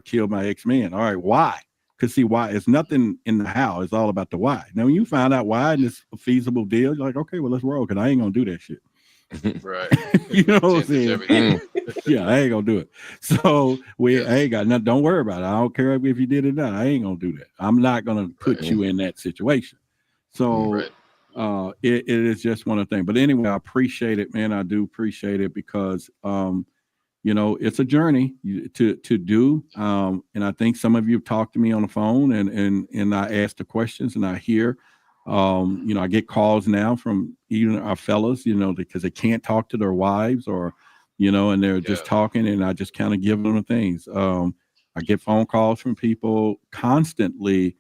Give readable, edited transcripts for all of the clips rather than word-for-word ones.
killed my ex-man. All right, why? Because see, why? It's nothing in the how. It's all about the why. Now, when you find out why and it's a feasible deal, you're like, okay, well, let's roll, because I ain't going to do that shit. Right. You know what I'm saying? Yeah, I ain't gonna do it. So I ain't got nothing. Don't worry about it. I don't care if you did it or not. I ain't gonna do that. I'm not gonna put you in that situation. So it is just one of the things. But anyway, I appreciate it, man. I do appreciate it because it's a journey to do. And I think some of you have talked to me on the phone and I ask the questions and I hear. I get calls now from even our fellas, because they can't talk to their wives or, and they're just talking, and I just kind of give them the things. I get phone calls from people constantly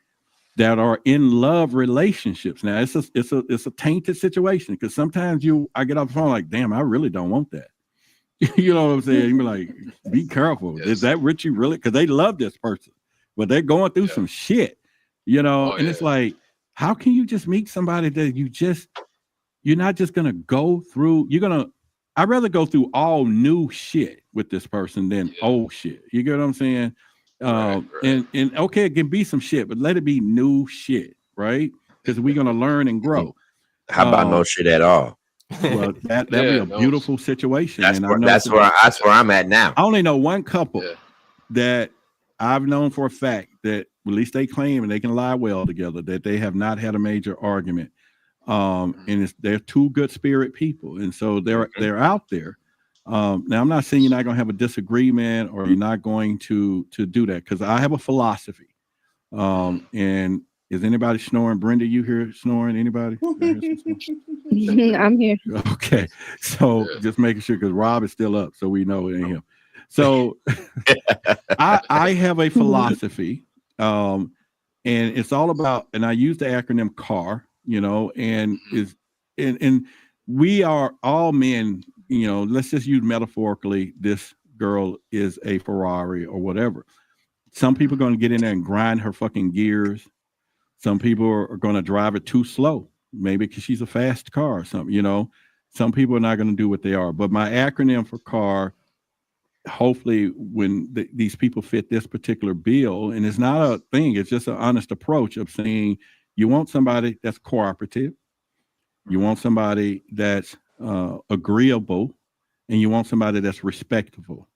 that are in love relationships. Now it's a tainted situation, because sometimes I get off the phone like, damn, I really don't want that. You know what I'm saying? You be like, be careful. Yes. Is that what you really? Because they love this person, but they're going through some shit, and it's like, how can you just meet somebody that you're not just going to go through? I'd rather go through all new shit with this person than old shit. You get what I'm saying? Right. And okay, it can be some shit, but let it be new shit, right? Because we're going to learn and grow. How about no shit at all? Well, that'd be a beautiful situation. That's where I'm at now. I only know one couple that I've known for a fact that, at least they claim, and they can lie well together, that they have not had a major argument. And they're two good spirit people, and so they're out there. Now, I'm not saying you're not going to have a disagreement or you're not going to do that, because I have a philosophy. And is anybody snoring? Brenda, you here snoring? Anybody? I'm here. Okay, so just making sure, because Rob is still up, so we know it ain't him. So I have a philosophy. And it's all about, and I use the acronym CAR, and we are all men, let's just use metaphorically, this girl is a Ferrari or whatever. Some people are going to get in there and grind her fucking gears. Some people are going to drive it too slow, maybe because she's a fast car or something, Some people are not going to do what they are. But my acronym for CAR, hopefully when these people fit this particular bill, and it's not a thing, it's just an honest approach of saying you want somebody that's cooperative, you want somebody that's agreeable, and you want somebody that's respectful.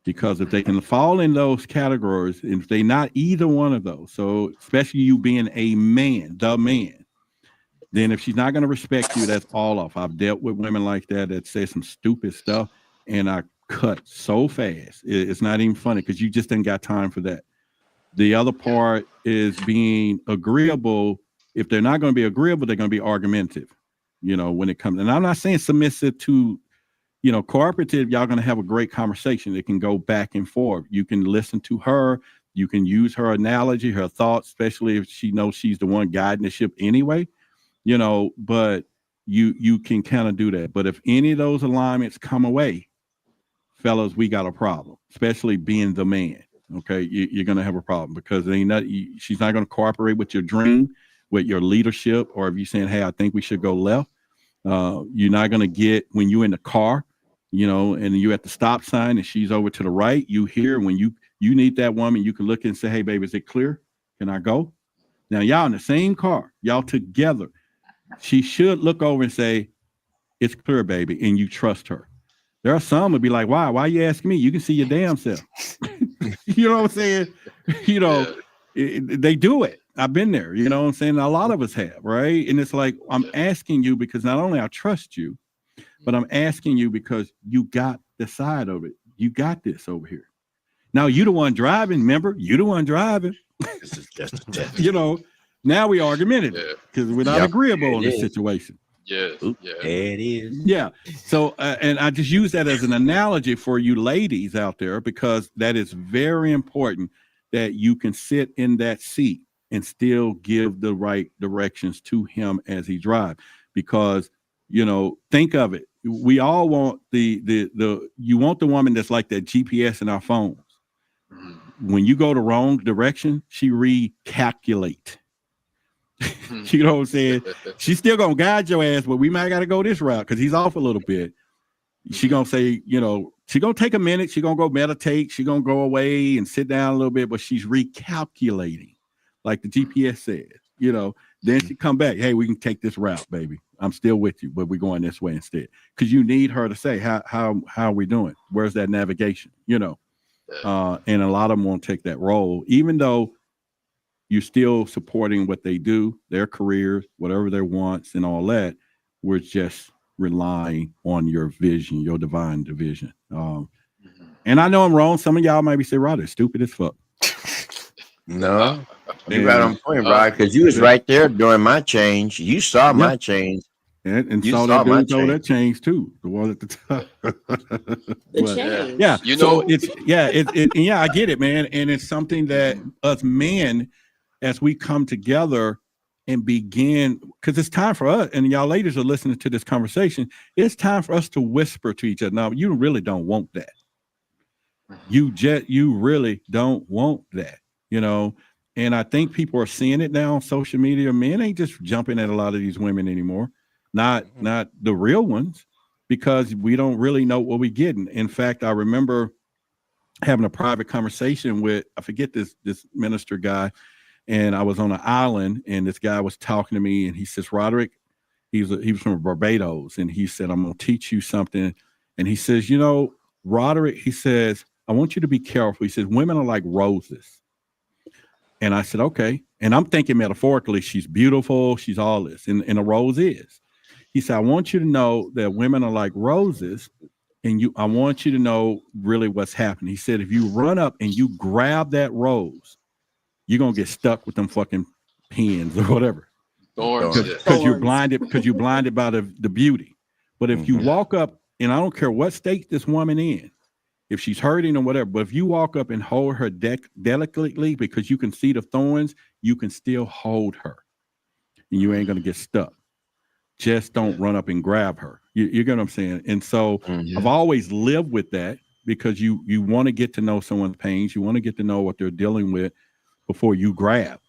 Because if they can fall in those categories, if they're not either one of those, so especially you being a man, the man, then if she's not going to respect you, that's all off. I've dealt with women like that say some stupid stuff, and I cut so fast. It's not even funny, because you just ain't got time for that. The other part is being agreeable. If they're not going to be agreeable, they're going to be argumentative, when it comes. And I'm not saying submissive to, cooperative. Y'all going to have a great conversation. It can go back and forth. You can listen to her. You can use her analogy, her thoughts, especially if she knows she's the one guiding the ship anyway, but you can kind of do that. But if any of those alignments come away, fellas, we got a problem, especially being the man. Okay, you're going to have a problem, because she's not going to cooperate with your dream, with your leadership, or if you're saying, hey, I think we should go left. You're not going to get, when you're in the car, and you're at the stop sign and she's over to the right, you hear when you need that woman, you can look and say, hey, baby, is it clear? Can I go? Now, y'all in the same car, y'all together. She should look over and say, it's clear, baby, and you trust her. There are some would be like, why are you asking me? You can see your damn self. You know what I'm saying? They do it. I've been there, you know what I'm saying? A lot of us have, right? And it's like, I'm asking you because not only I trust you, but I'm asking you because you got the side of it. You got this over here. Now you the one driving, remember? You the one driving. This is just a test. Now we argumentative because we're not agreeable in this situation. Yeah. There it is. Yeah. So, and I just use that as an analogy for you ladies out there, because that is very important that you can sit in that seat and still give the right directions to him as he drives. Because, think of it. We all want you want the woman that's like that GPS in our phones. When you go the wrong direction, she recalculate. You know what I'm saying? She's still gonna guide your ass, but we might gotta go this route because he's off a little bit. She gonna say, She's gonna take a minute, she's gonna go meditate, she's gonna go away and sit down a little bit, but she's recalculating, like the GPS said, then she come back, hey, we can take this route, baby. I'm still with you, but we're going this way instead. Because you need her to say, how are we doing? Where's that navigation? And a lot of them won't take that role, even though you're still supporting what they do, their careers, whatever their wants and all that. We're just relying on your vision, your divine division. And I know I'm wrong. Some of y'all might be saying, Rod, it's stupid as fuck. No, you're right on point, Rod, because you was right there during my change. You saw my change. And saw that dude told that change too. The one at the top. The change. Yeah. So I get it, man. And it's something that us men, as we come together and begin, because it's time for us, and y'all ladies are listening to this conversation, it's time for us to whisper to each other. Now, you really don't want that. You really don't want that, and I think people are seeing it now on social media. Men ain't just jumping at a lot of these women anymore, not the real ones, because we don't really know what we're getting. In fact, I remember having a private conversation with, I forget this minister guy, and I was on an island, and this guy was talking to me, and he says, Roderick, he was from Barbados, and he said, I'm going to teach you something. And he says, Roderick, he says, I want you to be careful. He says, women are like roses. And I said, okay. And I'm thinking metaphorically, she's beautiful, she's all this, and a rose is. He said, I want you to know that women are like roses, and I want you to know really what's happening. He said, if you run up and you grab that rose, you're gonna get stuck with them fucking pins or whatever. Because you're blinded by the beauty. But if you walk up, and I don't care what state this woman in, if she's hurting or whatever, but if you walk up and hold her delicately because you can see the thorns, you can still hold her. And you ain't gonna get stuck. Just don't run up and grab her. You get what I'm saying? And so I've always lived with that, because you want to get to know someone's pains, you want to get to know what they're dealing with before you grab,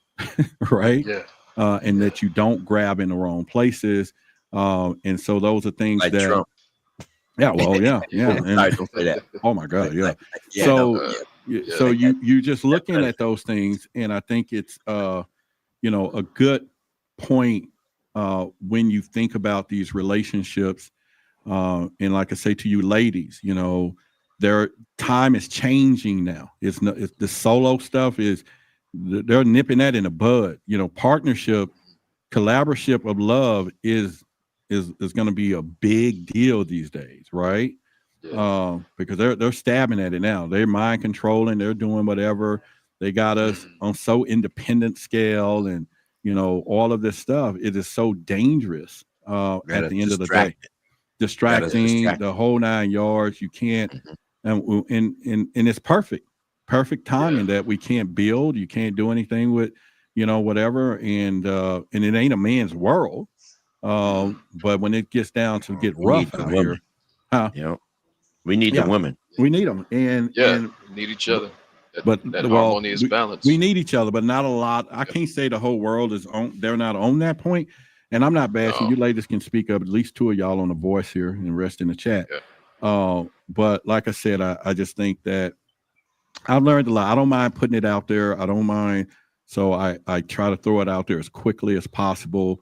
right? Yeah. And that you don't grab in the wrong places. And so those are things like that Trump. Yeah, well, yeah. And, Don't say that. oh my God, yeah. Yeah, So you're just looking at those things, and I think it's a good point when you think about these relationships. And like I say to you ladies, their time is changing now. It's the solo stuff is, they're nipping that in the bud. Partnership, collaboration of love is going to be a big deal these days, right? Yeah. Because they're stabbing at it now. They're mind controlling. They're doing whatever. They got us on so independent scale, and all of this stuff. It is so dangerous. At the end of the day, distracting the whole 9 yards. You can't, and it's perfect timing that we can't build. You can't do anything with, whatever, and it ain't a man's world. But when it gets down to get rough out here, we need the women. We need them, and we need each other. That harmonious balance. We need each other, but not a lot. I can't say the whole world is on. They're not on that point, and I'm not bashing. You ladies can speak up. At least two of y'all on the voice here, and rest in the chat. Yeah. But like I said, I just think that I've learned a lot. I don't mind putting it out there. I don't mind. So I try to throw it out there as quickly as possible,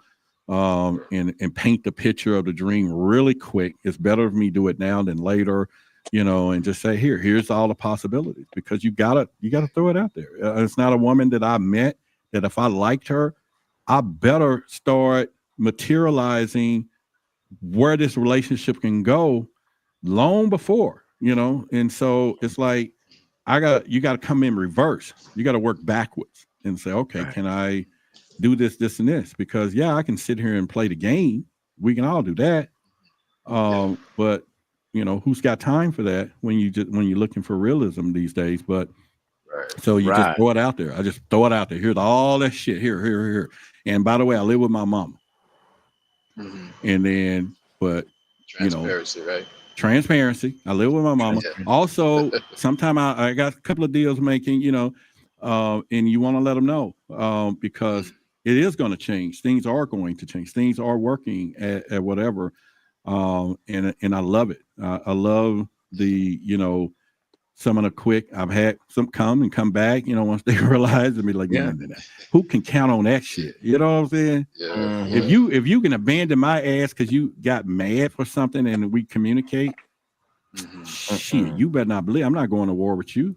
and paint the picture of the dream really quick. It's better if me do it now than later, and just say, here's all the possibilities, because you gotta throw it out there. It's not a woman that I met that if I liked her, I better start materializing where this relationship can go long before, and so it's like, you got to come in reverse. You got to work backwards and say, okay, can I do this, and this? Because I can sit here and play the game. We can all do that. But who's got time for that when you're looking for realism these days? But so you just throw it out there. I just throw it out there. Here's all that shit. Here. And by the way, I live with my mama. And then, but transparency, right? Transparency. I live with my mama. Also, sometime I got a couple of deals making, and you want to let them know, because it is going to change. Things are going to change. Things are working at whatever. And I love it. I love some of the quick. I've had some come and come back, once they realize and be like, Yeah. who can count on that shit? You know what I'm saying? Yeah. Mhm. If you can abandon my ass because you got mad for something and we communicate, shit, you better not believe I'm not going to war with you.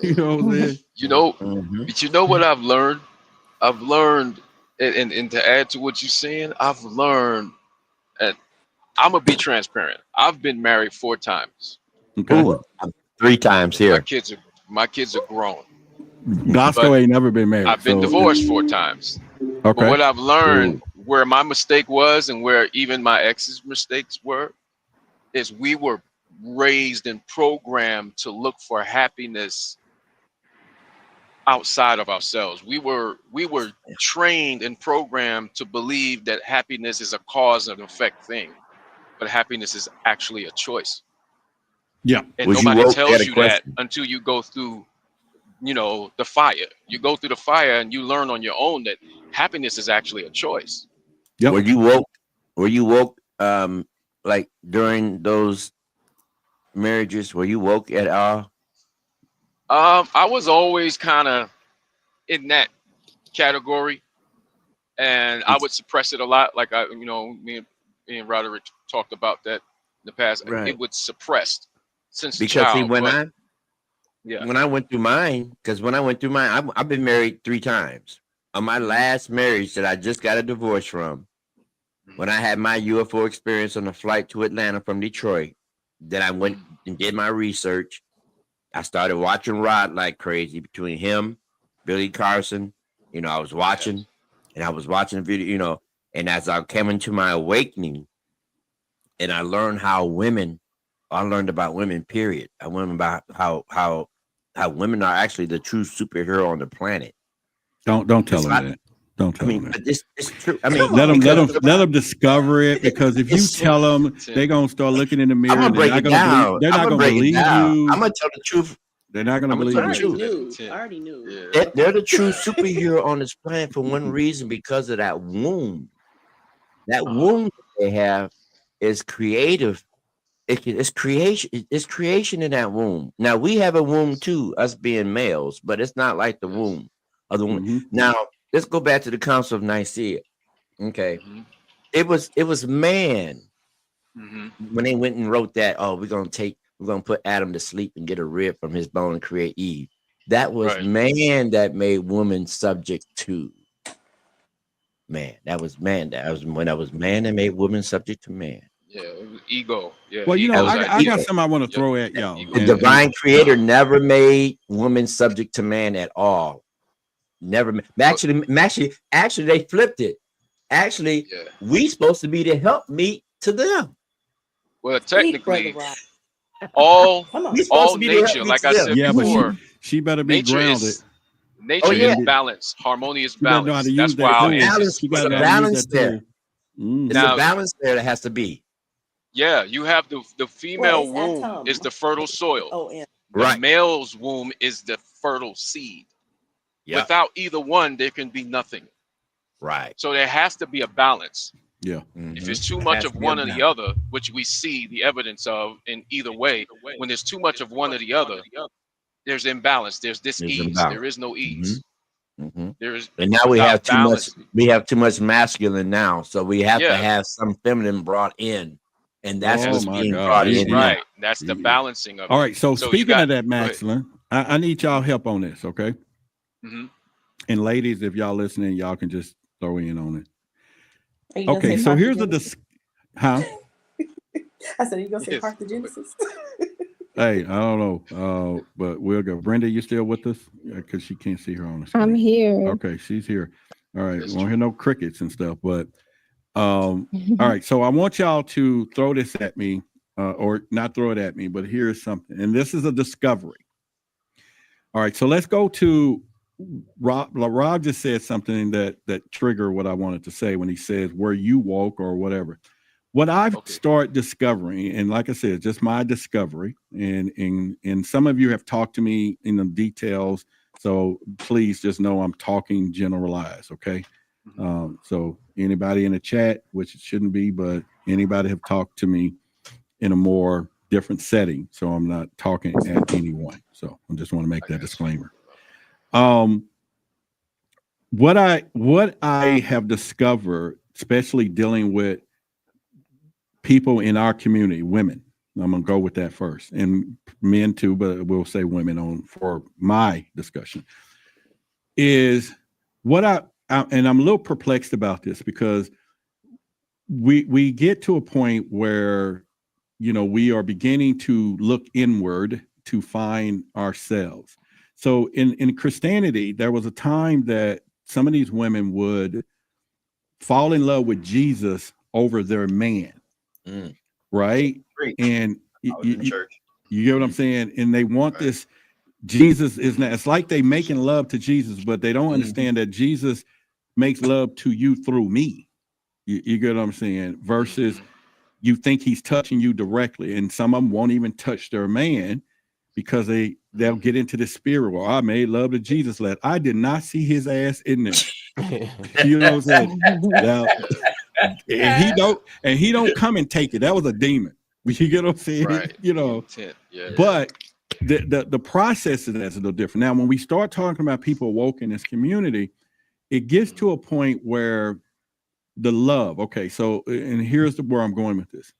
You know what I'm saying? Mhm. But you know what I've learned? I've learned, and to add to what you're saying, I've learned, and I'm gonna be transparent. I've been married 4 times. Okay. Ooh, 3 times My here. kids are grown. Bosco But ain't never been married. I've been divorced 4 times. But Okay. what I've learned, Ooh. where my mistake was, and where even my ex's mistakes were, is we were raised and programmed to look for happiness outside of ourselves. We were trained and programmed to believe that happiness is a cause and effect thing, but happiness is actually a choice. Yeah. And Was you nobody woke? Had tells a you that question. until you go through, the fire. You go through the fire and you learn on your own that happiness is actually a choice. Yep. Were you woke? Were you woke? Like during those marriages, were you woke at all? I was always kind of in that category, and I would suppress it a lot. Like me and Roderick talked about that in the past. Right. It was suppressed since a Because see, child. But yeah, when I went through mine, I've been married 3 times. On my last marriage that I just got a divorce from, when I had my UFO experience on a flight to Atlanta from Detroit, then I went and did my research. I started watching Rod like crazy between him, Billy Carson. I was watching and I was watching the video, and as I came into my awakening and I learned I learned about women, period. I learned about how women are actually the true superhero on the planet. Don't tell them that. Don't tell them that. But it's true. I mean, let them discover it, because if you tell them, they're gonna start looking in the mirror. I'm gonna break it down. They're not gonna believe you. I'm gonna tell the truth. They're not gonna believe I you. already knew. Yeah. They're the true superhero on this planet for one reason, because of that womb. That womb they have is creative. It's creation. It's creation in that womb. Now we have a womb too, us being males, but it's not like the womb of the woman. Mhm. Now let's go back to the Council of Nicaea. Okay, it was man when they went and wrote that. Oh, we're gonna put Adam to sleep and get a rib from his bone and create Eve. That was man that made woman subject to man. That was man. That was man that made woman subject to man. Yeah, it was ego. Yeah. Well, ego I got something I want to throw at y'all. Ego. The divine creator never made woman subject to man at all. Never. Actually, they flipped it. Actually, we supposed to be the helpmeet to them. Well, technically, all nature, like I said before, but she better be grounded. Nature is balance, harmonious balance. That's why our ancestors. There's a balance there. There's a balance there that has to be. Yeah, you have the female womb is the fertile soil. The male's womb is the fertile seed. Yep. Without either one, there can be nothing. Right. So there has to be a balance. Yeah. If it's too much of one or the other, which we see the evidence of in either way, when there's too much of one or the other, there's imbalance. There's dis-ease. There is no ease. There's and now we have too much. We have too much masculine now, so we have to have some feminine brought in, and that's what's being brought in. Right. That's the balancing of it. All right. So speaking of that masculine, I need y'all help on this, okay? And ladies, if y'all listening, y'all can just throw in on it. Okay, so here's a I said, you gonna say parthenogenesis? Hey, I don't know, but we'll go. Brenda, you still with us? Because she can't see her on the screen. I'm here. Okay, she's here. All right, we won't hear no crickets and stuff, but all right. So I want y'all to throw this at me, or not throw it at me, but here's something, and this is a discovery. All right, so let's go to Rob. Rob just said something that triggered what I wanted to say when he says, "Were you woke or whatever?" What I've started discovering, and like I said, just my discovery, and some of you have talked to me in the details, so please just know I'm talking generalized, okay? So anybody in the chat, which it shouldn't be, but anybody have talked to me in a more different setting, so I'm not talking at anyone. So I just want to make that disclaimer. What I have discovered, especially dealing with people in our community, women, I'm gonna go with that first, and men too, but we'll say women on for my discussion, is what and I'm a little perplexed about this, because we get to a point where, you know, we are beginning to look inward to find ourselves. So in Christianity, there was a time that some of these women would fall in love with Jesus over their man, right? Great. And you Church. get what I'm saying? And they want this. Jesus is not, it's like they making love to Jesus, but they don't understand that Jesus makes love to you through me. You get what I'm saying? Versus you think he's touching you directly, and some of them won't even touch their man because they'll get into the spirit. Well, I made love to Jesus. I did not see his ass in there. You know what I'm saying? Now, and he don't come and take it. That was a demon. You get what I'm saying? Right. You know. Yeah. But the process of that's a little different. Now, when we start talking about people woke in this community, it gets to a point where the love. Okay, so and here's where I'm going with this.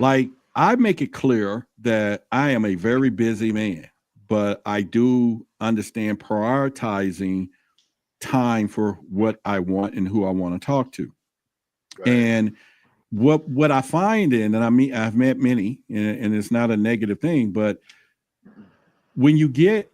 Like, I make it clear that I am a very busy man, but I do understand prioritizing time for what I want and who I want to talk to. Right. And what I find and I've met many, and it's not a negative thing, but when you get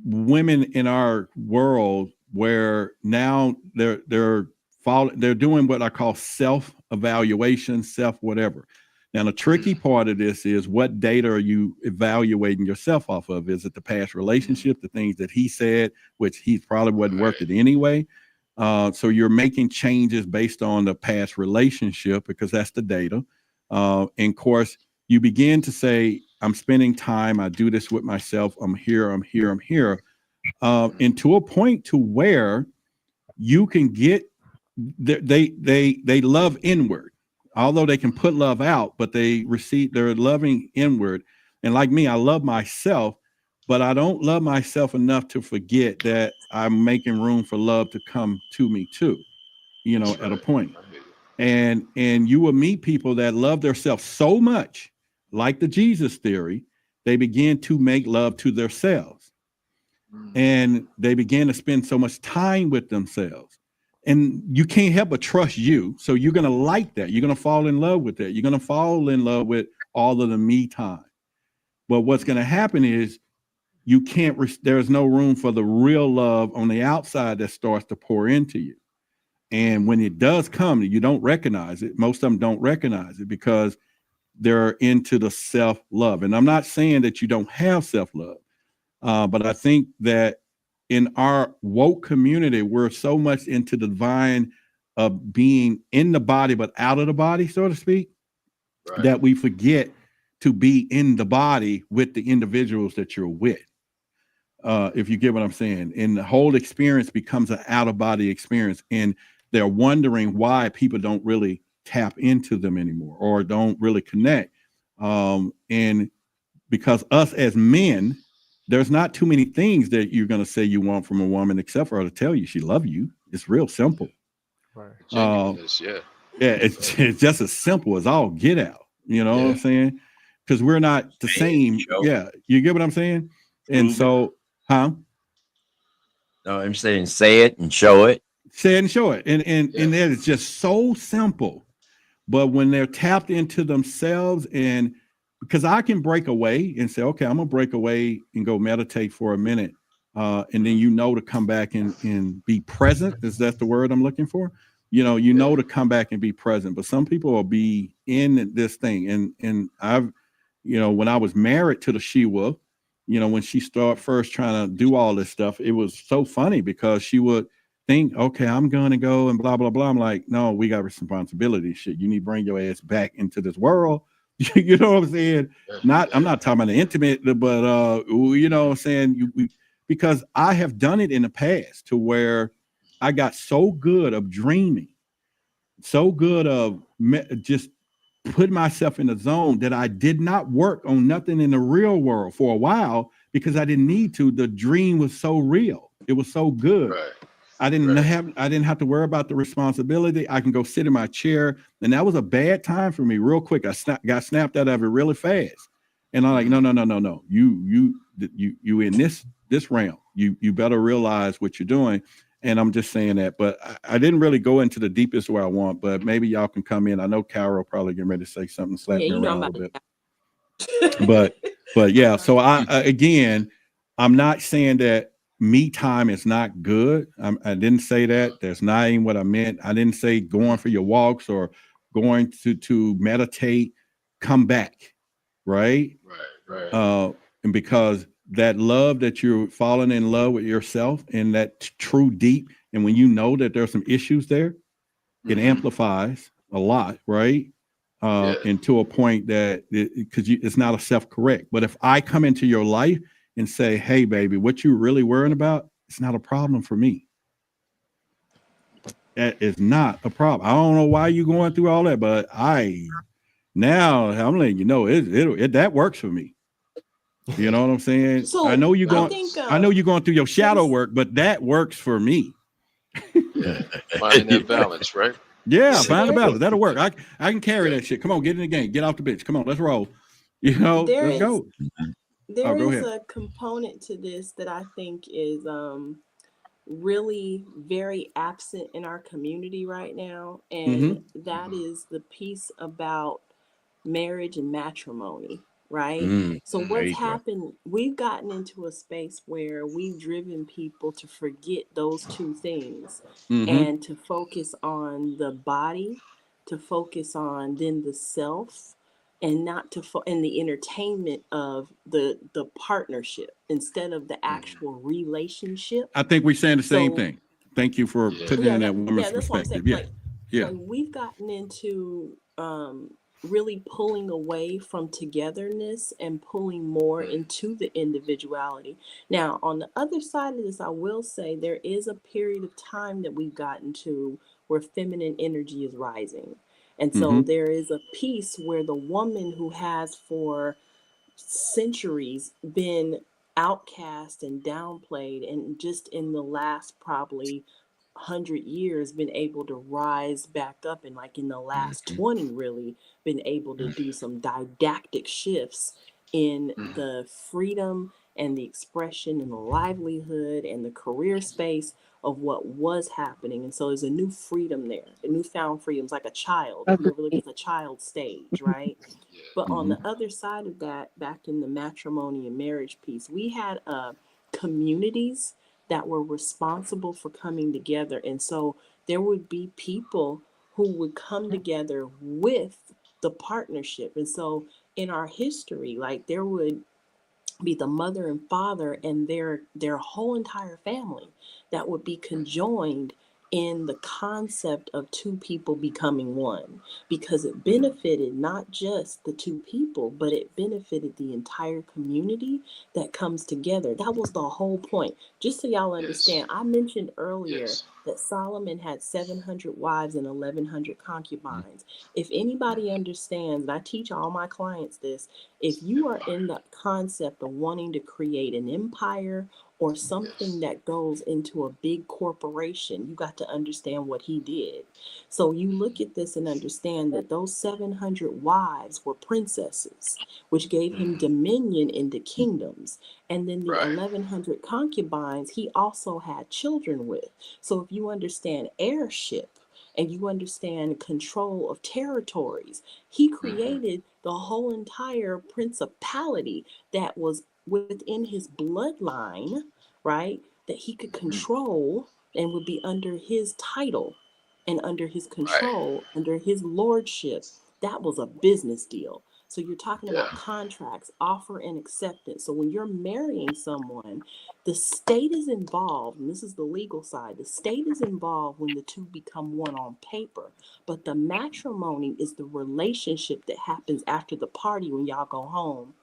women in our world where now they're doing what I call self-evaluation, self-whatever. Now, the tricky part of this is, what data are you evaluating yourself off of? Is it the past relationship, the things that he said, which he probably wasn't worth it anyway? So you're making changes based on the past relationship because that's the data. And of course, you begin to say, I'm spending time, I do this with myself, I'm here. And to a point to where you can get, they love inward, although they can put love out, but they're loving inward. And like me, I love myself, but I don't love myself enough to forget that I'm making room for love to come to me too, you know, at a point. And you will meet people that love themselves so much, like the Jesus theory, they begin to make love to themselves. And they begin to spend so much time with themselves. And you can't help but trust you. So you're going to like that. You're going to fall in love with that. You're going to fall in love with all of the me time. But what's going to happen is you can't, there's no room for the real love on the outside that starts to pour into you. And when it does come, you don't recognize it. Most of them don't recognize it because they're into the self-love. And I'm not saying that you don't have self-love, but I think that in our woke community, we're so much into the divine of being in the body, but out of the body, so to speak, that we forget to be in the body with the individuals that you're with. If you get what I'm saying. And the whole experience becomes an out-of-body experience. And they're wondering why people don't really tap into them anymore or don't really connect. And because us as men, there's not too many things that you're going to say you want from a woman, except for her to tell you she loves you. It's real simple. Yeah. It's just as simple as all get out. You know what I'm saying? Because we're not the same. Yeah. You get what I'm saying? And so, No, I'm saying say it and show it. Say it and show it. And that is just so simple. But when they're tapped into themselves, and because I can break away and say, okay, I'm gonna break away and go meditate for a minute. And then to come back and be present. Is that the word I'm looking for? To come back and be present. But some people will be in this thing. And I've, when I was married to the Shiwa, when she started first trying to do all this stuff, it was so funny because she would think, okay, I'm going to go and blah, blah, blah. I'm like, no, we got responsibility. Shit. You need to bring your ass back into this world. You know what I'm saying? I'm not talking about the intimate, but you know what I'm saying? Because I have done it in the past to where I got so good of dreaming, so good of just put myself in a zone that I did not work on nothing in the real world for a while because I didn't need to. The dream was so real. It was so good. Right. I didn't Right. have to worry about the responsibility. I can go sit in my chair. And that was a bad time for me real quick. I got snapped out of it really fast. And I'm like, no. You in this realm. You better realize what you're doing. And I'm just saying that, but I didn't really go into the deepest where I want, but maybe y'all can come in. I know Carol probably getting ready to say something, slap me around a little bit. But yeah, so again, I'm not saying that me time is not good. I didn't say that. That's not even what I meant. I didn't say going for your walks or going to meditate, come back, right? Right. And because that love that you're falling in love with yourself and that true deep, and when you know that there's some issues there, it amplifies a lot, right? And to a point that because it's not a self-correct. But if I come into your life and say, hey, baby, what you really worrying about, it's not a problem for me. That is not a problem. I don't know why you're going through all that, but I'm letting you know it that works for me. You know what I'm saying? So I know you're going. think, I know you're going through your shadow work, but that works for me. Yeah. Finding that balance, right? Yeah, find a balance. That'll work. I can carry that shit. Come on, get in the game. Get off the bench. Come on, let's roll. Let's go. There go is ahead. a component to this that I think is really very absent in our community right now, and that is the piece about marriage and matrimony, right? So what's happened, we've gotten into a space where we've driven people to forget those two things and to focus on the body, to focus on then the self, and not to and the entertainment of the partnership instead of the actual relationship. I think we're saying the same So thing. Thank you for putting it in that woman's that's what I'm saying. perspective. Yeah. Like we've gotten into really pulling away from togetherness and pulling more into the individuality. Now, on the other side of this, I will say there is a period of time that we've gotten to where feminine energy is rising. And so there is a piece where the woman who has for centuries been outcast and downplayed, and just in the last probably 100 years been able to rise back up, and like in the last 20 really been able to do some didactic shifts in the freedom and the expression and the livelihood and the career space of what was happening. And so there's a new freedom there, a newfound freedom. It's like a child. If you ever look at the child stage, right? But on the other side of that, back in the matrimony and marriage piece, we had communities that were responsible for coming together. And so there would be people who would come together with the partnership. And so in our history, like there would be the mother and father and their whole entire family that would be conjoined in the concept of two people becoming one, because it benefited not just the two people, but it benefited the entire community that comes together. That was the whole point. Just so y'all understand, I mentioned earlier that Solomon had 700 wives and 1,100 concubines. If anybody understands, and I teach all my clients this, if you are in the concept of wanting to create an empire or something that goes into a big corporation, you got to understand what he did. So you look at this and understand that those 700 wives were princesses, which gave him dominion into kingdoms. And then the 1,100 concubines he also had children with. So if you understand heirship and you understand control of territories, he created the whole entire principality that was within his bloodline, right? That he could control and would be under his title and under his control, under his lordship. That was a business deal. So you're talking about contracts, offer and acceptance. So when you're marrying someone, the state is involved, and this is the legal side. The state is involved when the two become one on paper. But the matrimony is the relationship that happens after the party when y'all go home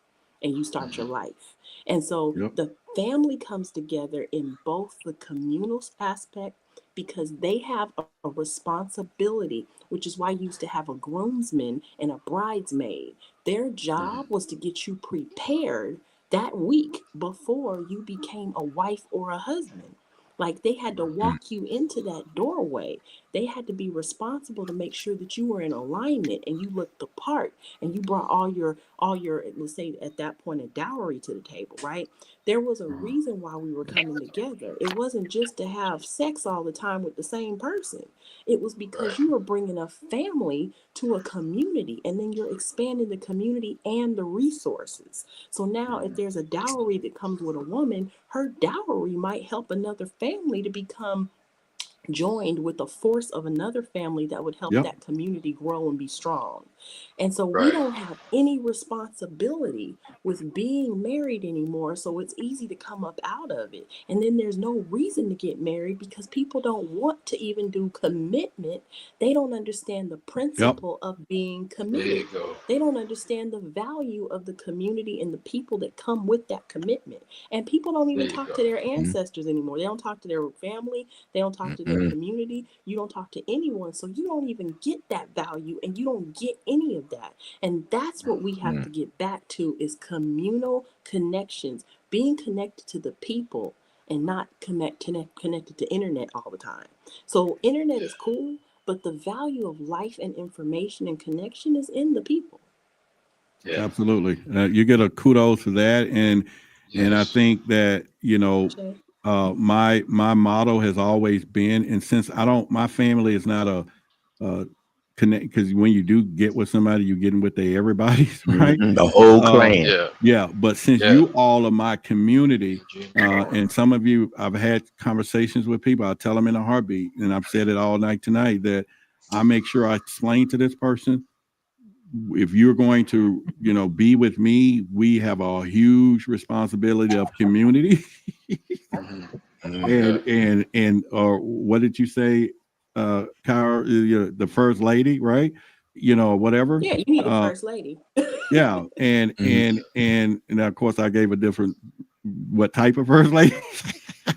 and you start your life. And so the family comes together in both the communal aspect because they have a responsibility, which is why you used to have a groomsman and a bridesmaid. Their job was to get you prepared that week before you became a wife or a husband. Like they had to walk you into that doorway. They had to be responsible to make sure that you were in alignment and you looked the part and you brought all your let's say at that point a dowry to the table, right? There was a reason why we were coming together. It wasn't just to have sex all the time with the same person. It was because you were bringing a family to a community, and then you're expanding the community and the resources. So now if there's a dowry that comes with a woman, her dowry might help another family to become joined with the force of another family that would help Yep. that community grow and be strong. And so we Right. don't have any responsibility with being married anymore. So it's easy to come up out of it. And then there's no reason to get married because people don't want to even do commitment. They don't understand the principle of being There you committed. go. They don't understand the value of the community and the people that come with that commitment. And people don't even There you talk go. to their ancestors anymore. They don't talk to their family. They don't talk to their community. You don't talk to anyone. So you don't even get that value and you don't get any of that. And that's what we have to get back to is communal connections, being connected to the people and not connected to internet all the time. So internet is cool, but the value of life and information and connection is in the people. Yeah. Absolutely. You get a kudos for that. And I Yes. think that, Okay. my motto has always been, and since my family is not a connect, because when you do get with somebody, you getting with everybody's, right? The whole clan. Yeah. Yeah. But since Yeah. you all are my community, and some of you, I've had conversations with people, I tell them in a heartbeat, and I've said it all night tonight, that I make sure I explain to this person, if you're going to, be with me, we have a huge responsibility of community. And what did you say, Kyra, the first lady, right? Whatever. Yeah, you need a first lady. Yeah, and of course I gave a different what type of first lady.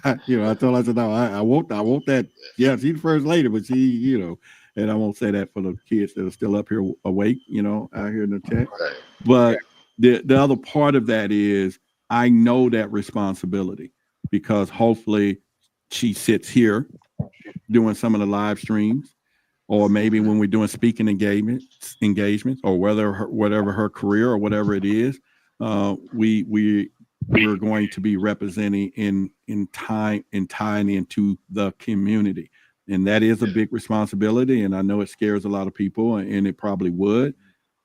I told her, I said, no, I want that. Yeah, she's the first lady, but she, and I won't say that for the kids that are still up here awake, out here in the chat. Right. But the other part of that is I know that responsibility because hopefully she sits here doing some of the live streams, or maybe when we're doing speaking engagements, or whatever her career or whatever it is, we're going to be representing in tying into the community. And that is a big responsibility. And I know it scares a lot of people, and it probably would,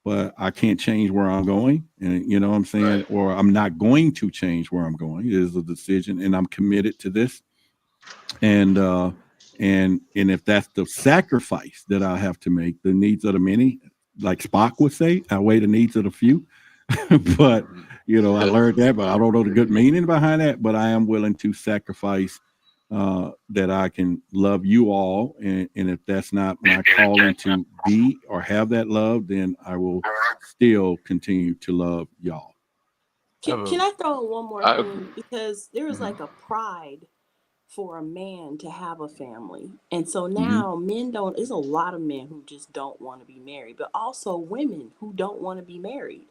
but I can't change where I'm going. And you know what I'm saying? Right. Or I'm not going to change where I'm going. It is a decision, and I'm committed to this. And if that's the sacrifice that I have to make, the needs of the many, like Spock would say, outweigh the needs of the few. But I learned that, but I don't know the good meaning behind that. But I am willing to sacrifice that I can love you all, and if that's not my calling to be or have that love, then I will still continue to love y'all. Can I throw in one more I thing? Because there is like a pride for a man to have a family. And so now there's a lot of men who just don't want to be married, but also women who don't want to be married.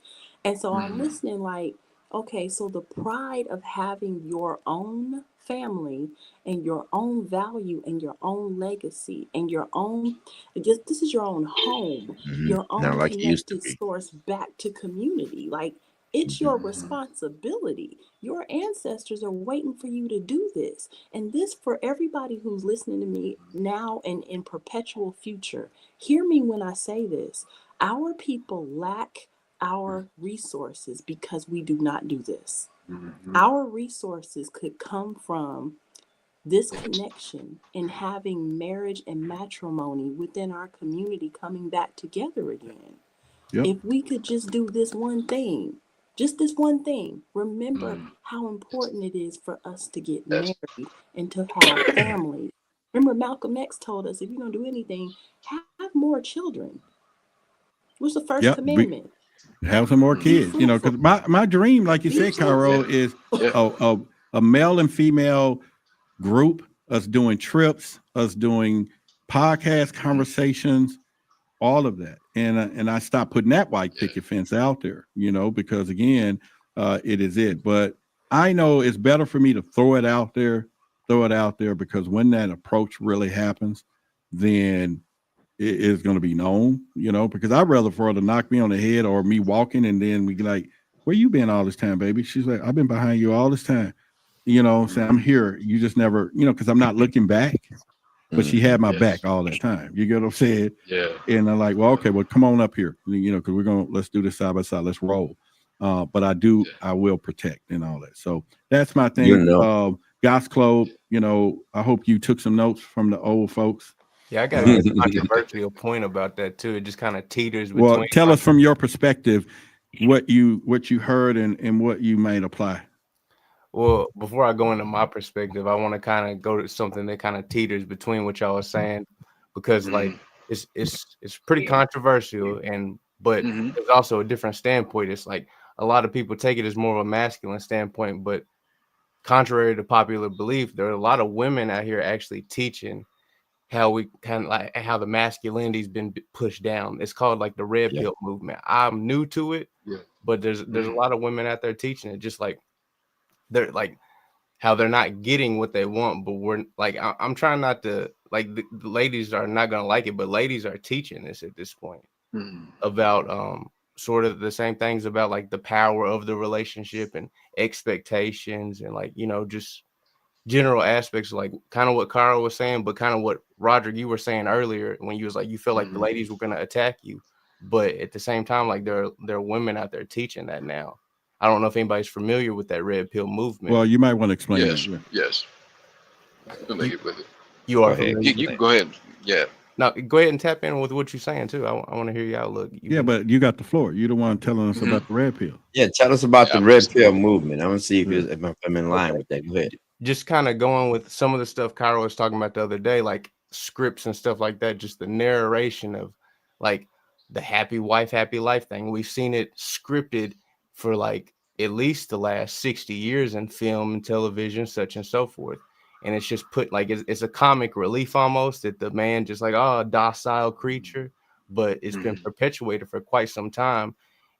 And so I'm listening like, okay, so the pride of having your own family and your own value and your own legacy and your own, this is your own home, your own Not like it used to connected be. source back to community. Like, it's your responsibility. Your ancestors are waiting for you to do this. And this, for everybody who's listening to me now and in perpetual future, hear me when I say this. Our people lack our resources because we do not do this. Our resources could come from this connection and having marriage and matrimony within our community coming back together again. Yep. If we could just do this one thing, just this one thing, remember how important it is for us to get married and to have families. Remember, Malcolm X told us, if you're going to do anything, have more children. What's the first commandment? Have some more kids, because my dream, like you said, Cairo, is a male and female group us doing trips, us doing podcast conversations, all of that. And I stopped putting that white picket fence out there, because again, it is it. But I know it's better for me to throw it out there, because when that approach really happens, then it is going to be known, because I'd rather for her to knock me on the head or me walking and then we like, where you been all this time, baby? She's like, I've been behind you all this time. Say I'm here. You just never, because I'm not looking back. But she had my back all that time. You get what I'm saying? Yeah. And I'm like, well, okay, well, come on up here, because let's do this side by side. Let's roll. But I will protect and all that. So that's my thing. Goss Club, I hope you took some notes from the old folks. Yeah, I got a controversial point about that too. It just kind of teeters between. Well, tell us from your perspective what you heard and what you might apply. Well, before I go into my perspective, I want to kind of go to something that kind of teeters between what y'all was saying, because like it's pretty controversial, but there's also a different standpoint. It's like a lot of people take it as more of a masculine standpoint, but contrary to popular belief, there are a lot of women out here actually teaching how we kind of like how the masculinity's been pushed down. It's called like the red pill movement. I'm new to it, but there's a lot of women out there teaching it, just like they're like how they're not getting what they want, but we're like, I'm trying not to like the ladies are not going to like it, but ladies are teaching this at this point about sort of the same things about like the power of the relationship and expectations and like, just general aspects, like kind of what Carl was saying, but kind of what Roderick, you were saying earlier when you was like, you feel like the ladies were going to attack you, but at the same time, like there are women out there teaching that now. I don't know if anybody's familiar with that red pill movement. Well, you might want to explain. Yes. Familiar with it. You are. You can go ahead. Yeah. No, go ahead and tap in with what you're saying too. I want to hear you outlook. But you got the floor. You're the one telling us about the red pill. Yeah, tell us about the red pill movement. I want to see if I'm in line with that. Go ahead. Just kind of going with some of the stuff Cairo was talking about the other day, like scripts and stuff like that. Just the narration of like the happy wife, happy life thing. We've seen it scripted for like at least the last 60 years in film and television, such and so forth. And it's just put like it's a comic relief almost that the man just like, a docile creature, but it's been perpetuated for quite some time.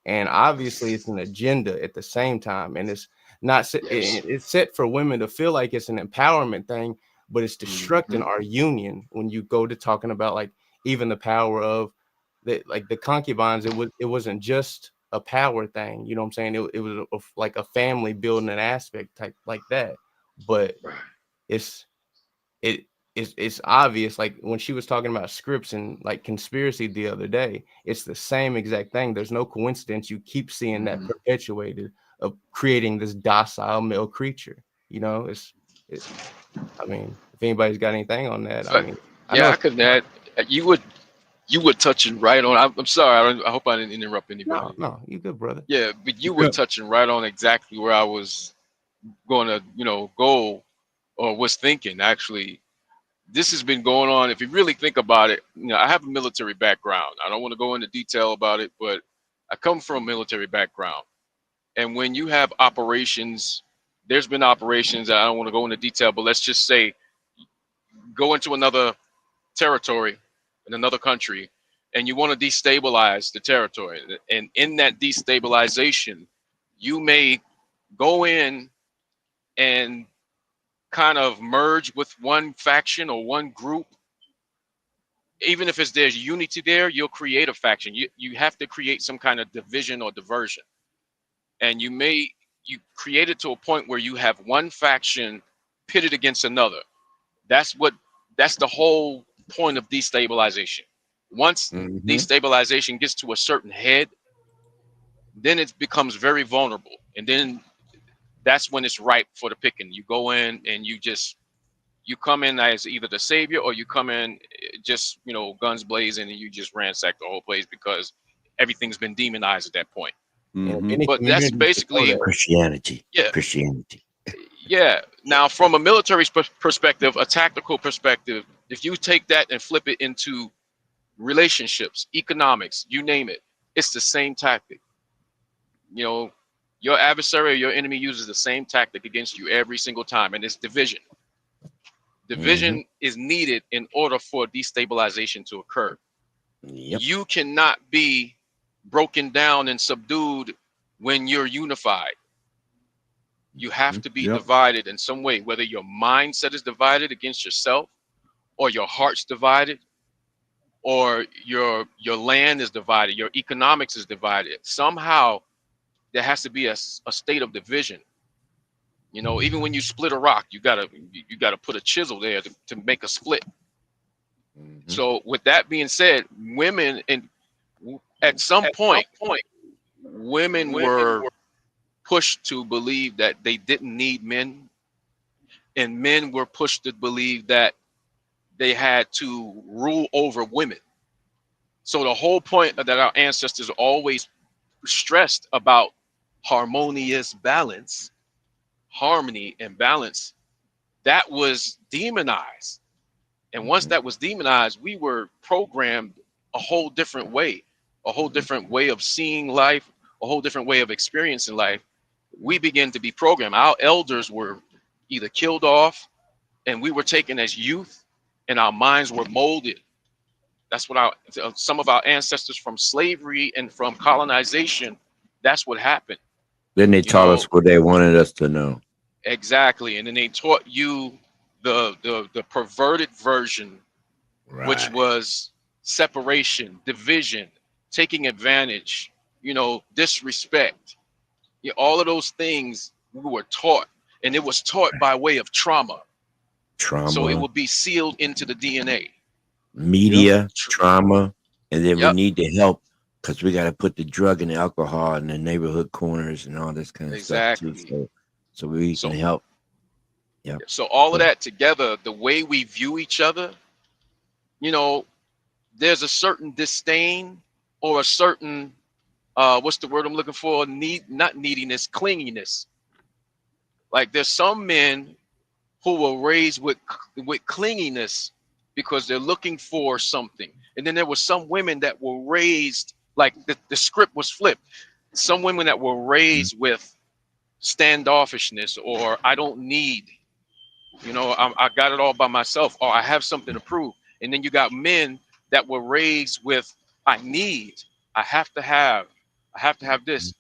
And obviously it's an agenda at the same time. And it's not it's set for women to feel like it's an empowerment thing, but it's destructing our union when you go to talking about like even the power of like the concubines. It wasn't just a power thing, you know what I'm saying? It was like a family building an aspect type like that, but it's obvious. Like when she was talking about scripts and like conspiracy the other day, it's the same exact thing. There's no coincidence. You keep seeing that perpetuated of creating this docile male creature. It's I mean, if anybody's got anything on that, I mean, I could add. You were touching right on. I'm sorry. I hope I didn't interrupt anybody. No, you good, brother. Yeah, but you were touching right on exactly where I was going to, go or was thinking. Actually, this has been going on. If you really think about it, I have a military background. I don't want to go into detail about it, but I come from a military background. And when you have operations, there's been operations. I don't want to go into detail, but let's just say go into another territory in another country and you want to destabilize the territory, and in that destabilization you may go in and kind of merge with one faction or one group. Even if there's unity there, you'll create a faction. You have to create some kind of division or diversion, and you create it to a point where you have one faction pitted against another. That's the whole point of destabilization. Once destabilization gets to a certain head, then it becomes very vulnerable, and then that's when it's ripe for the picking. You go in and you come in as either the savior, or you come in just guns blazing and you just ransack the whole place because everything's been demonized at that point. But that's basically Christianity. Yeah. Christianity. Yeah. Now, from a military perspective, a tactical perspective, if you take that and flip it into relationships, economics, you name it, it's the same tactic. Your adversary or your enemy uses the same tactic against you every single time, and it's division. Division is needed in order for destabilization to occur. Yep. You cannot be broken down and subdued when you're unified. You have to be divided in some way, whether your mindset is divided against yourself, or your heart's divided, or your land is divided, your economics is divided. Somehow there has to be a state of division. You know, even when you split a rock, you gotta put a chisel there to make a split. So with that being said, women, and at some point, women were pushed to believe that they didn't need men, and men were pushed to believe that they had to rule over women. So the whole point that our ancestors always stressed about harmonious balance, harmony and balance, that was demonized. And once that was demonized, we were programmed a whole different way of seeing life, a whole different way of experiencing life. We began to be programmed. Our elders were either killed off, and we were taken as youth, and our minds were molded. That's what some of our ancestors from slavery and from colonization, that's what happened. Then they taught us what they wanted us to know. Exactly. And then they taught you the perverted version, which was separation, division, taking advantage, disrespect. All of those things we were taught, and it was taught by way of trauma. So it would be sealed into the DNA. Media, trauma, and then we need the help because we got to put the drug and the alcohol in the neighborhood corners and all this kind of stuff too. So we can help. Yeah. So all of that together, the way we view each other, there's a certain disdain or a certain what's the word I'm looking for? Not neediness, clinginess. Like there's some men who were raised with clinginess because they're looking for something. And then there were some women that were raised, like the script was flipped. Some women that were raised with standoffishness, or I don't need, I got it all by myself, or I have something to prove. And then you got men that were raised with, I have to have this.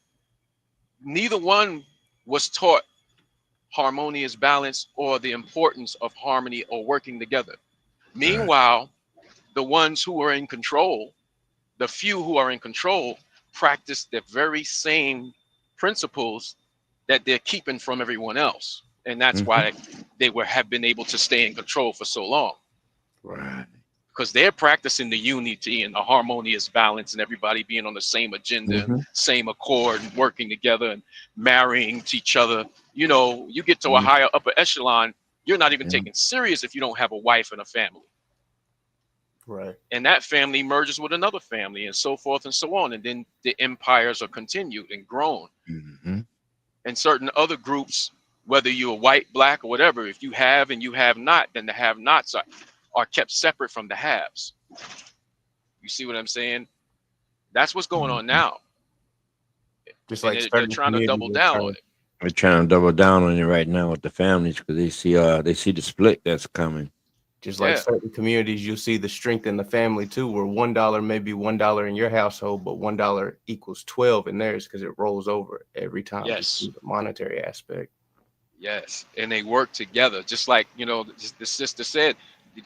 Neither one was taught harmonious balance or the importance of harmony or working together. Meanwhile, the ones who are in control, the few who are in control, practice the very same principles that they're keeping from everyone else. And that's why they have been able to stay in control for so long. Right. Because they're practicing the unity and the harmonious balance and everybody being on the same agenda, same accord, and working together and marrying to each other. You get to a higher upper echelon, you're not even taken serious if you don't have a wife and a family. Right. And that family merges with another family and so forth and so on. And then the empires are continued and grown. And certain other groups, whether you're white, black, or whatever, if you have and you have not, then the have-nots are kept separate from the haves. You see what I'm saying? That's what's going on now. Just like they're trying to double down on it. We're trying to double down on it right now with the families because they see the split that's coming. Just like certain communities, you'll see the strength in the family too, where $1 may be $1 in your household, but $1 equals 12 in theirs because it rolls over every time. Yes. The monetary aspect. Yes, and they work together, just like the sister said.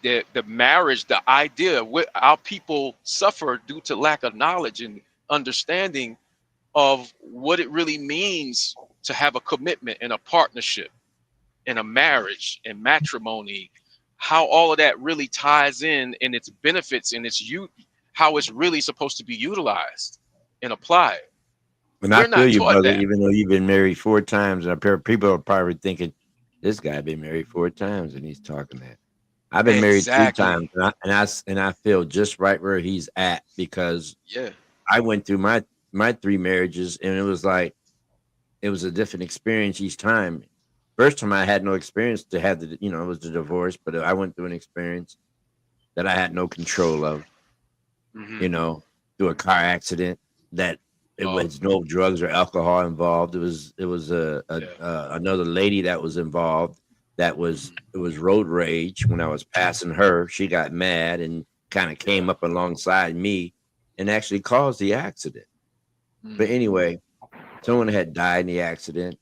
The marriage, the idea, our people suffer due to lack of knowledge and understanding of what it really means to have a commitment and a partnership and a marriage and matrimony, how all of that really ties in and its benefits and how it's really supposed to be utilized and applied. And I feel you, brother, even though you've been married 4 times, and people are probably thinking, this guy been married 4 times and he's talking that. I've been married 3 times, and I feel just right where he's at because I went through my 3 marriages, and it was a different experience each time. First time I had no experience to have it was the divorce, but I went through an experience that I had no control of, through a car accident that it was no drugs or alcohol involved. It was another lady that was involved. it was road rage. When I was passing her, she got mad and kind of came up alongside me and actually caused the accident. But anyway, someone had died in the accident.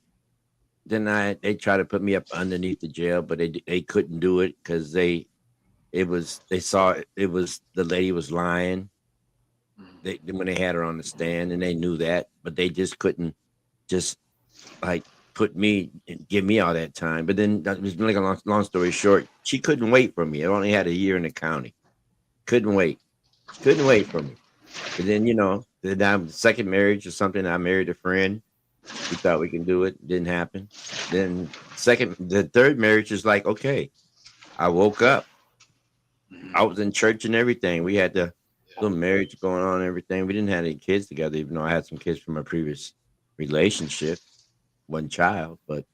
Then they tried to put me up underneath the jail, but they couldn't do it because they saw it was the lady was lying. When they had her on the stand, and they knew that, but they just couldn't just like put me and give me all that time. But then that was like a long story short, she couldn't wait for me. I only had a year in the county. Couldn't wait for me. But then the second marriage or something, I married a friend. We thought we can do it. Didn't happen. Then the third marriage is like, okay, I woke up. I was in church and everything. We had the little marriage going on and everything. We didn't have any kids together, even though I had some kids from a previous relationship. One child, but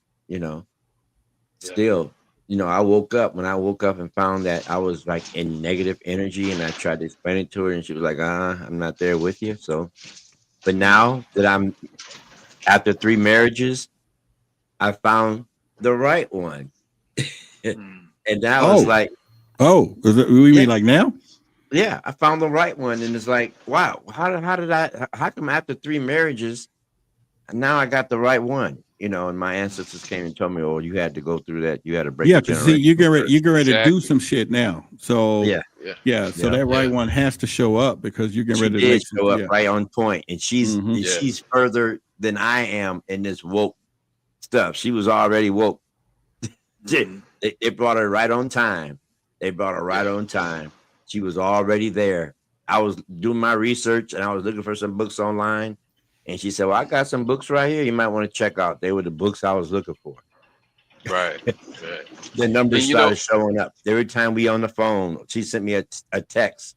still, I woke up and found that I was like in negative energy, and I tried to explain it to her, and she was like, I'm not there with you. So, but now that I'm after 3 marriages, I found the right one. And now it's like, is it, we mean like now? Yeah, I found the right one, and it's like, wow, how come after 3 marriages, now I got the right one? And my ancestors came and told me, oh, you had to go through that. You had to break. Yeah, because see, you're getting ready to do some shit now. So so that right one has to show up because you're getting ready to make show up right on point, and she's further than I am in this woke stuff. She was already woke. They brought her right on time. She was already there. I was doing my research and I was looking for some books online. And she said, well, I got some books right here you might want to check out. They were the books I was looking for. Right. The numbers started showing up. Every time we on the phone, she sent me a text.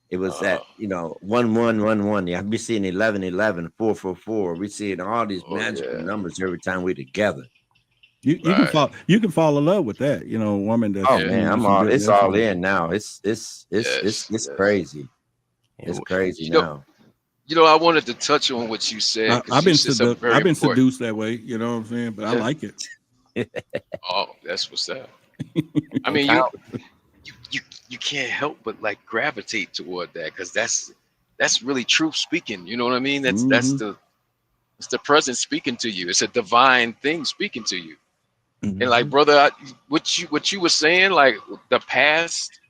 It was that, 1111. Yeah, we seeing 1111, 444. We seeing all these magical numbers every time we together. You can fall in love with that, woman that. Oh man, it's all in now. It's crazy. It's crazy now. I wanted to touch on what you said. I've been seduced that way, you know what I'm saying? But I like it. Oh, that's what's up. I mean, you can't help but like gravitate toward that because that's really truth speaking. You know what I mean? That's the presence speaking to you. It's a divine thing speaking to you. And like, brother, what you were saying, like the past,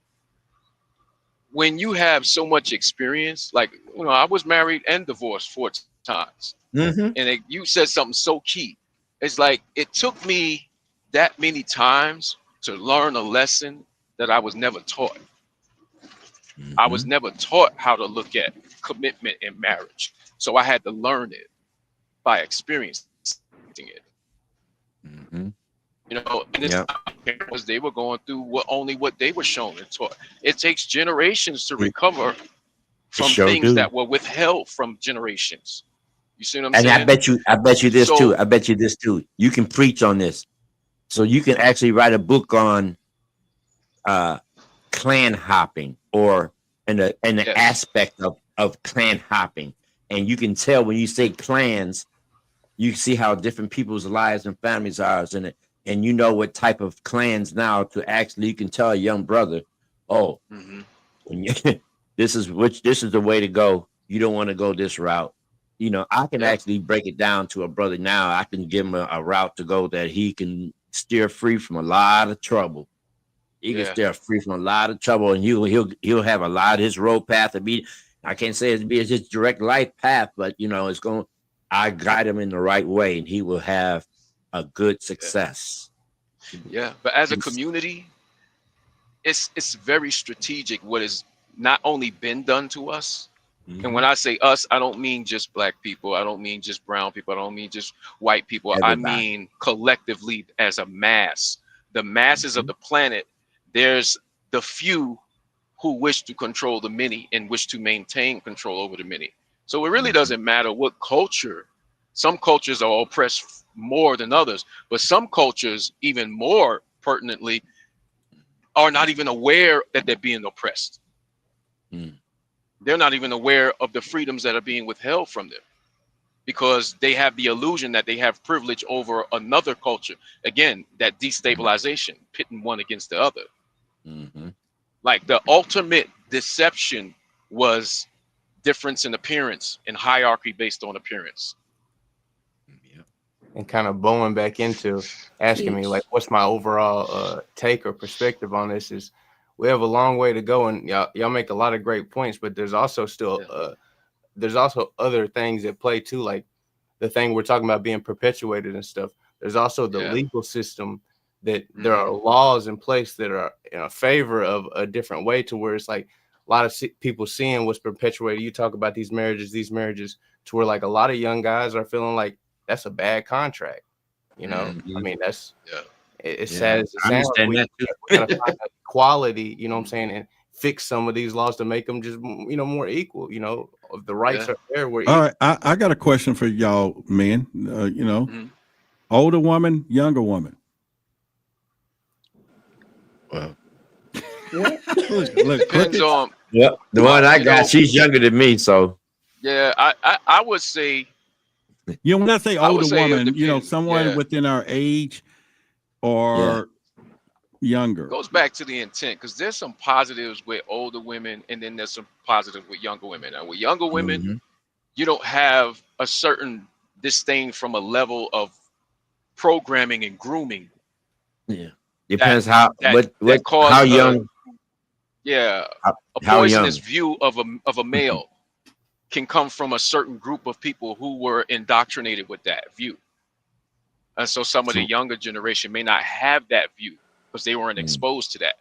when you have so much experience, like, I was married and divorced 4 times. And you said something so key. It's like, it took me that many times to learn a lesson that I was never taught. I was never taught how to look at commitment in marriage. So I had to learn it by experiencing it. And it's because they were going through what they were shown and taught. It takes generations to recover from things that were withheld from generations. You see what I'm saying? And I bet you this too. You can preach on this. So you can actually write a book on clan hopping or an aspect of clan hopping. And you can tell when you say clans, you see how different people's lives and families are in it. And you know what type of clans now to actually, you can tell a young brother, when this is the way to go. You don't want to go this route. I can actually break it down to a brother now. I can give him a route to go that he can steer free from a lot of trouble. He can steer free from a lot of trouble, and he'll have a lot of his road path to be. I can't say it's his direct life path, but I guide him in the right way, and he will have a good success. But as a community, it's very strategic what has not only been done to us. And when I say us, I don't mean just black people, I don't mean just brown people, I don't mean just white people. Everybody. I mean collectively as a mass, the masses of the planet. There's the few who wish to control the many and wish to maintain control over the many. So it really doesn't matter what culture. Some cultures are oppressed more than others, but some cultures, even more pertinently, are not even aware that they're being oppressed. They're not even aware of the freedoms that are being withheld from them because they have the illusion that they have privilege over another culture. Again, that destabilization, pitting one against the other. Like the ultimate deception was difference in appearance and hierarchy based on appearance. And kind of blowing back into asking me like, what's my overall take or perspective on this is we have a long way to go, and y'all make a lot of great points, but there's also still there's also other things at play too, like the thing we're talking about being perpetuated and stuff. There's also the legal system that there are laws in place that are in favor of a different way, to where it's like a lot of people seeing what's perpetuated. You talk about these marriages to where like a lot of young guys are feeling like that's a bad contract. I mean, that's it's sad as it sounds. We gotta find equality, you know what I'm saying, and fix some of these laws to make them just more equal. If the rights are there. All right, I got a question for y'all, men. Older woman, younger woman. Well, look, Depends on. Yep, the one I got, she's younger than me, so Yeah, I would say. When I say older woman, someone Yeah. within our age or younger. Goes back to the intent, because there's some positives with older women, and then there's some positives with younger women. And with younger women, you don't have a certain disdain from a level of programming and grooming. Yeah, depends how how young. A How poisonous young. view of a male can come from a certain group of people who were indoctrinated with that view. And so some of the younger generation may not have that view because they weren't exposed to that.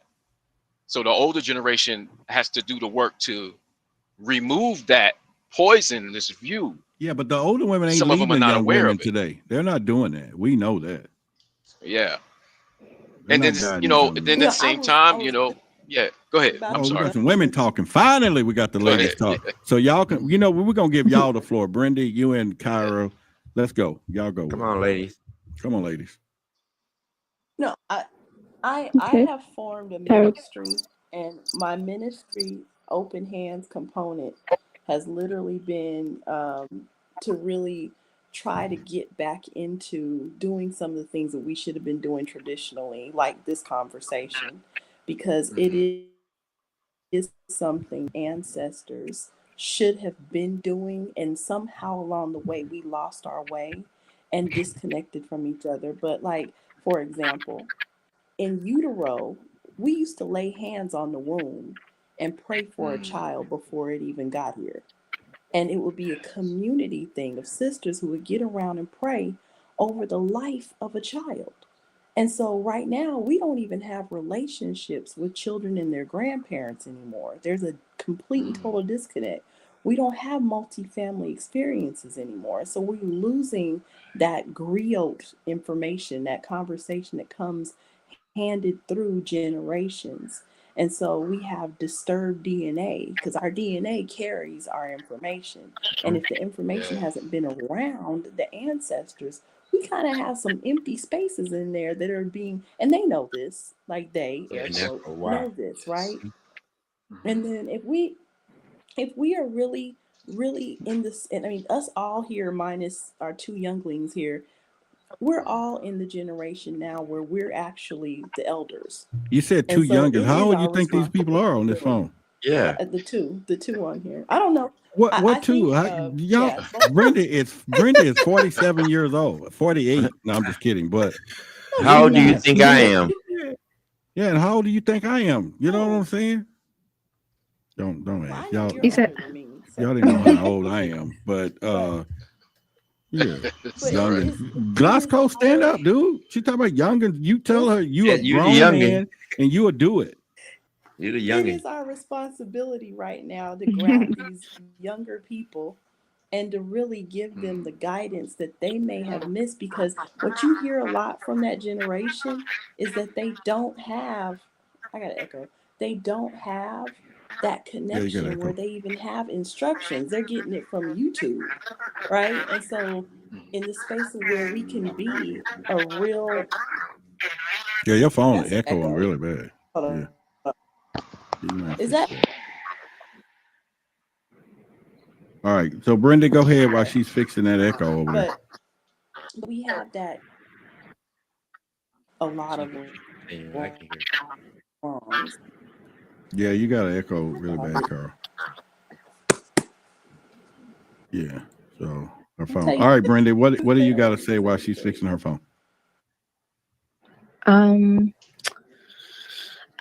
So the older generation has to do the work to remove that poisonous view. Yeah, but the older women ain't Some of them leaving are not young aware women of it. today. They're not doing that. We know that. Yeah. They're And not then, guiding then at young the women. same time, go ahead. I'm We sorry. got some women talking. Finally, we got the ladies talk. So y'all can, we're gonna give y'all the floor. Brenda, you and Kyra, let's go. Y'all go. Come on, ladies. Come on, ladies. No, I Okay. have formed a ministry, and my ministry open hands component has literally been to really try to get back into doing some of the things that we should have been doing traditionally, like this conversation, because it is something ancestors should have been doing, and somehow along the way we lost our way and disconnected from each other. But like, for example, in utero, we used to lay hands on the womb and pray for a child before it even got here. And it would be a community thing of sisters who would get around and pray over the life of a child. And so right now, we don't even have relationships with children and their grandparents anymore. There's a complete and total disconnect. We don't have multifamily experiences anymore. So we're losing that griot information, that conversation that comes handed through generations. And so we have disturbed DNA because our DNA carries our information. And if the information hasn't been around the ancestors, we kind of have some empty spaces in there that are being, and they know this, like they know this, right? And then if we are really in this, and I mean us all here minus our two younglings here, we're all in the generation now where we're actually the elders. You said two youngest. How old do you think these people are on this phone? Yeah. The two on here. I don't know. What two? Brenda is 47 years old. 48. No, I'm just kidding. But how old do you think I am? Yeah, and how old do you think I am? You know what I'm saying? Don't ask. Y'all didn't know how old I am, but yeah. Young Glasgow, stand up, dude. She talking about young, and you tell her you a grown man and you will do it. You're the youngest. It is our responsibility right now to grab these younger people and to really give them the guidance that they may have missed, because what you hear a lot from that generation is that they don't have, they don't have that connection where they even have instructions. They're getting it from YouTube, right? And so in the space of where we can be a real... Yeah, your phone is echoing really bad. Yeah. Is that... All right. So Brenda, go ahead while she's fixing that echo over there. But we have that a lot of Yeah, I can hear. wrongs. Yeah, you got an echo really bad, Carl. Yeah. So her phone. All right, Brenda, what do you got to say while she's fixing her phone?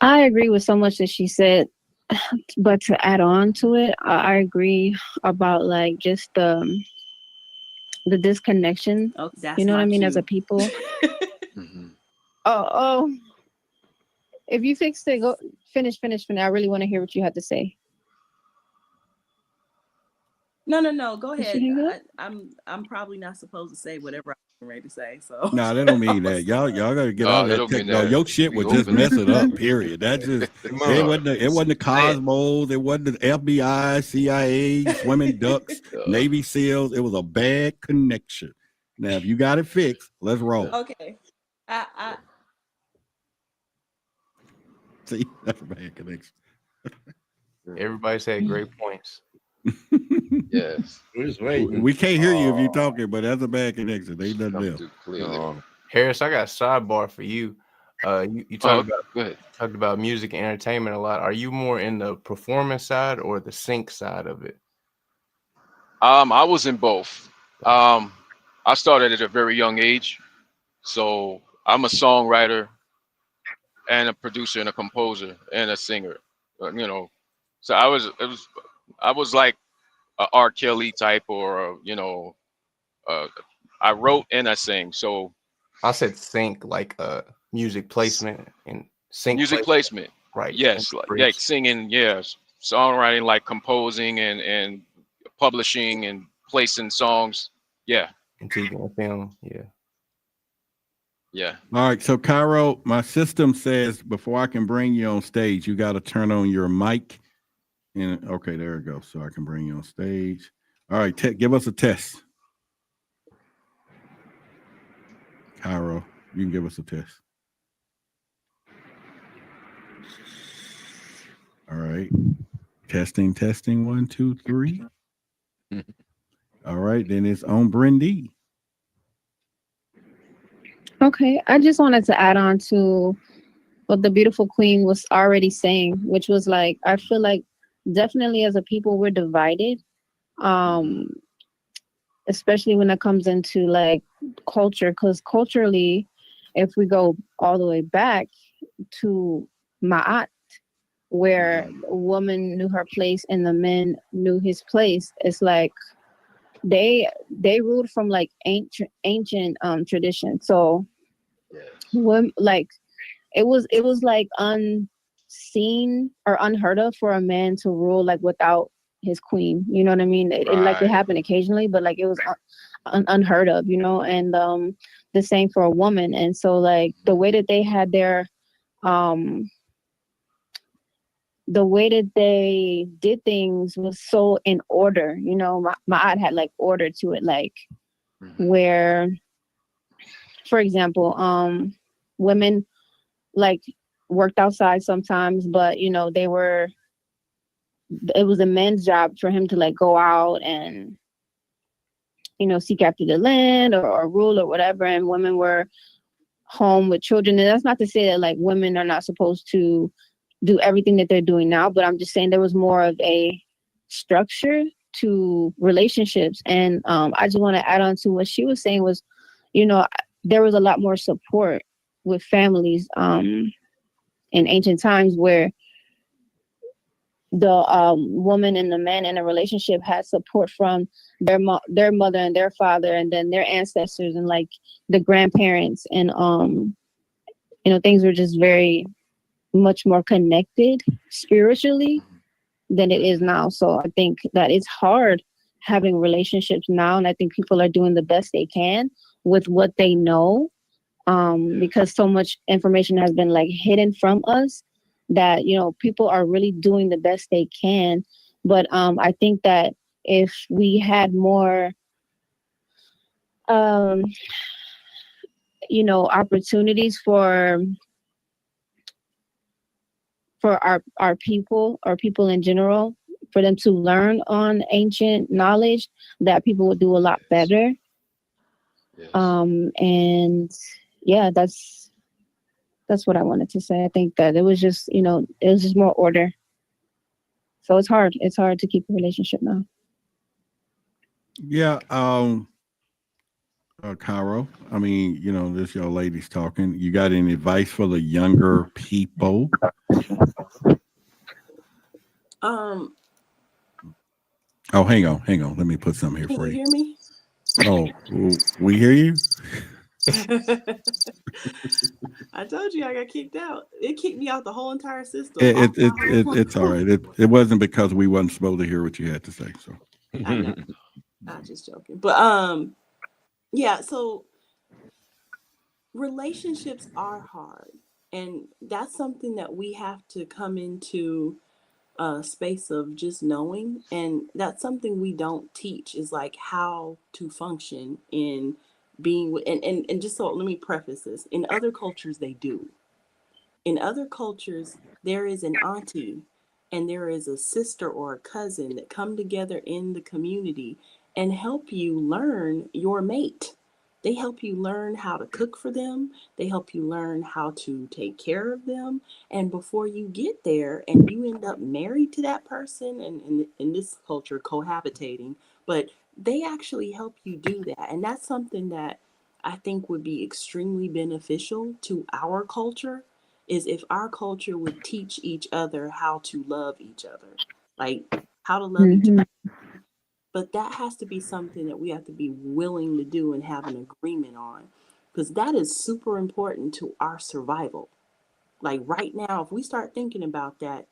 I agree with so much that she said, but to add on to it, I agree about like just the disconnection. Oh, that's You know what I my mean? As a cue. people. Mhm. Oh, if you fixed it, go finish. I really want to hear what you had to say. No. Go Did she ahead. hang up? I'm probably not supposed to say whatever I'm ready to say. So No, they don't mean that. Y'all gotta get out Oh, of they that don't mean tech. No, that. your shit We would just open mess it. it up. Period. That's just Come it on. wasn't the Say it. Cosmos, it wasn't the FBI, CIA, swimming ducks, Navy SEALs. It was a bad connection. Now, if you got it fixed, let's roll. okay. I See, that's a bad connection. Everybody said great points. Yes. We're just waiting. We can't hear you if you're talking, but that's a bad connection. They nothing Come else. through clearly. Harris, I got a sidebar for you. You Oh, talked go ahead. about music and entertainment a lot. Are you more in the performance side or the sync side of it? I was in both. I started at a very young age, so I'm a songwriter and a producer and a composer and a singer. You know, so I was like a R. Kelly type, or I wrote and I sing. So I said sync, like music placement and sync music placement, right? yes, like singing, yes, songwriting, like composing and publishing and placing songs, yeah. And TV and film, yeah. Yeah. All right. So, Cairo, my system says before I can bring you on stage, you got to turn on your mic. And okay, there it goes. So I can bring you on stage. All right. Give us a test. Cairo, you can give us a test. All right. Testing. 1, 2, 3. All right. Then it's on Brindy. Okay, I just wanted to add on to what the beautiful queen was already saying, which was like, I feel like definitely as a people we're divided, especially when it comes into like culture, because culturally, if we go all the way back to Ma'at, where a woman knew her place and the man knew his place, it's like they ruled from like ancient tradition. So when like it was like unseen or unheard of for a man to rule like without his queen. You know what I mean? Like it happened occasionally, but like it was unheard of, you know. And the same for a woman. And so like the way that they had their the way that they did things was so in order, you know. Ma'at had like order to it, like where, for example, women like worked outside sometimes, but you know, it was a man's job for him to like go out and, you know, seek after the land or rule or whatever, and women were home with children. And that's not to say that like women are not supposed to do everything that they're doing now, but I'm just saying there was more of a structure to relationships. And I just want to add on to what she was saying was, you know, there was a lot more support with families in ancient times, where the woman and the man in a relationship had support from their mother and their father, and then their ancestors and like the grandparents, and you know, things were just very much more connected spiritually than it is now. So I think that it's hard having relationships now, and I think people are doing the best they can with what they know, because so much information has been like hidden from us, that, you know, people are really doing the best they can. But I think that if we had more you know, opportunities for our people or people in general for them to learn on ancient knowledge, that people would do a lot better. Yes. And yeah, that's what I wanted to say. I think that it was just, it was just more order. So it's hard to keep a relationship now. Yeah. Cairo, I mean, this young lady's talking. You got any advice for the younger people? Um, Oh, hang on. Let me put something here can for you you. hear me? Oh, we hear you. I told you I got kicked out. It kicked me out the whole entire system. It's all right. It wasn't because we wasn't supposed to hear what you had to say. So I know. I'm just joking. But yeah, so relationships are hard. And that's something that we have to come into a space of just knowing. And that's something we don't teach, is like how to function in being with, and just so let me preface this. In other cultures, they do. In other cultures, there is an auntie and there is a sister or a cousin that come together in the community and help you learn your mate. They help you learn how to cook for them. They help you learn how to take care of them. And before you get there and you end up married to that person, and in this culture, cohabitating, but they actually help you do that. And that's something that I think would be extremely beneficial to our culture, is if our culture would teach each other how to love each other, like how to love each other. But that has to be something that we have to be willing to do and have an agreement on, because that is super important to our survival. Like right now, if we start thinking about that,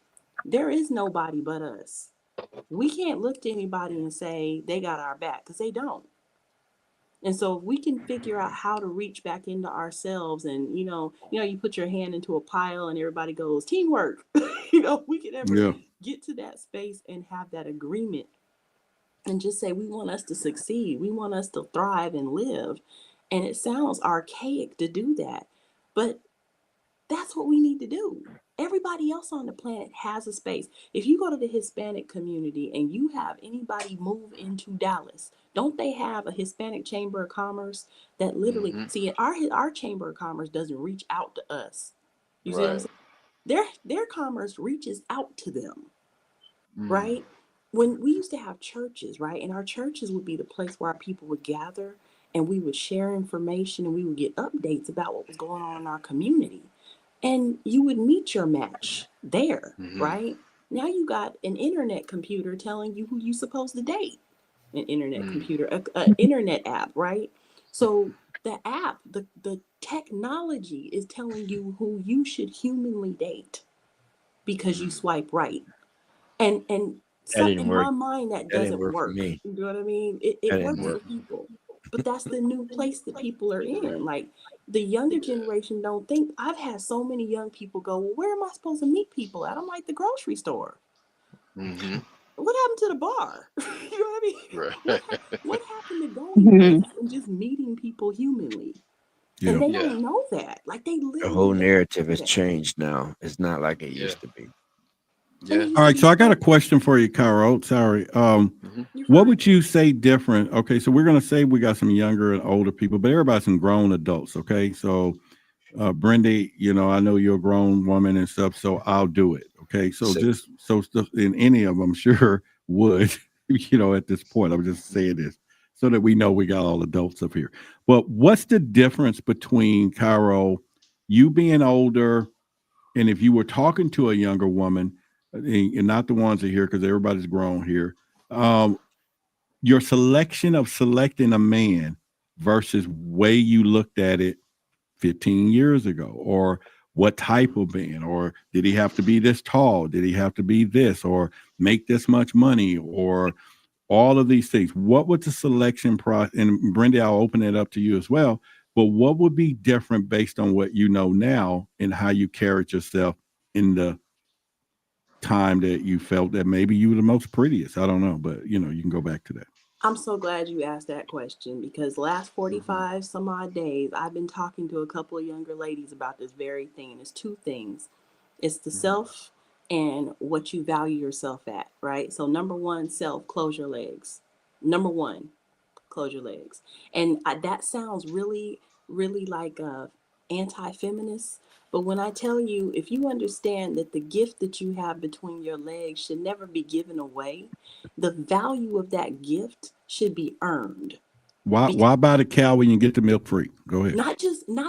there is nobody but us. We can't look to anybody and say they got our back, because they don't. And so if we can figure out how to reach back into ourselves, and you put your hand into a pile and everybody goes teamwork, we can ever yeah, get to that space and have that agreement and just say we want us to succeed, we want us to thrive and live. And it sounds archaic to do that, but that's what we need to do. Everybody else on the planet has a space. If you go to the Hispanic community and you have anybody move into Dallas, don't they have a Hispanic Chamber of Commerce that literally, see, our Chamber of Commerce doesn't reach out to us. You see what I'm saying? Their commerce reaches out to them, right? When we used to have churches, right? And our churches would be the place where our people would gather and we would share information and we would get updates about what was going on in our community. And you would meet your match there, right? Now you got an internet computer telling you who you're supposed to date. An internet computer, an internet app, right? So the app, the technology is telling you who you should humanly date because you swipe right. And That so didn't in work. my mind, that That didn't doesn't work for work. me. You know what I mean? It That didn't works for work. people, but that's the new place that people are in. Like the younger generation don't think. I've had so many young people go, well, where am I supposed to meet people at? I'm like, the grocery store. What happened to the bar? You know what I mean? What happened to going places and just meeting people humanly? yeah. And they don't know that. Like they The literally whole don't narrative know has that. changed now. It's not like it used to be. And it used All to right, be so I got a so- question for you, Cairo. Sorry. You're What fine. would you say different? Okay, so we're gonna say we got some younger and older people, but everybody's some grown adults. Okay, so Brenda, I know you're a grown woman and stuff, so I'll do it. Okay, so just so stuff in any of them, sure would, at this point. I'm just saying this so that we know we got all adults up here. But what's the difference between Cairo, you being older, and if you were talking to a younger woman, and not the ones that are here because everybody's grown here, your selecting a man versus way you looked at it 15 years ago, or what type of man, or did he have to be this tall? Did he have to be this, or make this much money, or all of these things? What was the selection process? And Brenda, I'll open it up to you as well. But what would be different based on what you know now and how you carried yourself in the time that you felt that maybe you were the most prettiest? I don't know, but you can go back to that. I'm so glad you asked that question, because last 45 some odd days, I've been talking to a couple of younger ladies about this very thing. And it's two things. It's the self and what you value yourself at, right? So number one, self, close your legs. Number one, close your legs. And that sounds really, really like anti-feminist. But when I tell you, if you understand that the gift that you have between your legs should never be given away, the value of that gift should be earned. Why buy the cow when you get the milk free? Go ahead. Not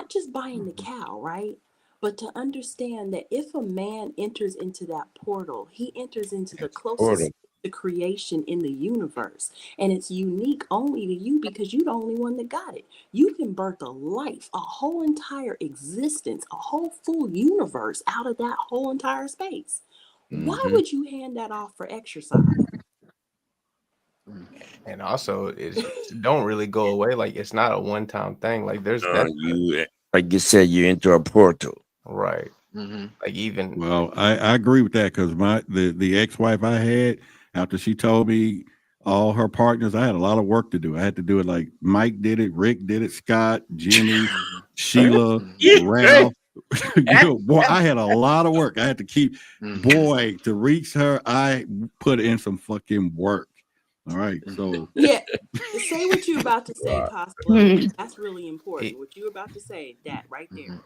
just buying the cow, right? But to understand that if a man enters into that portal, he enters into the closest to creation in the universe. And it's unique only to you because you're the only one that got it. You can birth a life, a whole entire existence, a whole full universe out of that whole entire space. Why would you hand that off for exercise? And also, it don't really go away. Like, it's not a one-time thing. Like, there's that. You, like you said, you enter a portal. Right. Like, even. Well, I agree with that because the ex-wife I had, after she told me all her partners, I had a lot of work to do. I had to do it like Mike did it, Rick did it, Scott, Jimmy, Sheila, Ralph. Boy, I had a lot of work. I had to keep, boy, to reach her, I put in some fucking work. All right, so yeah, say what you're about to say, Costello. That's really important. What you're about to say, that right there.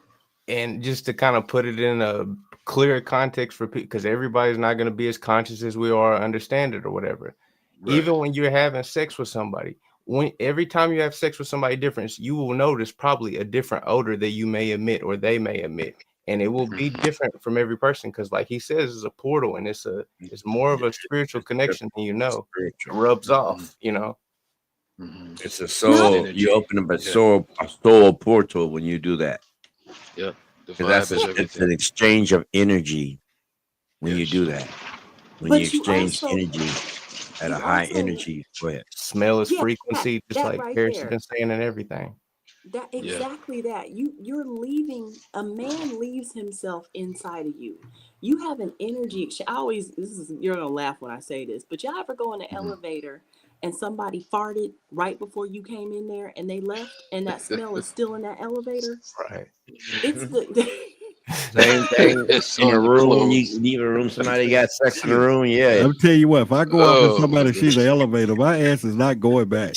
And just to kind of put it in a clear context for people, because everybody's not going to be as conscious as we are, understand it or whatever. Right. Even when you're having sex with somebody, every time you have sex with somebody different, you will notice probably a different odor that you may emit or they may emit. And it will be different from every person because, like he says, it's a portal and it's more of a spiritual connection than you know. It rubs off, you know. It's a soul. You open up a soul portal when you do that. Yeah, it's an exchange of energy when you do that. When you exchange energy at a high energy. Go ahead. Smell is frequency, just like Harris has been saying, and everything. That exactly that you're leaving. A man leaves himself inside of you. You have an energy. You're gonna laugh when I say this, but y'all ever go in an elevator and somebody farted right before you came in there and they left and that smell is still in that elevator? Right. It's the same thing. It's in a room when you leave a room, somebody got sex in the room. Yeah. I'll tell you what, if I go up with somebody sees the elevator, my ass is not going back.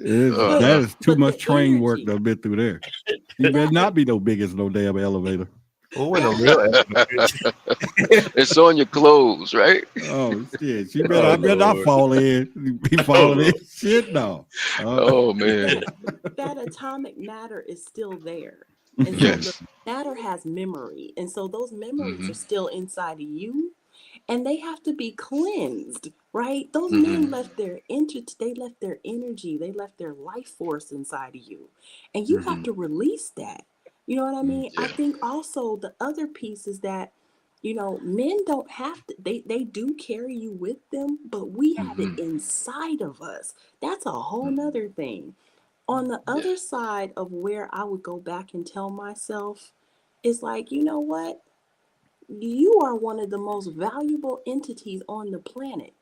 That is too much train work that I've been through there. You better not be no big as no damn elevator. Oh, in a real it's on your clothes, right? Oh shit! I better not fall in. Be falling in. Shit, no. Oh man. That atomic matter is still there, and so the matter has memory, and so those memories are still inside of you. And they have to be cleansed, right? Those men left their energy, they left their life force inside of you. And you have to release that. You know what I mean? Yeah. I think also the other piece is that, men don't have to, they do carry you with them, but we have it inside of us. That's a whole nother thing. On the other side of where I would go back and tell myself is like, you know what? You are one of the most valuable entities on the planet.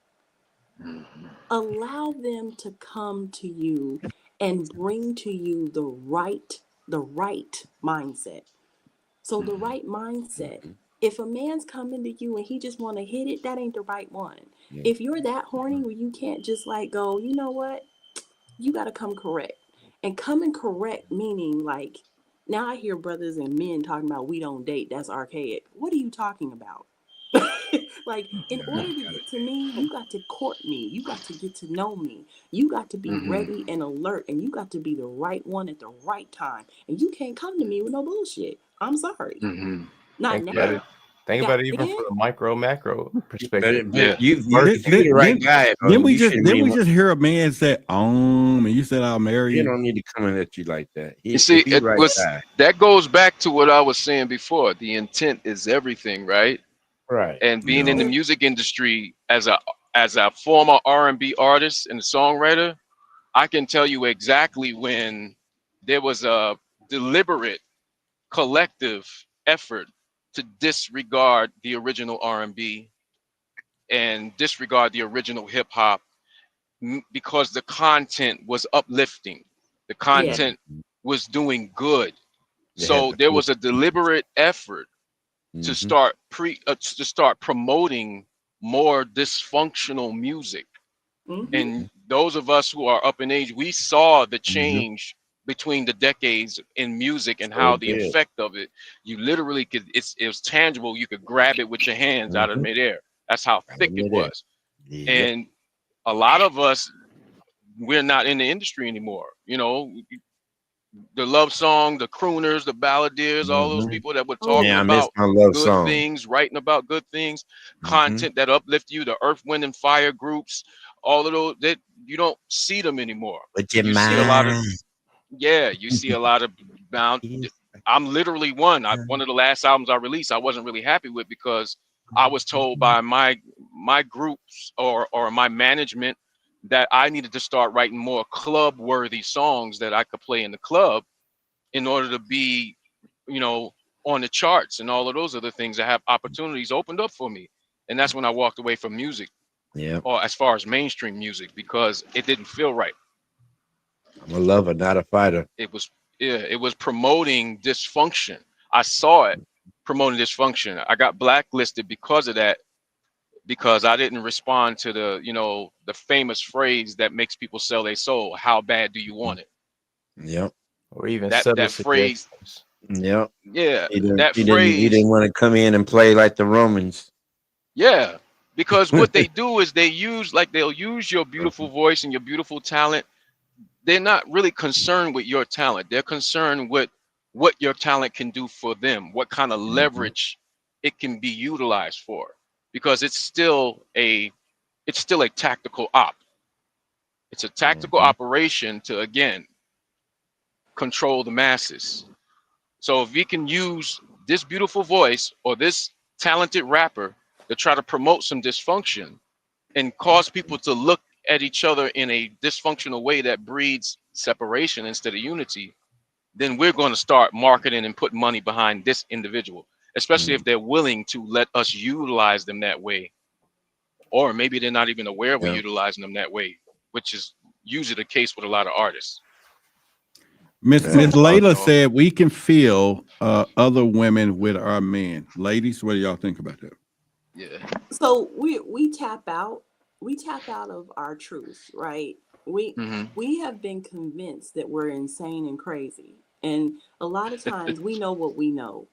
Allow them to come to you and bring to you the right mindset. So the right mindset, if a man's coming to you and he just want to hit it, that ain't the right one. If you're that horny where you can't just like go, you know what? You got to come correct. And coming correct meaning like, now I hear brothers and men talking about we don't date. That's archaic. What are you talking about? Like, in order to get to me, you got to court me. You got to get to know me. You got to be ready and alert. And you got to be the right one at the right time. And you can't come to me with no bullshit. I'm sorry. Not now. Think about it even from the micro macro perspective. You're the right guy. Then we just hear a man say, and you said I'll marry you. You don't need to come in at you like that. You see, that goes back to what I was saying before. The intent is everything, right? Right. And being in the music industry as a former R&B artist and songwriter, I can tell you exactly when there was a deliberate collective effort to disregard the original R&B and disregard the original hip hop because the content was uplifting. The content was doing good. So there was a deliberate effort to Mhm. start promoting more dysfunctional music. Mhm. And those of us who are up in age, we saw the Mhm. change between the decades in music and So how the did. effect of it, you literally could, it was tangible. You could grab it with your hands out of Mhm. midair. That's how Right thick it in there. was. Yep. And a lot of us, we're not in the industry anymore. The love song, the crooners, the balladeers, all those Mhm. people that were Oh talking Man, I yeah. miss about my love good song. things, writing about good things, Mhm. content that uplift you, the Earth, Wind, and Fire groups, all of those, that you don't see them anymore. With your You see a lot of, mind. yeah, you see a lot of bound. I'm literally one of the last albums I released, I wasn't really happy with because I was told by my groups or my management that I needed to start writing more club worthy songs that I could play in the club in order to be, you know, on the charts and all of those other things that have opportunities opened up for me. And that's when I walked away from music, Yep. or as far as mainstream music, because it didn't feel right. I'm a lover, not a fighter. It was, yeah, it was promoting dysfunction. I saw it promoting dysfunction. I got blacklisted because of that, because I didn't respond to the famous phrase that makes people sell their soul. How bad do you want it? Yep. Or even That subtle phrase, suggestions. Yep. yeah, He didn't. that He didn't. He phrase, didn't want to come in and play like the Romans. yeah. Because what they do is they'll use your beautiful voice and your beautiful talent. They're not really concerned with your talent. They're concerned with what your talent can do for them, what kind of Mhm. leverage it can be utilized for. Because it's still a tactical op. It's a tactical Mhm. operation to, again, control the masses. So if we can use this beautiful voice or this talented rapper to try to promote some dysfunction and cause people to look at each other in a dysfunctional way that breeds separation instead of unity, then we're going to start marketing and put money behind this individual, especially if they're willing to let us utilize them that way. Or maybe they're not even aware we're Yeah. utilizing them that way, which is usually the case with a lot of artists. Miss Yeah. Miss So Layla So, said we can feel other women with our men. Ladies, what do y'all think about that? yeah. so we tap out. We tap out of our truth, right? We Hmm. we have been convinced that we're insane and crazy. And a lot of times we know what we know.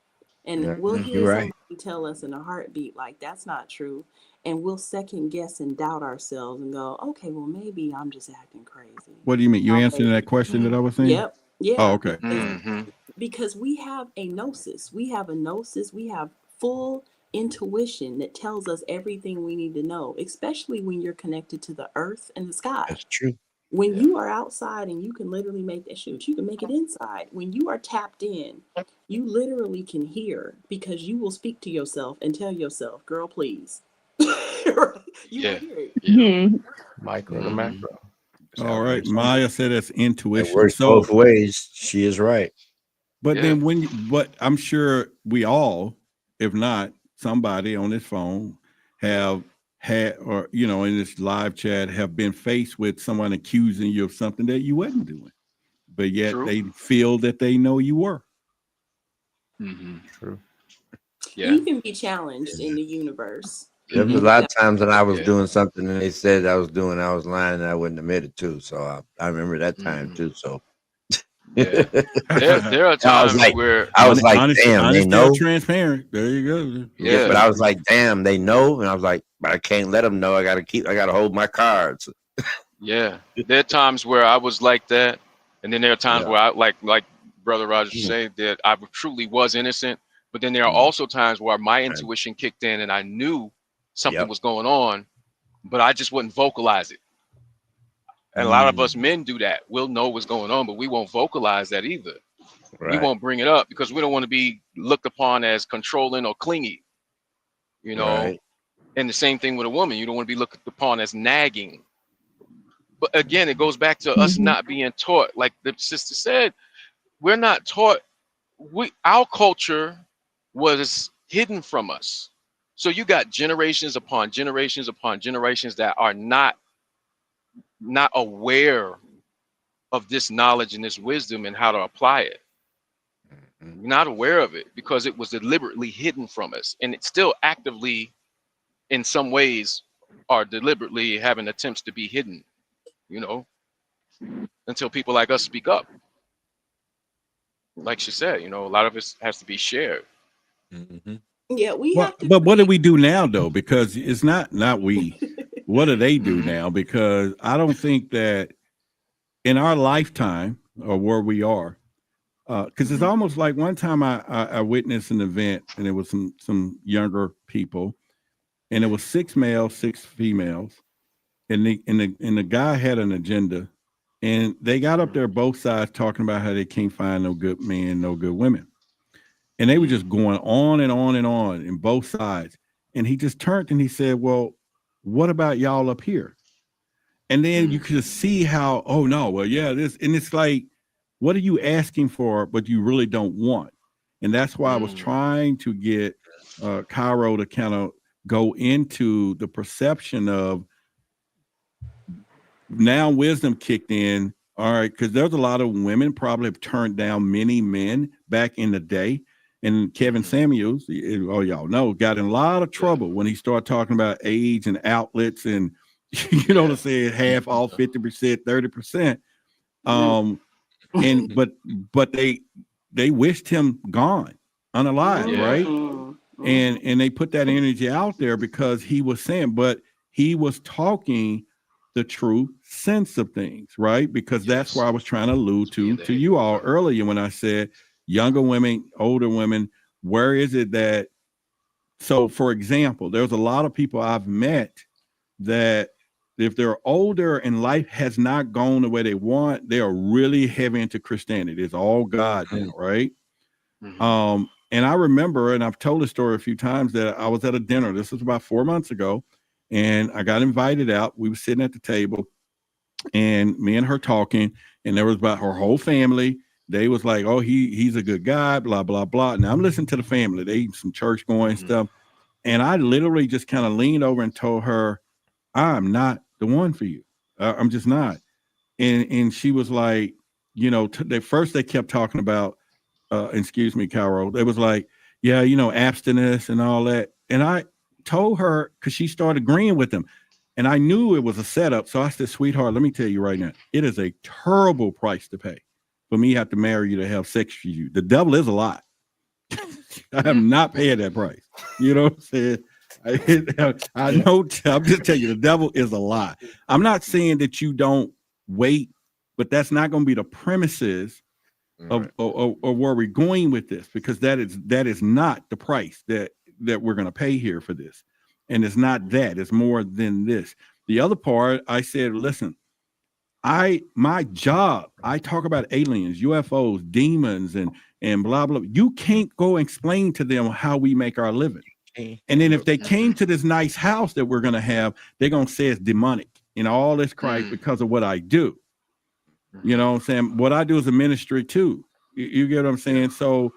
And Yeah. we'll You're hear right. somebody tell us in a heartbeat like that's not true. And we'll second guess and doubt ourselves and go, okay, well maybe I'm just acting crazy. What do you mean? You answering Okay. that question that I was saying? Yep. Oh, Yeah. okay. Hmm. Because we have a gnosis. We have a gnosis. We have full intuition that tells us everything we need to know, especially when you're connected to the earth and the sky. That's true. When Yeah. you are outside and you can literally make that shoot, you can make it inside. When you are tapped in, you literally can hear because you will speak to yourself and tell yourself, girl, please. You will Yeah. hear it. Yeah. Hmm. Micro to Hmm. macro. That's All how we right. were saying. Maya said that's It intuition. works So, both ways. She is right. but Yeah. then but I'm sure we all, if not somebody on this phone, have had, or, in this live chat have been faced with someone accusing you of something that you wasn't doing, but yet True. they feel that they know you were. Hmm. True. Yeah. You can be challenged in the universe. There was You a Hmm. lot can of times that I was Yeah. doing something and they said I was lying and I wouldn't admit it too. So I remember that time Hmm. too. So Yeah. There are I was times like, where, Honest, damn, they honesty or know. transparent. There you go. Yeah, yeah. but I was like, damn, they know. And I was like, but I can't let them know. I gotta hold my cards. Yeah, there are times where I was like that, and then there are times Yeah. where I like Brother Roger Mm, said that I truly was innocent. But then there are mm, also times where my right. intuition kicked in and I knew something Yep. was going on, but I just wouldn't vocalize it. And a lot of us Mm, men do that. We'll know what's going on, but we won't vocalize that either. We right. won't bring it up because we don't want to be looked upon as controlling or clingy, you know. Right. And the same thing with a woman. You don't want to be looked upon as nagging. But again, it goes back to us Hmm. not being taught. Like the sister said, we're not taught. Our culture was hidden from us. So you got generations upon generations upon generations that are not aware of this knowledge and this wisdom and how to apply it. We're not aware of it because it was deliberately hidden from us, and it's still actively, in some ways, are deliberately having attempts to be hidden. You know, until people like us speak up. Like she said, you know, a lot of it has to be shared. Mm-hmm. Yeah, we Well, have to. but what do we do now though? Because it's not we. What do they do now? Because I don't think that in our lifetime or where we are, because it's almost like one time I witnessed an event and it was some younger people, and it was 6 males, 6 females, and the guy had an agenda, and they got up there both sides talking about how they can't find no good men, no good women, and they were just going on and on and on in both sides, and he just turned and he said, "Well, what about y'all up here?" And then you could just see how, oh no, well, yeah, this, and it's like, what are you asking for, but you really don't want? And that's why I was trying to get Cairo to kind of go into the perception of now wisdom kicked in. All right, because there's a lot of women probably have turned down many men back in the day. And Kevin Samuels, oh, y'all know, got in a lot of trouble when he started talking about age and outlets and, you know what I'm saying, half off, 50%, 30%. And but they wished him gone, unalive, right? And they put that energy out there because he was saying, but he was talking the true sense of things, right? Because that's where I was trying to allude to you all earlier when I said younger women, older women, where is it that, so for example, there's a lot of people I've met that if they're older and life has not gone the way they want, they are really heavy into Christianity. It's all God now, right? And I remember, and I've told the story a few times, that I was at a dinner. This was about 4 months ago, and I got invited out. We were sitting at the table, and me and her talking, and there was about her whole family. They was like, "Oh, he's a good guy," blah blah blah. Now I'm listening to the family. They some church going stuff, and I literally just kind of leaned over and told her, "I'm not the one for you. I'm just not." And she was like, you know, first they kept talking about. Excuse me, Carol. They was like, yeah, you know, abstinence and all that. And I told her, because she started agreeing with them. And I knew it was a setup. So I said, sweetheart, let me tell you right now, it is a terrible price to pay for me to have to marry you to have sex with you. The devil is a lot. I am not paying that price. You know what I'm saying? I know, I'm just telling you, the devil is a lot. I'm not saying that you don't wait, but that's not going to be the premises of where we're going with this, because that is not the price that we're going to pay here for this, and it's not that, it's more than this. The other part, I said, listen, my job, I talk about aliens, UFOs, demons, and blah blah. You can't go explain to them how we make our living, and then if they came to this nice house that we're going to have, they're going to say it's demonic and all this crap because of what I do. You know what I'm saying? What I do is a ministry too. You get what I'm saying? So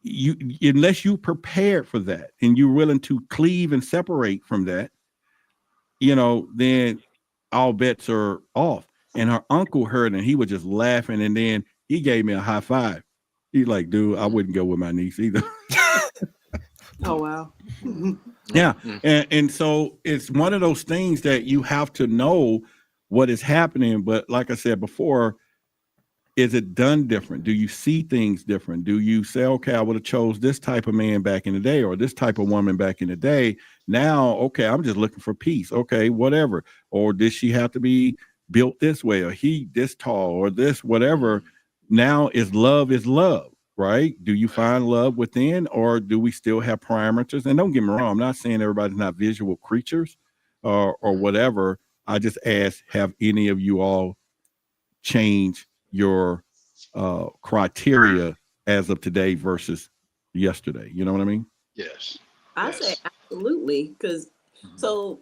you, unless you prepared for that and you're willing to cleave and separate from that, you know, then all bets are off. And her uncle heard and he was just laughing, and then he gave me a high five. He's like, dude, I wouldn't go with my niece either. Oh wow. Yeah. And so it's one of those things that you have to know what is happening. But like I said before, is it done different? Do you see things different? Do you say, okay, I would have chose this type of man back in the day, or this type of woman back in the day? Now, okay, I'm just looking for peace. Okay, whatever. Or did she have to be built this way, or he this tall, or this whatever? Now is love, right? Do you find love within, or do we still have parameters? And don't get me wrong, I'm not saying everybody's not visual creatures or whatever. I just ask, have any of you all changed your criteria as of today versus yesterday? You know what I mean? Yes. I say absolutely, because so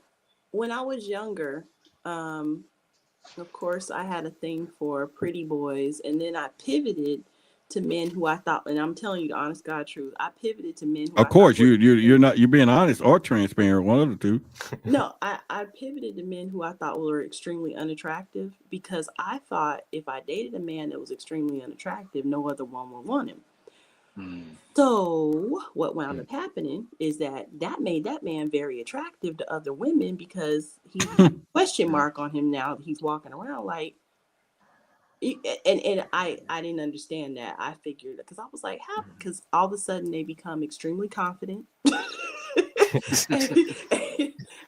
when I was younger, of course I had a thing for pretty boys, and then I pivoted to men who I thought, and I'm telling you the honest God truth, I pivoted to men who of course you're being honest or transparent, one of the two. No, I pivoted to men who I thought were extremely unattractive, because I thought if I dated a man that was extremely unattractive, no other woman would want him. So what wound up happening is that made that man very attractive to other women because he had a question mark on him now. He's walking around like, and I didn't understand that. I figured because I was like, how? Because all of a sudden they become extremely confident,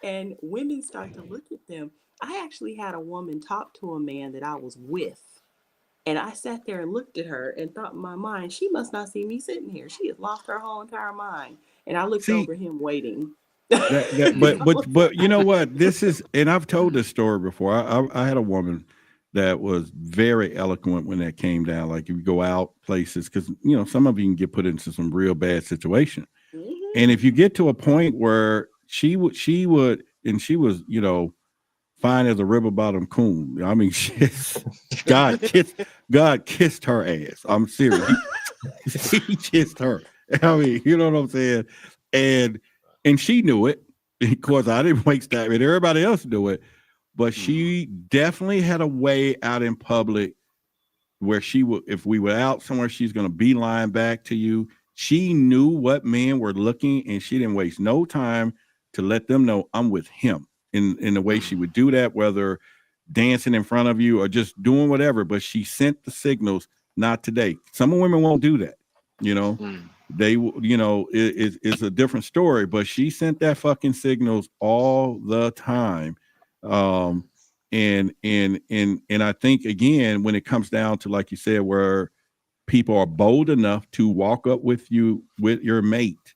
and women start to look at them. I actually had a woman talk to a man that I was with. And I sat there and looked at her and thought in my mind, she must not see me sitting here. She has lost her whole entire mind. And I looked over him waiting. But you know what? This is, and I've told this story before. I had a woman that was very eloquent when that came down. Like if you go out places, because you know some of you can get put into some real bad situation. Mm-hmm. And if you get to a point where she would, and she was, you know, fine as a river bottom coon. I mean, God kissed her ass. I'm serious. He kissed her. I mean, you know what I'm saying? And she knew it. Of course, I didn't waste time, and everybody else knew it. But she definitely had a way out in public where she would, if we were out somewhere, she's going to beeline back to you. She knew what men were looking, and she didn't waste no time to let them know I'm with him. In the way she would do that, whether dancing in front of you or just doing whatever, but she sent the signals. Not today. Some women won't do that. You know, they, you know, it's a different story. But she sent that fucking signals all the time. And I think again, when it comes down to like you said, where people are bold enough to walk up with you with your mate,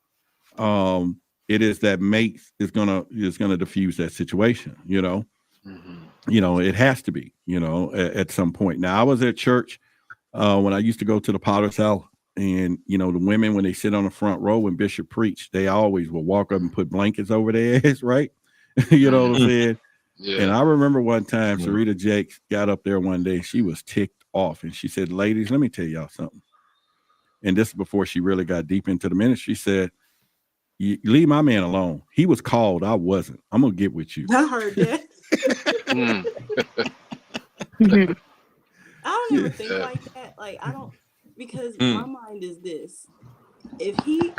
it is that mate is gonna diffuse that situation, you know. You know, it has to be, you know, at some point. Now I was at church when I used to go to the Potter's House, and you know, the women when they sit on the front row when Bishop preached, they always will walk up and put blankets over their heads, right? You know what I'm saying? Yeah. And I remember one time Sarita Jakes got up there one day, she was ticked off, and she said, "Ladies, let me tell y'all something." And this is before she really got deep into the ministry. She said, "You leave my man alone. He was called. I wasn't. I'm gonna get with you." I heard that. I don't ever think like that. Like I don't, because my mind is this: if he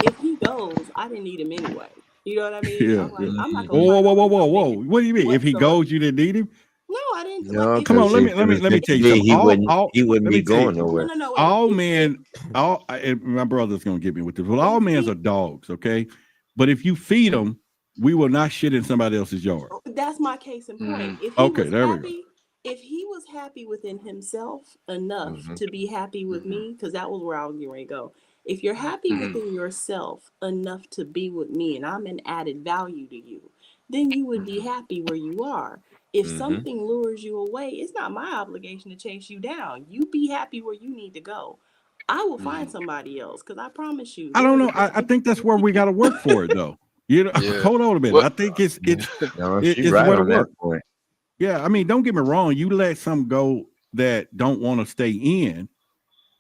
goes, I didn't need him anyway. You know what I mean? Yeah. I'm not gonna whoa. What do you mean? If he goes, you didn't need him? No, I didn't. No, like, come on. Let me tell you something. He wouldn't be going nowhere. No, all men, my brother's gonna get me with this. Well, all men are dogs, okay? But if you feed them, we will not shit in somebody else's yard. That's my case in point. If he was happy within himself enough to be happy with me, because that was where I was getting ready to go. If you're happy within yourself enough to be with me and I'm an added value to you, then you would be happy where you are. If something lures you away, it's not my obligation to chase you down. You be happy where you need to go. I will find somebody else, because I promise you. I don't know. I think that's where we got to work for it, though. You know, hold on a minute. I think it's right on that point. Yeah, I mean, don't get me wrong. You let some go that don't want to stay in.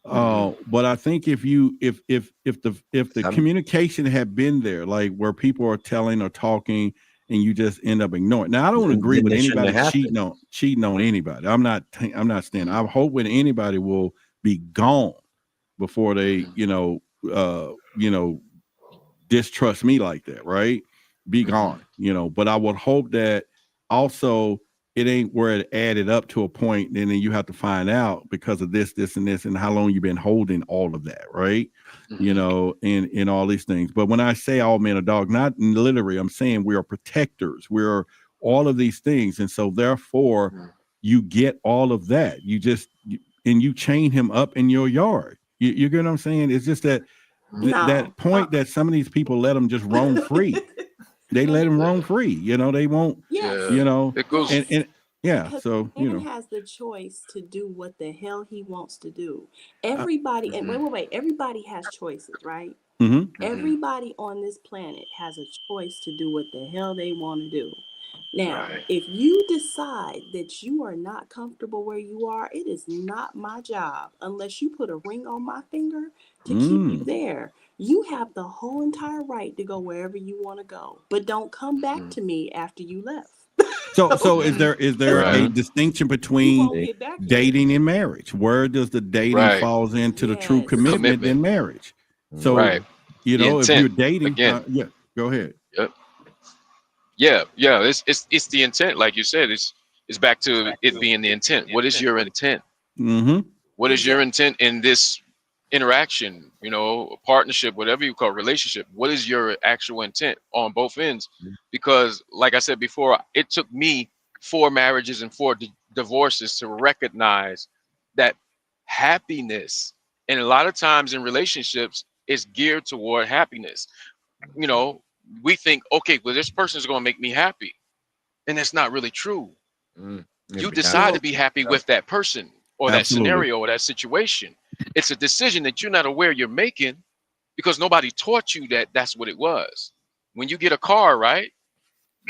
But I think if the communication had been there, like where people are telling or talking, and you just end up ignoring. Now, I don't agree with anybody cheating on anybody. I'm not standing. I hope when anybody will be gone before they, distrust me like that, right? Be gone, but I would hope that also it ain't where it added up to a point, and then you have to find out because of this, and this, and how long you've been holding all of that, right? And all these things. But when I say all men are dogs, not literally, I'm saying we are protectors. We're all of these things. And so therefore you get all of that. You chain him up in your yard. You get what I'm saying? It's just that that point that some of these people let them just roam free. They let him roam free. They won't, it goes. So, he has the choice to do what the hell he wants to do. Everybody, and wait, everybody has choices, right? Everybody on this planet has a choice to do what the hell they want to do. Now, if you decide that you are not comfortable where you are, it is not my job, unless you put a ring on my finger, to keep you there. You have the whole entire right to go wherever you want to go, but don't come back to me after you left. So is there a distinction between dating and marriage? Where does the dating falls into the true commitment in marriage? So, Right. you The know, if intent, you're dating, again. yeah, go ahead. Yeah, it's the intent, like you said. It's back to it being the intent. What is your intent? Mm-hmm. What is your intent in this interaction? You know, partnership, whatever you call it, relationship. What is your actual intent on both ends? Because, like I said before, it took me 4 marriages and 4 divorces to recognize that happiness, and a lot of times in relationships, is geared toward happiness. You know, we think, okay, well, this person is going to make me happy, and that's not really true. Mm. You Yeah, decide to Well, be happy with that person or that absolutely. scenario or that situation. It's a decision that you're not aware you're making because nobody taught you that that's what it was. When you get a car, right?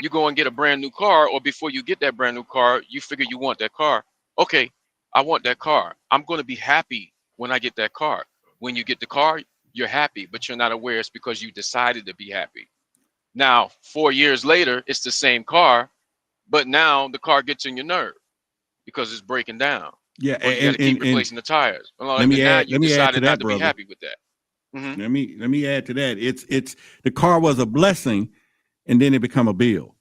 You go and get a brand new car, or before you get that brand new car, you figure you want that car. Okay, I want that car. I'm going to be happy when I get that car. When you get the car, you're happy, but you're not aware it's because you decided to be happy. Now, 4 years later, it's the same car, but now the car gets in your nerve because it's breaking down, Yeah, or you got to keep and replacing the tires. let And me now add you to decided not that, to be brother. happy with that. Mhm. Let me add to that. It's the car was a blessing, and then it become a bill.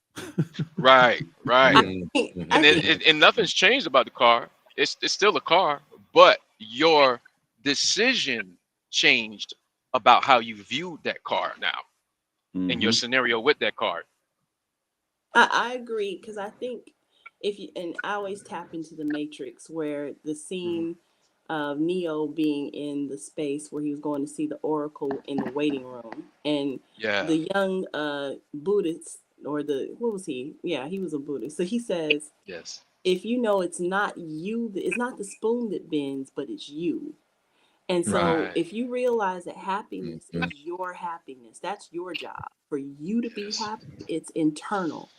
Right. I Mm. think, Mhm. I think And nothing's changed about the car. It's still a car, but your decision changed about how you viewed that car now, and your Mhm. scenario with that car. I agree because I think if you and I always tap into the Matrix where the scene of Neo being in the space where he was going to see the Oracle in the waiting room, and Yeah. the young Buddhist, or the what was he? Yeah, he was a Buddhist. So he says, Yes. if you know it's not you, it's not the spoon that bends, but it's you. And so Right. if you realize that happiness Mhm. is your happiness, that's your job. For you to be Yes. happy, it's internal.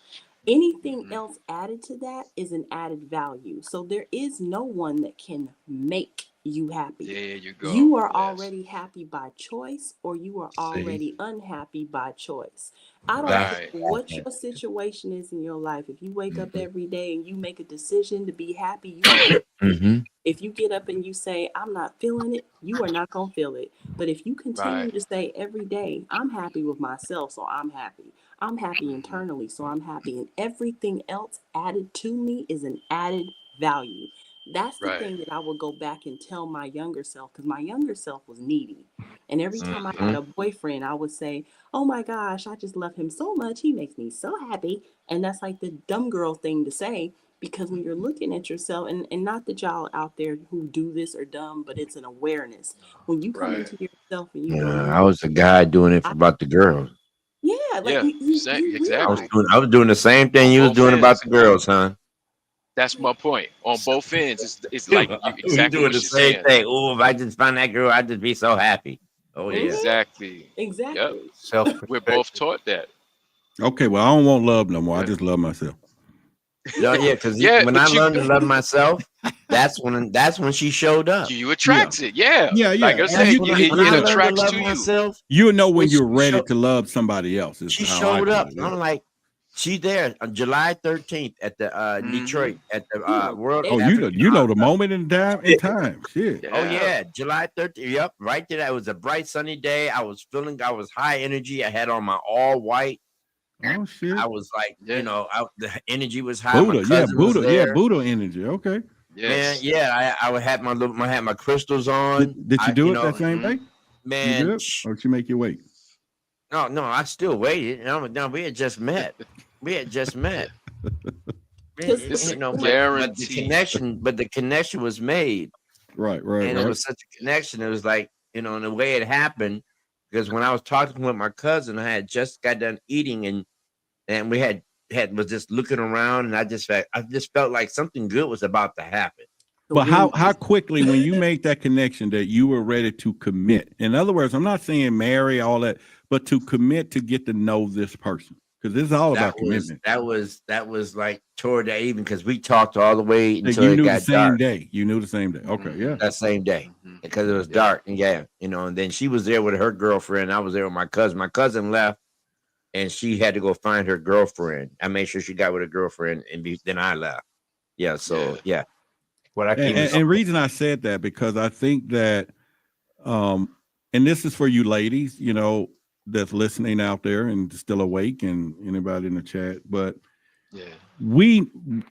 Anything Mhm. else added to that is an added value. So there is no one that can make you happy. There you go. You are Yes. already happy by choice, or you are See? already unhappy by choice. I don't care Right. what your situation is in your life. If you wake up Mhm. every day and you make a decision to be happy, you are happy. Mhm. If you get up and you say, I'm not feeling it, you are not going to feel it. But if you continue Right. to say every day, I'm happy with myself, so I'm happy. I'm happy Mhm. internally, so I'm happy. And everything else added to me is an added value. That's the Right. thing that I would go back and tell my younger self, because my younger self was needy. And every time I had Mhm. a boyfriend, I would say, oh my gosh, I just love him so much. He makes me so happy. And that's like the dumb girl thing to say, because when you're looking at yourself, and not that y'all out there who do this are dumb, but it's an awareness. When you come Right. into yourself and you go, Yeah, you I know, was the guy doing it I, about the girls. yeah, like Yeah. you Exactly. realize, I was doing the same thing On you was both doing about ends. the girls, huh? That's my point. On both ends, it's like you, We exactly doing what the you're same saying. thing. Oh, if I just find that girl, I'd just be so happy. Oh yeah. mhm, Exactly. Yep. exactly. Self We're both perspective. taught that. Okay, well, I don't want love no more. I Yeah. just love myself. No, yeah, because Yeah, when I but you learned to love myself, that's when she showed up. you Yeah, attracts it. Yeah. yeah, Like yeah. I And said, you, When I and, when you I know, learned to attracts love to you. myself, you know when when you're she ready showed to love somebody else. Is she how I showed put up. it. Yeah. I'm like, she there on July 13th at the Mhm. Detroit at the You know World Oh, everything. you know the moment in time. Shit. Oh Yeah. yeah, July 13th. Yep, right there. It was a bright sunny day. I was high energy. I had on my all white. Oh shit. I was like, Yeah. the energy was high. My Buddha. Yeah, cousin was Buddha. Yeah, there. Buddha energy. Okay. Man, Yes. yeah, I would have I had my crystals on. Did you do it that same Mhm. day? You Man, did? Or did you make you wait? no, I still waited. No, we had just met. We had just met. Because It's a But guarantee. the connection was made, Right. and it was such a connection. It was like, and the way it happened, because when I was talking with my cousin, I had just got done eating, and we was just looking around, and I just felt like something good was about to happen. But how quickly, when you make that connection, that you were ready to commit? In other words, I'm not saying marry all that, but to commit to get to know this person, because this is all about commitment. That was like toward the evening, because we talked all the way That until you it knew the got same dark. day. You knew the same day. Okay, yeah. That same day, Mhm. because it was Yeah. dark, and and then she was there with her girlfriend. I was there with my cousin. My cousin left, and she had to go find her girlfriend. I made sure she got with her girlfriend, and then I left. Yeah, so yeah. What I keep And reason I said that, because I think that and this is for you ladies, you know, that's listening out there and still awake, and anybody in the chat. But Yeah.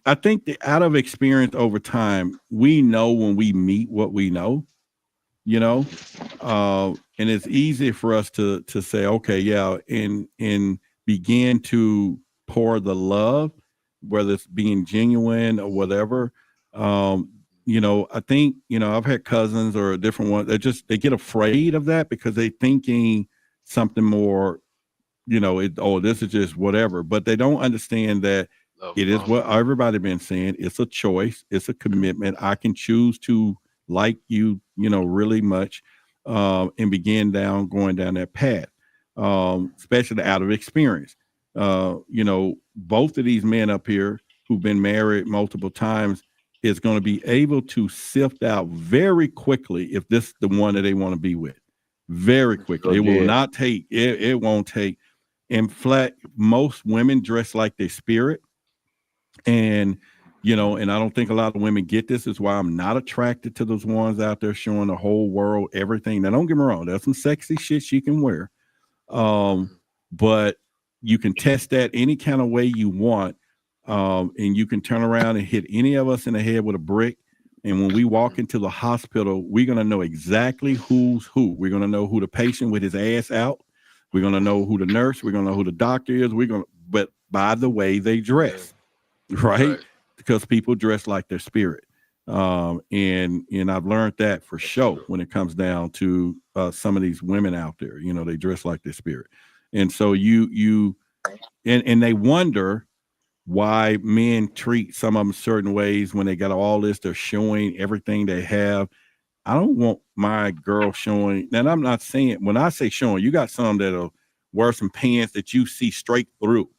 I think that out of experience over time, we know when we meet what we know, you know, and it's easy for us to say, okay, yeah, and begin to pour the love, whether it's being genuine or whatever. You know, I think, you know, I've had cousins or a different one. They get afraid of that because they thinking something more, you know, this is just whatever, but they don't understand that Love it is bomb. what everybody been saying. It's a choice. It's a commitment. I can choose to like you, you know, really much, and begin going down that path, especially out of experience. You know, both of these men up here who've been married multiple times is going to be able to sift out very quickly if this is the one that they want to be with. Very quickly. It will not take, it won't take. In fact, most women dress like their spirit. And, you know, and I don't think a lot of women get this. Is why I'm not attracted to those ones out there showing the whole world everything. Now, don't get me wrong. There's some sexy shit she can wear. But you can test that any kind of way you want. And you can turn around and hit any of us in the head with a brick. And when we walk into the hospital, we're going to know exactly who's who. We're going to know who the patient with his ass out. We're going to know who the nurse. We're going to know who the doctor is. But by the way they dress, right? Because people dress like their spirit. And I've learned that for sure when it comes down to some of these women out there. You know, they dress like their spirit. And so and they wonder why men treat some of them certain ways when they got all this. They're showing everything they have. I don't want my girl showing. And I'm not saying, when I say showing, you got some that'll wear some pants that you see straight through.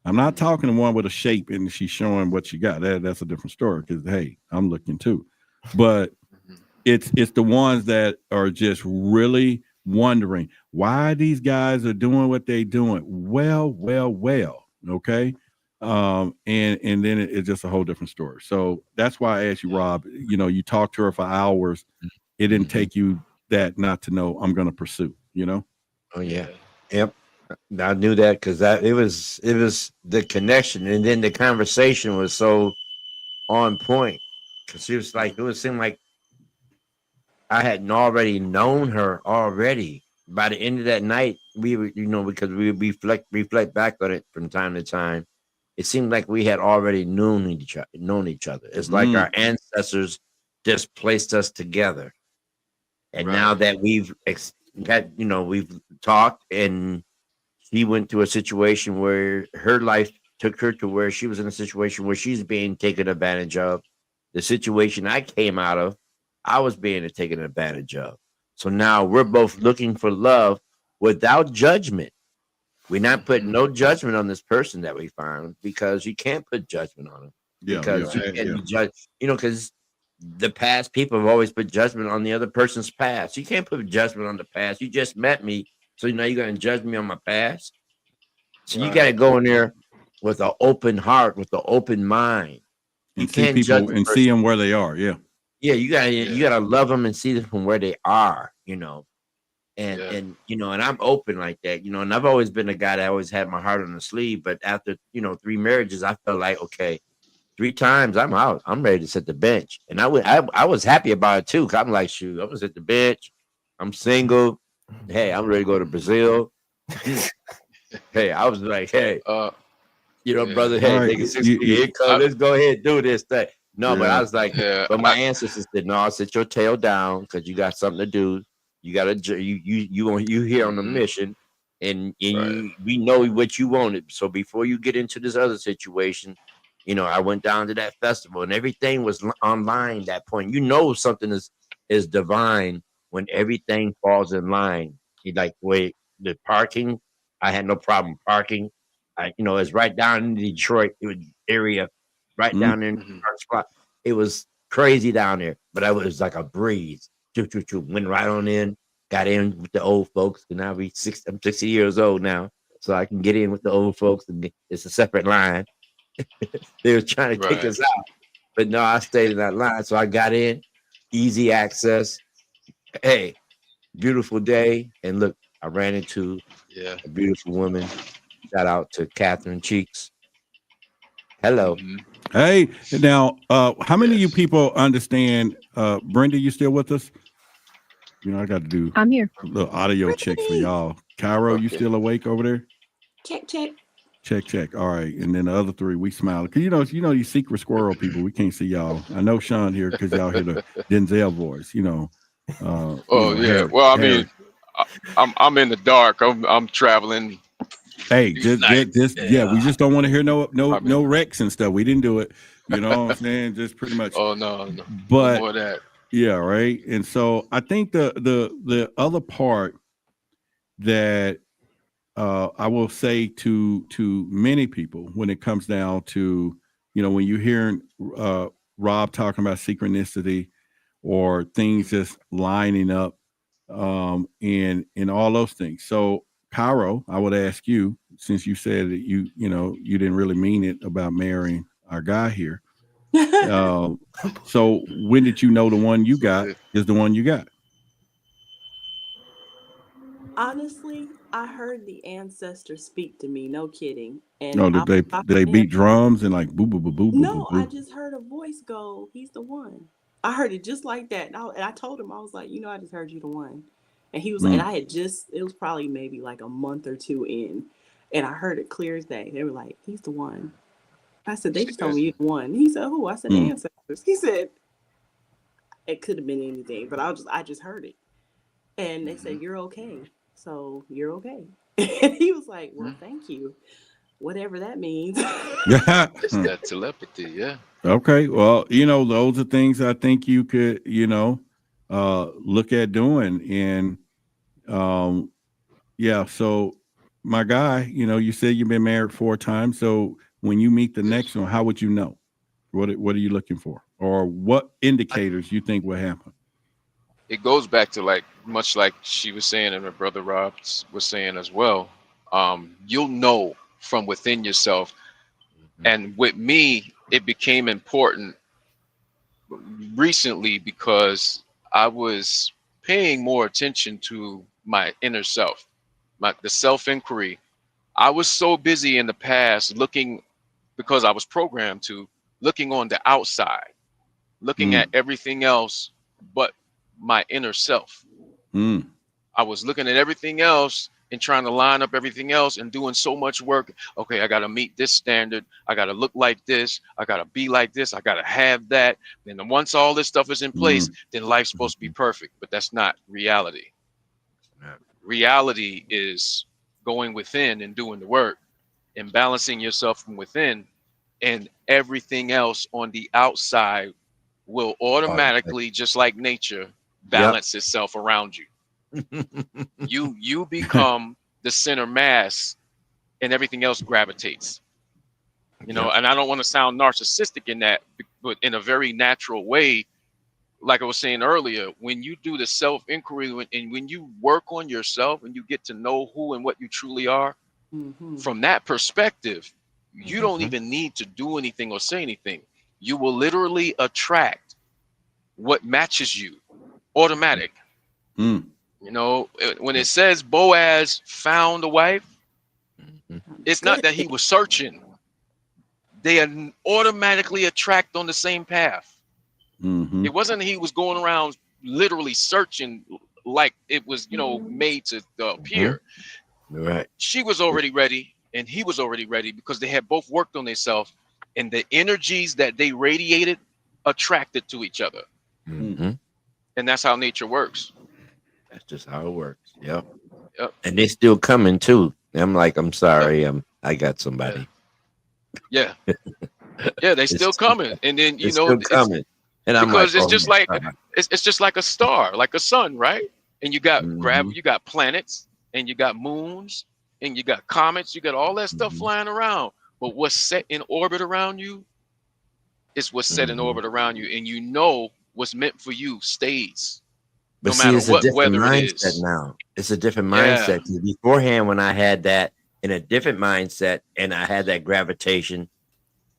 I'm not talking to one with a shape and she's showing what she got. That's a different story because, hey, I'm looking too. But it's the ones that are just really wondering why these guys are doing what they're doing. Well, okay. And then it's just a whole different story. So that's why I asked you, Rob, you know, you talked to her for hours. It didn't take you that not to know I'm going to pursue, you know? Oh yeah. Yep. I knew that because it was the connection, and then the conversation was so on point because she was like, it seemed like I hadn't already known her already. By the end of that night, we were, you know, because we reflect back on it from time to time. It seemed like we had already known each other. It's like our ancestors just placed us together, and now that we've had, you know, we've talked, and she went through a situation where her life took her to where she was in a situation where she's being taken advantage of. The situation I came out of, I was being taken advantage of. So now we're both looking for love without judgment. We're not putting no judgment on this person that we found, because you can't put judgment on them. Because you can't be judged, you know, because the past people have always put judgment on the other person's past. You can't put judgment on the past. You just met me, so now you're going to judge me on my past. So you got to go in there with an open heart, with an open mind. You can't judge people and see them where they are. Yeah. Yeah, you gotta love them and see them from where they are, you know. And you know, and I'm open like that, you know, and I've always been a guy that always had my heart on the sleeve. But after, you know, 3 marriages, I felt like, okay, 3 times I'm out. I'm ready to sit the bench. And I was happy about it too. 'Cause I'm like, shoot, I'm gonna sit the bench. I'm single. Hey, I'm ready to go to Brazil. Hey, I was like, hey, you know, brother, hey, nigga, 60 let's go ahead and do this thing. No, but I was like, but my ancestors said, no, sit your tail down because you got something to do. You got to, you here on the mission, and we know what you wanted. So before you get into this other situation, you know, I went down to that festival and everything was online at that point. You know, something is divine when everything falls in line. You like, wait, the parking, I had no problem parking. You know, it's right down in the Detroit area. Right down there in the spot. It was crazy down there, but it was like a breeze. Went right on in, got in with the old folks. And now I'm 60 years old now, so I can get in with the old folks, and it's a separate line. They were trying to kick us out, but no, I stayed in that line, so I got in, easy access. Hey, beautiful day, and look, I ran into Yeah. a beautiful woman. Shout out to Catherine Cheeks. Hello. Mhm. Hey, now, how many of you Yes. people understand? Brenda, you still with us? You know, I got to do I'm here. a little audio checks for Brittany! y'all. Cairo, you Okay. still awake over there? Check, check. Check. All right, and then the other three, we smiling because you know these secret squirrel people. We can't see y'all. I know Sean here because y'all hear the Denzel voice. Oh yeah. Well, I mean, I'm in the dark. I'm traveling. Hey, these just nights. yeah, we just don't want to hear no I mean, wrecks and stuff. We didn't do it. You know what I'm saying? Just pretty much. oh no But more of that. yeah, right. And so I think the other part that I will say to many people when it comes down to, when you're hearing Rob talking about synchronicity or things just lining up, and all those things. So Cairo, I would ask you, since you said that you didn't really mean it about marrying our guy here. So when did you know the one you got is the one you got? Honestly, I heard the ancestors speak to me. No kidding. And No, I did they was did they like, man, beat drums and like boo boo boo boo boo boo no, I boo? just heard a voice go, he's the one. I heard it just like that. And I told him, I was like, I just heard you the one. And he was like, and Mm, I had it was probably maybe like a month or two in. And I heard it clear as day. They were like, he's the one. I said, they just told me you're the one. He said, who? I said, the mm, ancestors. He said, it could have been anything, but I just heard it. And they said, you're okay. So you're okay. And he was like, well, thank you. Whatever that means. yeah. It's that telepathy. Yeah. Okay. Well, those are things I think you could, look at doing. And yeah, so my guy, you said you've been married 4 times. So when you meet the next one, how would you know? What are you looking for? Or what indicators you think will happen? It goes back to much like she was saying and her brother Rob was saying as well. You'll know from within yourself. And with me, it became important recently because I was paying more attention to my inner self, the self-inquiry. I was so busy in the past looking, because I was programmed to looking on the outside, looking at everything else but my inner self. Mm, I was looking at everything else and trying to line up everything else and doing so much work. Okay, I got to meet this standard. I got to look like this. I got to be like this. I got to have that. Then once all this stuff is in place, then life's supposed to be perfect. But that's not reality. Reality is going within and doing the work and balancing yourself from within, and everything else on the outside will automatically, just like nature, balance itself around you. You become the center mass and everything else gravitates. And I don't want to sound narcissistic in that, but in a very natural way, like I was saying earlier, when you do the self-inquiry and when you work on yourself and you get to know who and what you truly are, from that perspective, you don't even need to do anything or say anything. You will literally attract what matches you, automatic. When it says Boaz found a wife, it's not that he was searching. They automatically attract on the same path. It wasn't he was going around literally searching like it was, made to appear. Right. She was already ready and he was already ready because they had both worked on themselves, and the energies that they radiated attracted to each other. And that's how nature works. That's just how it works. Yep. And they still coming too. I'm like, I'm sorry. I got somebody. Yeah. Yeah, they still coming. And then still coming. And I'm because like, it's just like it's just like a star, like a sun, right? And you got gravity, you got planets, and you got moons, and you got comets, you got all that stuff flying around. But what's set in orbit around you is what's set in orbit around you, and what's meant for you stays. But no see, matter it's what a different weather it mindset is. now. It's a different mindset. Beforehand, when I had that in a different mindset and I had that gravitation,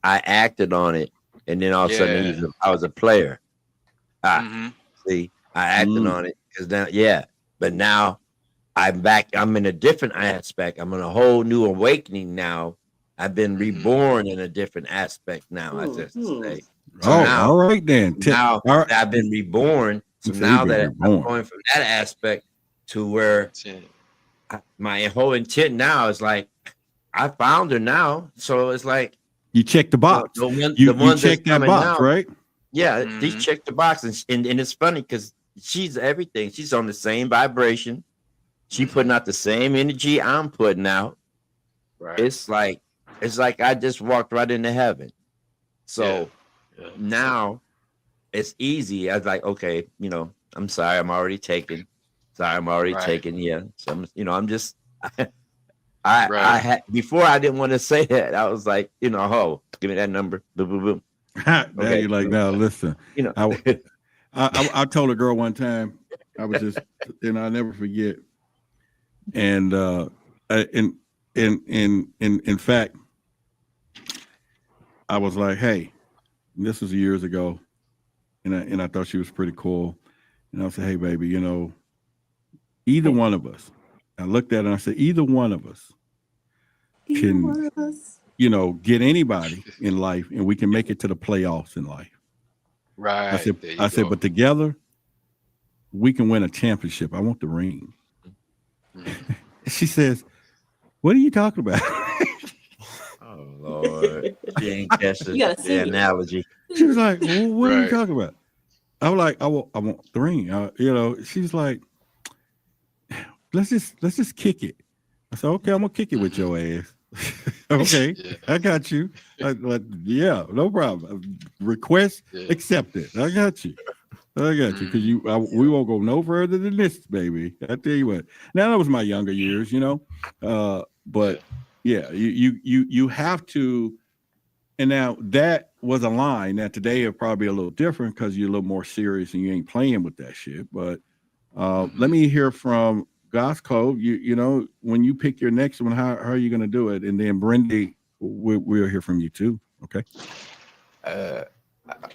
I acted on it, and then all of a sudden I was a player. See, I acted on it because now, But now I'm back. I'm in a different aspect. I'm in a whole new awakening now. I've been reborn in a different aspect now. I just say. So Oh, now, all right then. now All right. that I've been reborn. So You say now you've been that I'm reborn. going from that aspect to where That's it. my whole intent now is like, I found her now. So it's like, You check the box. the one, You the ones that's check that coming box, now, right? yeah, Mhm. these check the box, and it's funny because she's everything. She's on the same vibration. She putting out the same energy I'm putting out. Right. It's like I just walked right into heaven. So Yeah. now it's easy. I was like, okay, I'm sorry, I'm already taken. Sorry, I'm already Right. taken. Yeah. So I'm just I Right. had before I didn't want to say that. I was like, oh, give me that number. Boom, boom, boom. Now Okay. you're like, now listen. I told a girl one time, I was just, I'll never forget. And in fact, I was like, hey, this was years ago, and I thought she was pretty cool. And I said, hey, baby, either one of us. I looked at her and I said, either one of us can, get anybody in life, and we can make it to the playoffs in life. Right. I said, but together we can win a championship. I want the ring. Mhm. She says, what are you talking about? Oh Lord, she ain't catch You gotta the see it. analogy. She was like, well, what are you Right. talking about? I was like, I want the ring. She's like, let's just kick it. I said, okay, I'm gonna kick it with your ass. Okay, Yeah. I got you. Yeah, no problem. Request Yeah. accepted. I got you. Because we won't go no further than this, baby. I tell you what. Now that was my younger years, but yeah, you have to. And now that was a line. Now today it's probably a little different because you're a little more serious and you ain't playing with that shit. But let me hear from Gosco. When you pick your next one, how are you going to do it? And then Brendy, we'll hear from you too. Okay.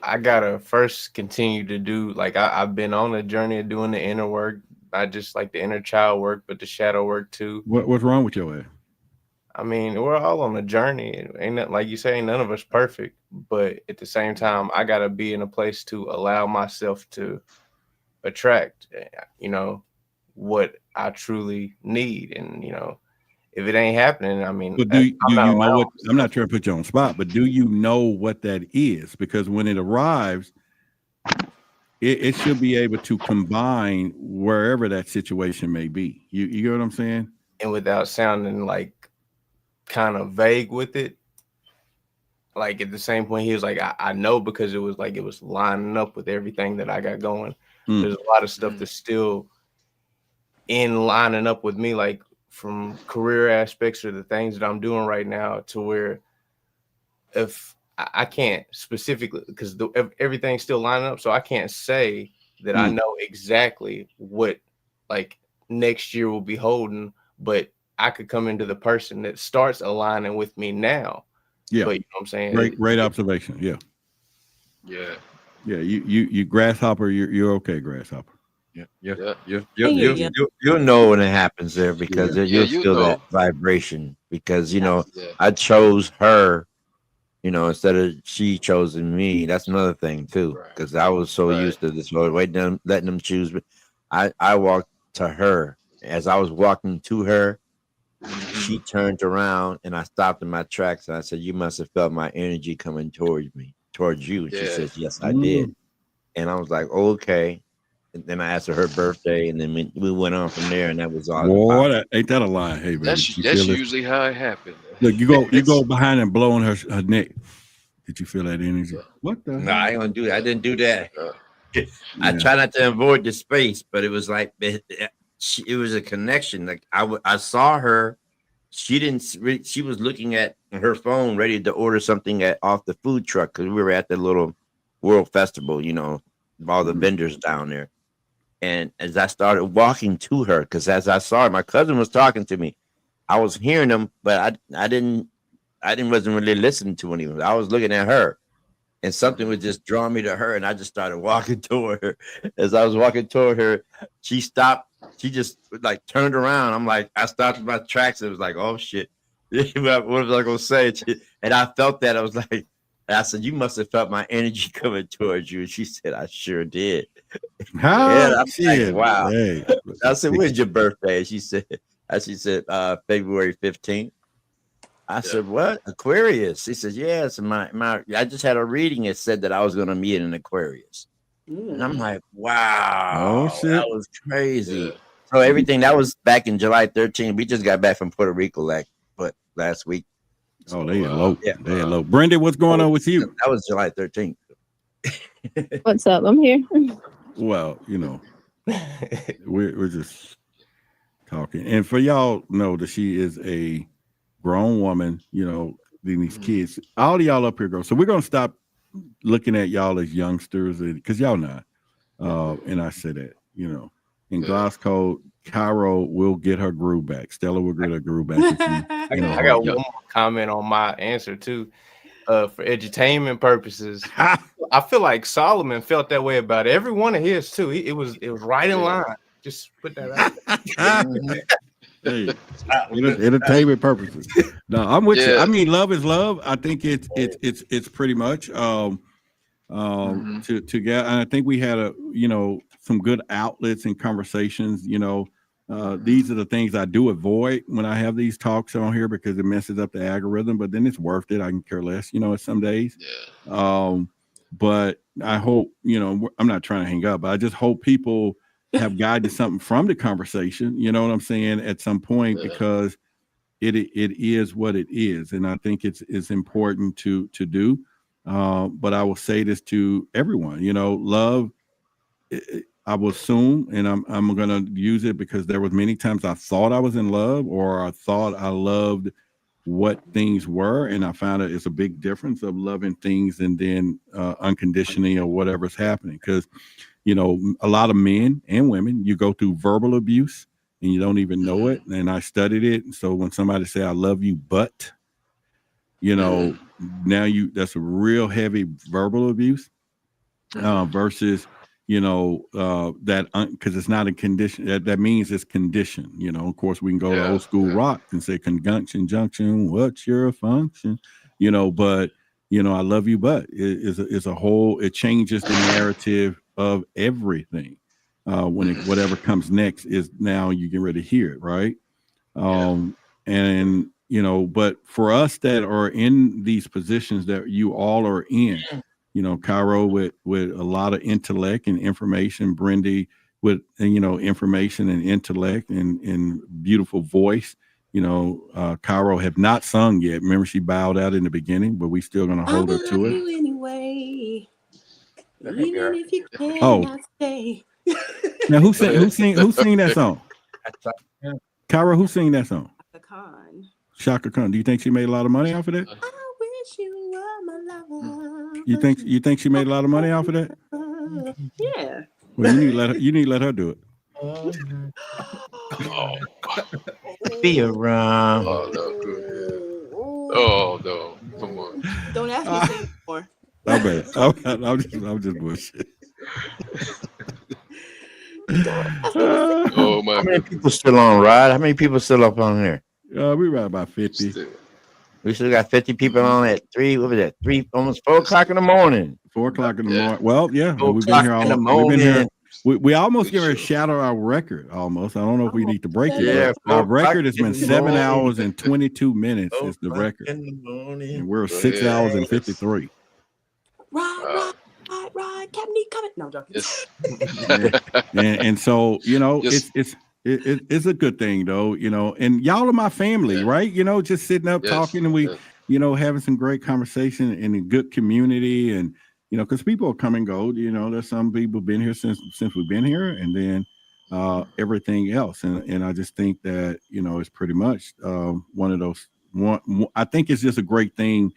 I gotta first continue to do, like, I've been on a journey of doing the inner work, not just like the inner child work, but the shadow work too. What's wrong with your ass? I mean, we're all on a journey. Ain't that, like you say, ain't none of us perfect, but at the same time, I gotta be in a place to allow myself to attract, what I truly need. And if it ain't happening, I mean, But do you know allowing what? I'm not myself. trying to put you on the spot, but do you know what that is? Because when it arrives, it should be able to combine wherever that situation may be. You get what I'm saying? And without sounding like kind of vague with it, like at the same point, he was like, I know, because it was lining up with everything that I got going. There's a lot of stuff that's still in lining up with me, like from career aspects or the things that I'm doing right now, to where if I can't specifically, because everything's still lining up, so I can't say that I know exactly what like next year will be holding, but I could come into the person that starts aligning with me now. Yeah. But you know what I'm saying? Great observation. Yeah. Yeah. Yeah. You grasshopper, you're okay, grasshopper. You'll know when it happens there, because you'll you feel know. that vibration, because Yeah. I chose her, instead of she chosen me. That's another thing too, Right. because I was so Right. used to this whole letting them choose. But I walked to her. As I was walking to her, she turned around and I stopped in my tracks and I said, "You must have felt my energy coming towards you." And she Yeah. says, "Yes, I did." And I was like, "Okay." And then I asked her birthday, and then we went on from there, and that was all. Boy, ain't that a lie? Hey, baby, That's did you feel it? usually how it happened. Look, you go behind and blowing her neck. Did you feel that energy? What the? No, I ain't gonna do that. I didn't do that. I Yeah. try not to avoid the space, but it was like it was a connection. Like I saw her. She didn't. She was looking at her phone, ready to order something off the food truck, because we were at the little World Festival. All the vendors down there. And as I started walking to her, because as I saw her, my cousin was talking to me. I was hearing him, but I wasn't really listening to anyone. I was looking at her. and something was just drawing me to her, and I just started walking toward her. As I was walking toward her, she stopped. She just like turned around. I'm like, I stopped in my tracks. It was like, oh shit, what was I gonna say? And I felt that. I was like, I said, you must have felt my energy coming towards you. And she said, I sure did. How? I'm Shit. like, wow. Hey. I said, when's your birthday? She said, February 15th. I said, what? Aquarius. She said, yes. I just had a reading. It said that I was going to meet an Aquarius. And I'm like, wow. Oh, shit. That was crazy. So everything that was back in July 13th. We just got back from Puerto Rico last week. Oh, they eloped. Yeah. They eloped. Brenda, what's going on with you? That was July 13th. What's up? I'm here. Well, we're just talking. And for y'all know that she is a grown woman, these kids. All of y'all up here go. So we're gonna stop looking at y'all as youngsters because y'all not. And I said that, in Glasgow, Cairo will get her groove back. Stella will get her groove back. I got one more comment on my answer too. For edutainment purposes, I feel like Solomon felt that way about every one of his too. It was right in line. Just put that out. Hey, entertainment purposes. No, I'm with you. I mean, love is love. I think it's pretty much to get. And I think we had some good outlets and conversations. These are the things I do avoid when I have these talks on here because it messes up the algorithm. But then it's worth it. I can care less. Some days. Yeah. But I hope I'm not trying to hang up. But I just hope people have guided something from the conversation, you know what I'm saying, at some point, because it is what it is. And I think it's important to do. But I will say this to everyone, love, I will assume, and I'm going to use it because there was many times I thought I was in love or I thought I loved what things were. And I found it's a big difference of loving things and then unconditionally or whatever's happening. Because a lot of men and women, you go through verbal abuse and you don't even know it. And I studied it. And so when somebody say, I love you, but, now that's a real heavy verbal abuse versus, because it's not a condition. That means it's conditioned. Of course, we can go to old school rock and say conjunction, junction, what's your function? But, I love you, but it's a whole, it changes the narrative of everything. When whatever comes next is now you get ready to hear it, right? And but for us that are in these positions that you all are in, Cairo with a lot of intellect and information, Brendy with information and intellect and beautiful voice. Cairo have not sung yet. Remember, she bowed out in the beginning, but we still gonna hold her to it. Anyway. Even if you cannot stay. Now who sing that song? Cairo, who sing that song? Shaka Khan. Do you think she made a lot of money off of that? I wish you were my lover. You think she made a lot of money off of that? Yeah. Well, you need to let her do it. Be around. Oh no! Come on. Don't ask me anymore. I bet. I'm just bullshit. Oh my! How many people still on, Rod? How many people still up on there? We right about 50. We still got 50 people on at 3. What was that? 4 o'clock in the morning. 4 o'clock in the morning. Well, yeah, 4 we've been here o'clock in the all. We've been here. morning. We almost give her a shadow our record. Almost. I don't know if we need to break it. Yeah, but our 4 o'clock record has been in the 7 morning. hours and 22 minutes is the 4 o'clock record, in the morning. and we're 6 hours and 53. Ride, Captain E coming. No, I'm joking. Yes. and so Yes. it's a good thing though, and y'all are my family, right? Just sitting up Yes. talking, and we having some great conversation in a good community, and because people come and go, there's some people been here since we've been here, and then everything else, and I just think that it's pretty much one of those I think it's just a great thing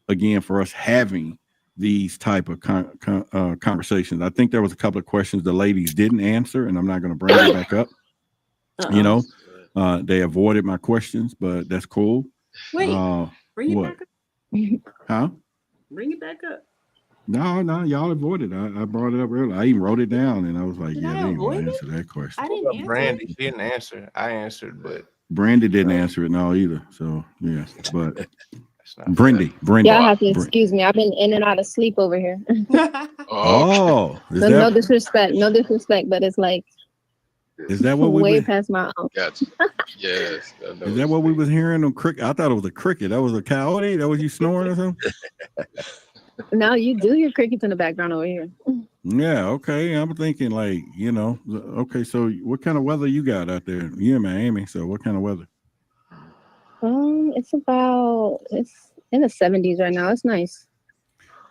again for us having these type of conversations. I think there was a couple of questions the ladies didn't answer, and I'm not going to bring it back up. They avoided my questions, but that's cool. Wait, bring it what? back up. Huh? Bring it back up. No, y'all avoided. I brought it up earlier. I even wrote it down, and I was like, Did yeah, I they ain't gonna avoid it? answer that question. I What didn't about answer. Brandy? She didn't answer. I answered, but Brandy didn't answer it no either. So yeah, but that's not Brandy. Y'all have to Br- excuse me. I've been in and out of sleep over here. Oh, okay. is So no that disrespect, but it's like what we way was, past my own. Gotcha. Yes. I know is that what we was hearing on cricket? I thought it was a cricket. That was a coyote. That was you snoring or something? Now you do your crickets in the background over here. Yeah, okay. I'm thinking like, okay, so what kind of weather you got out there? You're in Miami, so what kind of weather? It's in the 70s right now. It's nice.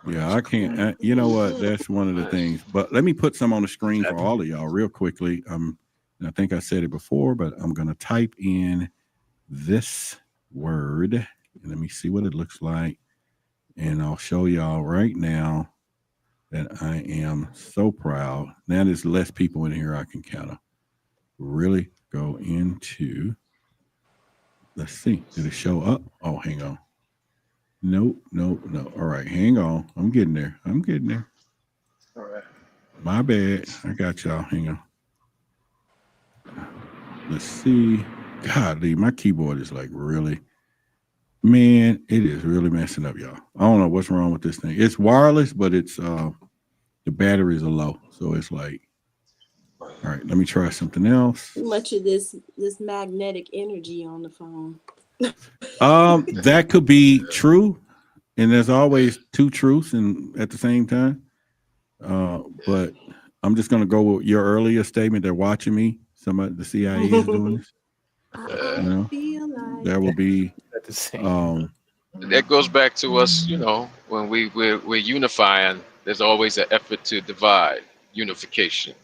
Yeah, I can't. You know what? That's one of the things. But let me put some on the screen for all of y'all real quickly. I think I said it before, but I'm gonna type in this word and let me see what it looks like, and I'll show y'all right now that I am so proud. Now there's less people in here I can kind of really go into. Let's see. Did it show up? Oh, hang on. Nope. All right, hang on. I'm getting there. All right. My bad. I got y'all. Hang on. Let's see. Golly, my keyboard is like really, man, it is really messing up, y'all. I don't know what's wrong with this thing. It's wireless, but it's the batteries are low. So it's like, all right, let me try something else. Too much of this magnetic energy on the phone. That could be true, and there's always two truths and at the same time. But I'm just gonna go with your earlier statement. They're watching me. Somebody, the CIA is doing this. I feel like There will be at the same. That goes back to us, when we're unifying. There's always an effort to divide, unification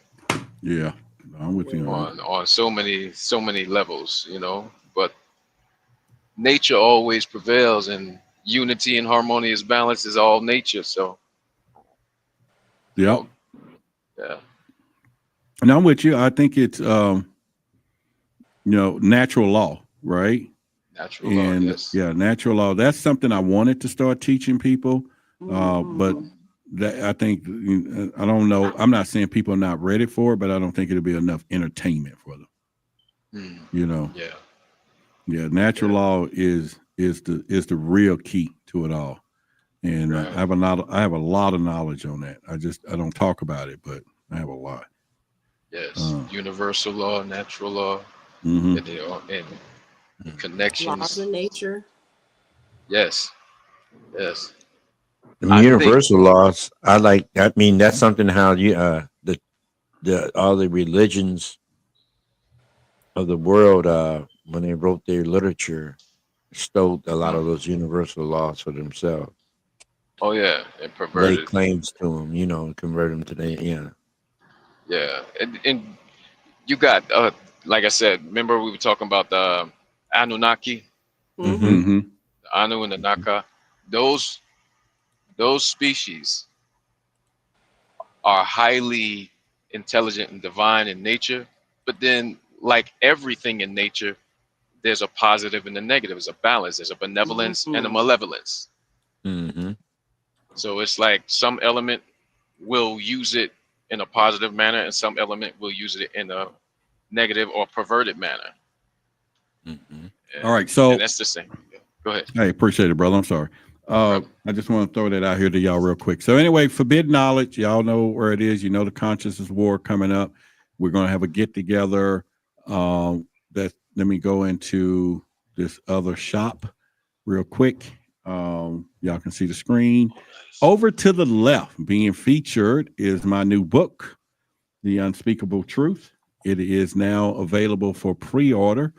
yeah, I'm with you on so many levels, But nature always prevails, and unity and harmonious balance is all nature. So yeah. yeah. And I'm with you. I think it's natural law, right? Natural law, And yes. yeah, natural law. That's something I wanted to start teaching people. But that I think I don't know. I'm not saying people are not ready for it, but I don't think it'll be enough entertainment for them. Yeah. Yeah, natural law is the real key to it all. And Right. I have a lot of knowledge on that. I don't talk about it, but I have a lot. Yes. Universal law, natural law, Mm-hmm. and connections. laws of nature. Yes. The I universal laws. I mean, that's something how you the all the religions of the world when they wrote their literature stole a lot of those universal laws for themselves. Oh yeah, and Lay perverted. claims to them, and convert them to their Yeah, and you got like I said, remember we were talking about the Anunnaki, Mm-hmm. Mm-hmm. the Anu and the Naka. Those species are highly intelligent and divine in nature, but then like everything in nature, there's a positive and a negative. There's a balance. There's a benevolence and a malevolence. Mm-hmm. So it's like some element will use it in a positive manner, and some element will use it in a negative or perverted manner. Mm-hmm. All right, so and that's the same. Go ahead. hey, appreciate it, brother. I'm sorry. I just want to throw that out here to y'all real quick. So anyway, forbidden knowledge, y'all know where it is. The consciousness war coming up. We're going to have a get together. Let me go into this other shop real quick. Y'all can see the screen. Over to the left, being featured is my new book, The Unspeakable Truth. It is now available for pre-order.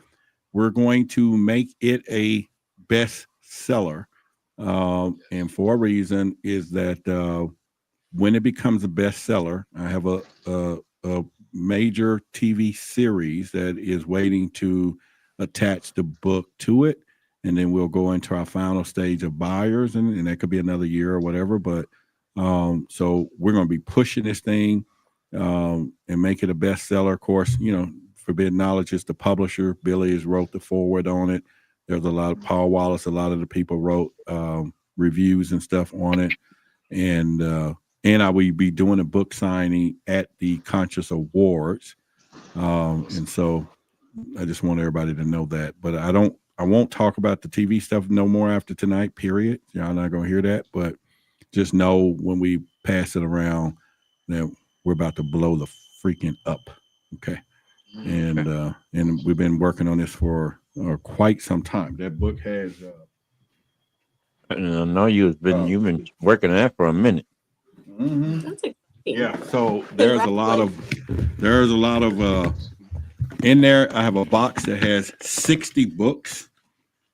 We're going to make it a bestseller. And for a reason is that when it becomes a bestseller, I have a major TV series that is waiting to attach the book to it. And then we'll go into our final stage of buyers, and that could be another year or whatever. But so we're going to be pushing this thing and make it a bestseller. Of course, Forbidden Knowledge is the publisher. Billy has wrote the foreword on it. There's a lot of Paul Wallace. A lot of the people wrote reviews and stuff on it. and I will be doing a book signing at the Conscious Awards, and so I just want everybody to know that. But I won't talk about the TV stuff no more after tonight. Period. Y'all not gonna hear that, but just know when we pass it around that we're about to blow the freaking up. Okay. And we've been working on this for quite some time. That book has I know you've been working on that for a minute. That's exciting. yeah. So there's a lot of in there. I have a box that has 60 books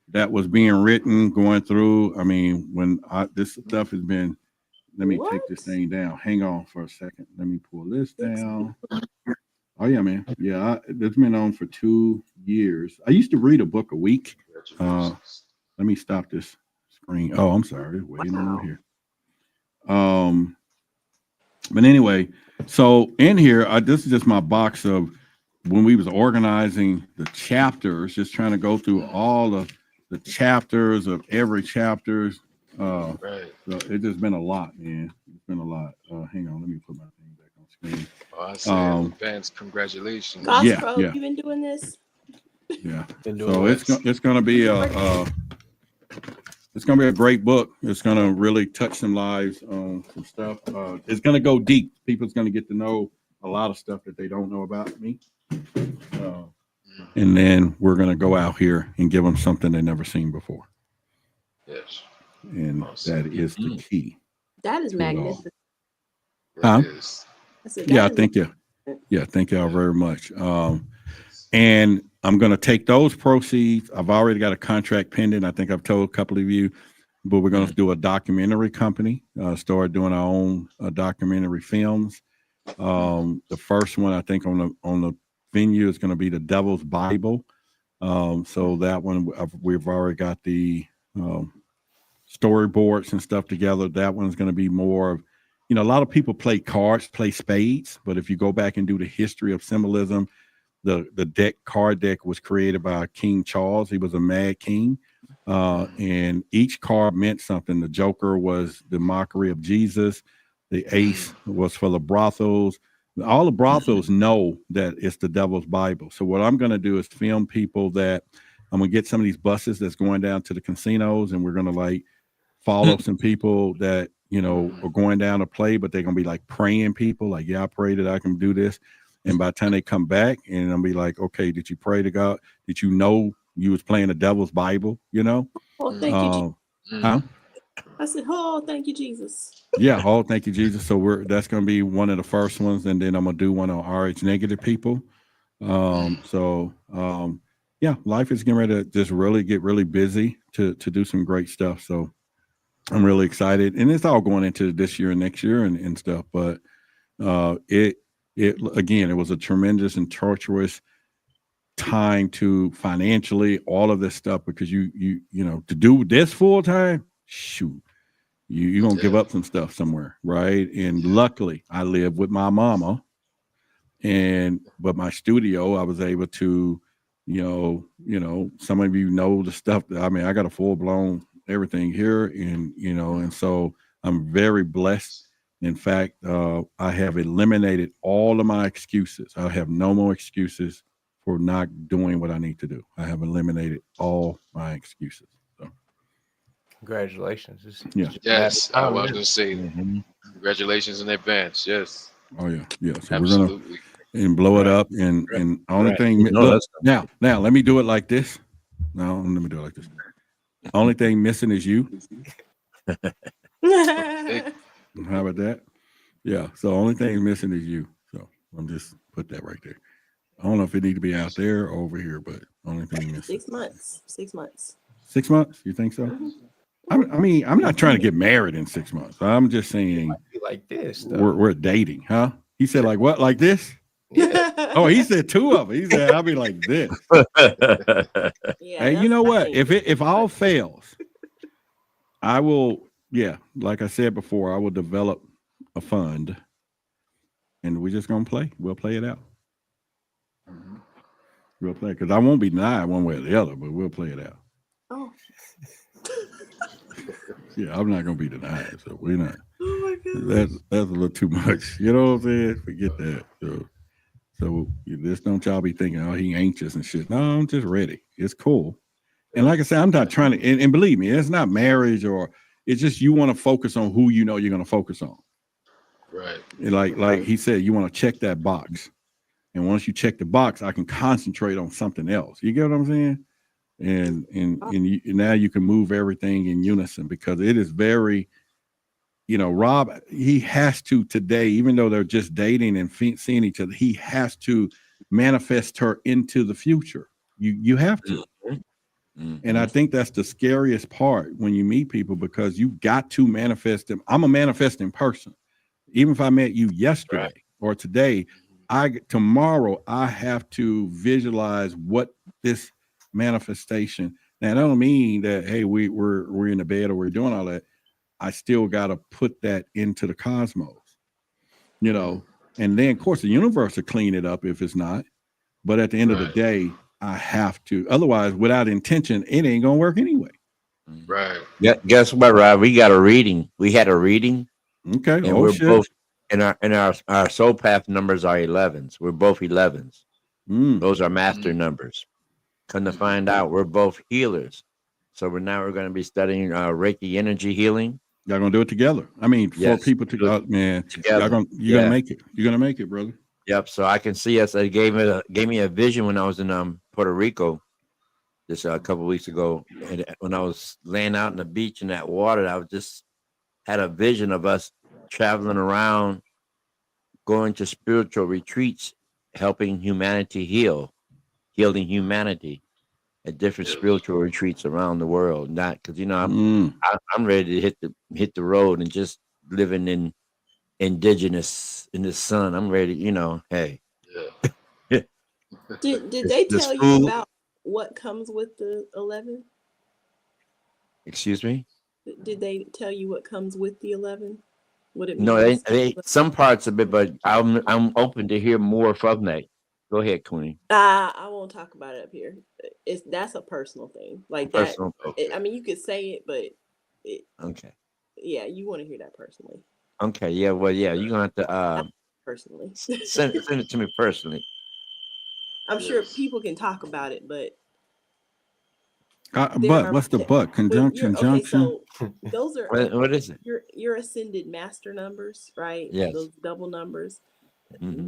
that was being written, going through. I mean, when this stuff has been, let me take this thing down. Hang on for a second. Let me pull this down. Oh yeah, man. Yeah, it's been on for 2 years. I used to read a book a week. Let me stop this screen. Oh, I'm sorry. Waiting over here. But anyway, so in here, this is just my box of when we was organizing the chapters, just trying to go through all of the chapters of every chapters. So it just been a lot, man. It's been a lot. Hang on, let me put my thing back on screen. Oh, I see. Advance congratulations. Costco, yeah. you've been doing this? Yeah. So it's gonna be it's gonna be a great book. It's gonna really touch some lives on some stuff. It's gonna go deep. People's gonna get to know a lot of stuff that they don't know about me. And then we're gonna go out here and give them something they've never seen before. Yes. And that is the key. That is magnificent. Huh? It is. I said, Yeah, that is thank you. Yeah, thank y'all very much. And I'm going to take those proceeds. I've already got a contract pending. I think I've told a couple of you, but we're going to do a documentary company, start doing our own documentary films. The first one, I think on the venue is going to be The Devil's Bible. So that one, we've already got the storyboards and stuff together. That one's going to be more of, a lot of people play cards, play spades, but if you go back and do the history of symbolism, the card deck was created by King Charles. He was a mad king, and each card meant something. The Joker was the mockery of Jesus. The ace was for the brothels. All the brothels know that it's the Devil's Bible. So what I'm going to do is film people that I'm going to get some of these buses that's going down to the casinos, and we're going to follow some people that are going down to play, but they're gonna be praying people, yeah, I pray that I can do this. And by the time they come back, and I'll be like, okay, did you pray to God? Did you know you was playing the Devil's Bible? Oh, thank you, Jesus. Huh? I said, oh, thank you, Jesus. Yeah, oh, thank you, Jesus. So that's gonna be one of the first ones, and then I'm gonna do one on RH negative people. Yeah, life is getting ready to just really get really busy to do some great stuff. So I'm really excited, and it's all going into this year and next year and stuff. But it was a tremendous and torturous time to financially all of this stuff, because you to do this full time, shoot, you're gonna give up some stuff somewhere, right? And luckily, I live with my mama, but my studio, I was able to, some of you know the stuff that I got a full blown everything here, and so I'm very blessed. In fact, I have eliminated all of my excuses. I have no more excuses for not doing what I need to do. I have eliminated all my excuses. So congratulations. Yes, I was going to say congratulations in advance. Yes. Oh yeah, yeah. So absolutely. We're gonna blow it up, and only thing. Look, now let me do it like this. No, let me do it like this. Only thing missing is you. How about that? Yeah. So only thing missing is you. So I'm just put that right there. I don't know if it need to be out there or over here, but only thing missing. 6 months. 6 months. 6 months? You think so? I'm not trying to get married in 6 months. I'm just saying like this. We're dating, huh? He said like what? Like this? Yeah. Oh, he said 2 of them. He said I'll be like this. Yeah, hey, you know what? If all fails, I will. Yeah, like I said before, I will develop a fund, and we're just gonna play. We'll play it out. We'll play, because I won't be denied one way or the other, but we'll play it out. Oh. Yeah, I'm not gonna be denied, so we're not. that's a little too much. You know what I'm saying? Forget that. So just don't y'all be thinking, oh, he anxious and shit. No, I'm just ready. It's cool. And like I said, I'm not trying to, and believe me, it's not marriage or it's just you want to focus on who you know you're going to focus on. Right. And like he said, you want to check that box. And once you check the box, I can concentrate on something else. You get what I'm saying? And now you can move everything in unison because it is very, Rob, he has to today, even though they're just dating and seeing each other, he has to manifest her into the future. You have to. Mm-hmm. And I think that's the scariest part when you meet people because you got to manifest them. I'm a manifesting person. Even if I met you yesterday or today, tomorrow I have to visualize what this manifestation. Now, I don't mean that, hey, we're in the bed or we're doing all that. I still got to put that into the cosmos, and then of course the universe will clean it up if it's not. But at the end of the day, I have to. Otherwise, without intention, it ain't gonna work anyway. Right. Yeah. Guess what, Rob? We got a reading. We had a reading. Okay. And we're both in our soul path numbers are 11s. We're both 11s. Those are master numbers. Come to find out, we're both healers. So we're going to be studying Reiki energy healing. Y'all gonna do it together. I mean, Yes. 4 people together, man. Together. You're gonna make it. You're gonna make it, brother. Yep. So I can see us. It gave me a vision when I was in Puerto Rico, just a couple of weeks ago, and when I was laying out on the beach in that water, I was just had a vision of us traveling around, going to spiritual retreats, helping humanity healing humanity at different spiritual retreats around the world. Not because I'm ready to hit the road and just living in indigenous in the sun. I'm ready, hey. Yeah. Did they tell you about what comes with the 11? Excuse me? Did they tell you what comes with the 11? What it No, means? they some parts of it, but I'm open to hear more from that. Go ahead, Queen. I won't talk about it up here. That's a personal thing. Like that. Personal. I mean, you could say it, but Okay. yeah, you want to hear that personally. Okay. Yeah. Well, yeah. You're gonna have to Personally, send it to me personally. I'm sure people can talk about it, but what's the but? Conjunction, junction. So those are What is it? your ascended master numbers, right? Yes. Those double numbers. Mhm.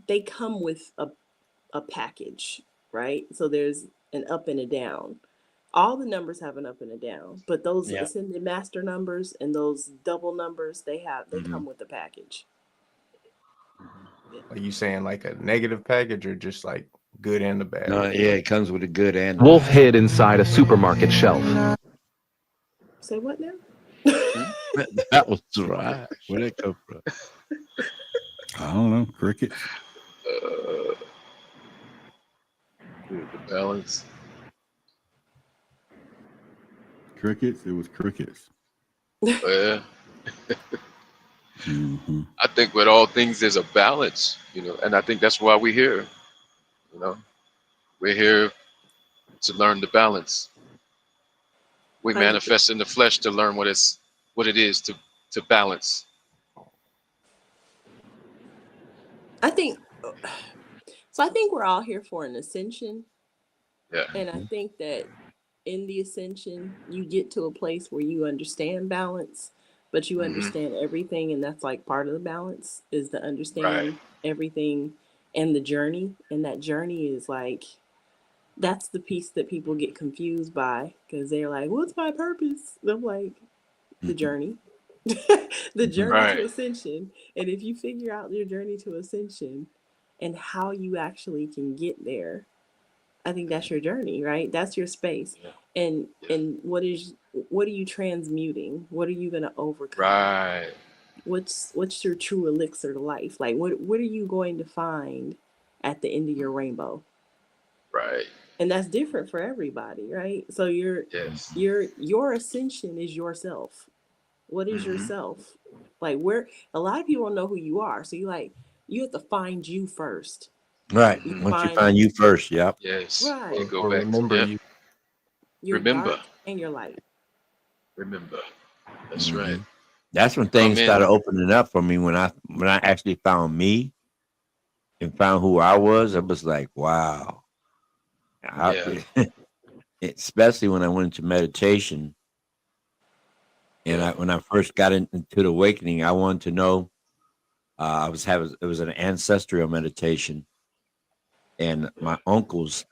They come with a package, right? So there's an up and a down. All the numbers have an up and a down, but those ascended master numbers and those double numbers, they come with a package. Are you saying like a negative package or just like good and the bad? No, yeah, it comes with a good and Wolf hid inside a supermarket shelf. Say what now? that was right. Where'd it come from? I don't know. Cricket. The balance. Crickets. It was crickets. Yeah. Mm-hmm. I think with all things there's a balance, and I think that's why we're here. We're here to learn the balance. We manifest in the flesh to learn what it is to balance. I think we're all here for an ascension. Yeah. And I think that in the ascension, you get to a place where you understand balance, but you understand everything. And that's like part of the balance is to understand everything and the journey. And that journey is like, that's the piece that people get confused by because they're like, what's my purpose? And I'm like, the journey. The journey to ascension. And if you figure out your journey to ascension and how you actually can get there, I think that's your journey, right? That's your space. And what are you transmuting? What are you gonna overcome? Right. What's your true elixir to life? Like what are you going to find at the end of your rainbow? Right. And that's different for everybody, right? So your ascension is yourself. What is yourself? Like a lot of people don't know who you are. So you have to find you first. Right. Once you find you first, yep. Yes. Right. You go back remember to you. Your remember. dark and your light. Remember. That's right. That's when come things in. started opening up for me when I actually found me and found who I was. I was like, wow. Yeah. Especially when I went into meditation and when I first got into the awakening, I wanted to know. It was an ancestral meditation, and my uncles,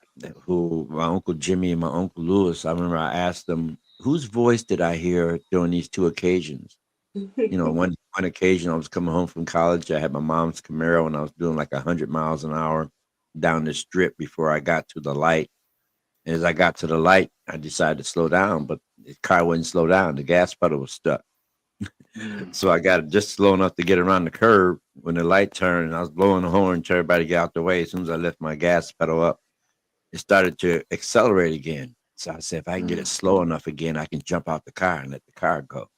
my uncle Jimmy and my uncle Lewis, I remember I asked them, whose voice did I hear during these two occasions? You know, one occasion I was coming home from college. I had my mom's Camaro and I was doing like 100 miles an hour down the strip before I got to the light. And as I got to the light, I decided to slow down, but the car wouldn't slow down. The gas pedal was stuck. So I got just slow enough to get around the curb when the light turned, and I was blowing the horn to everybody to get out the way. As soon as I left my gas pedal up, it started to accelerate again. So I said, if I can get it slow enough again, I can jump out the car and let the car go.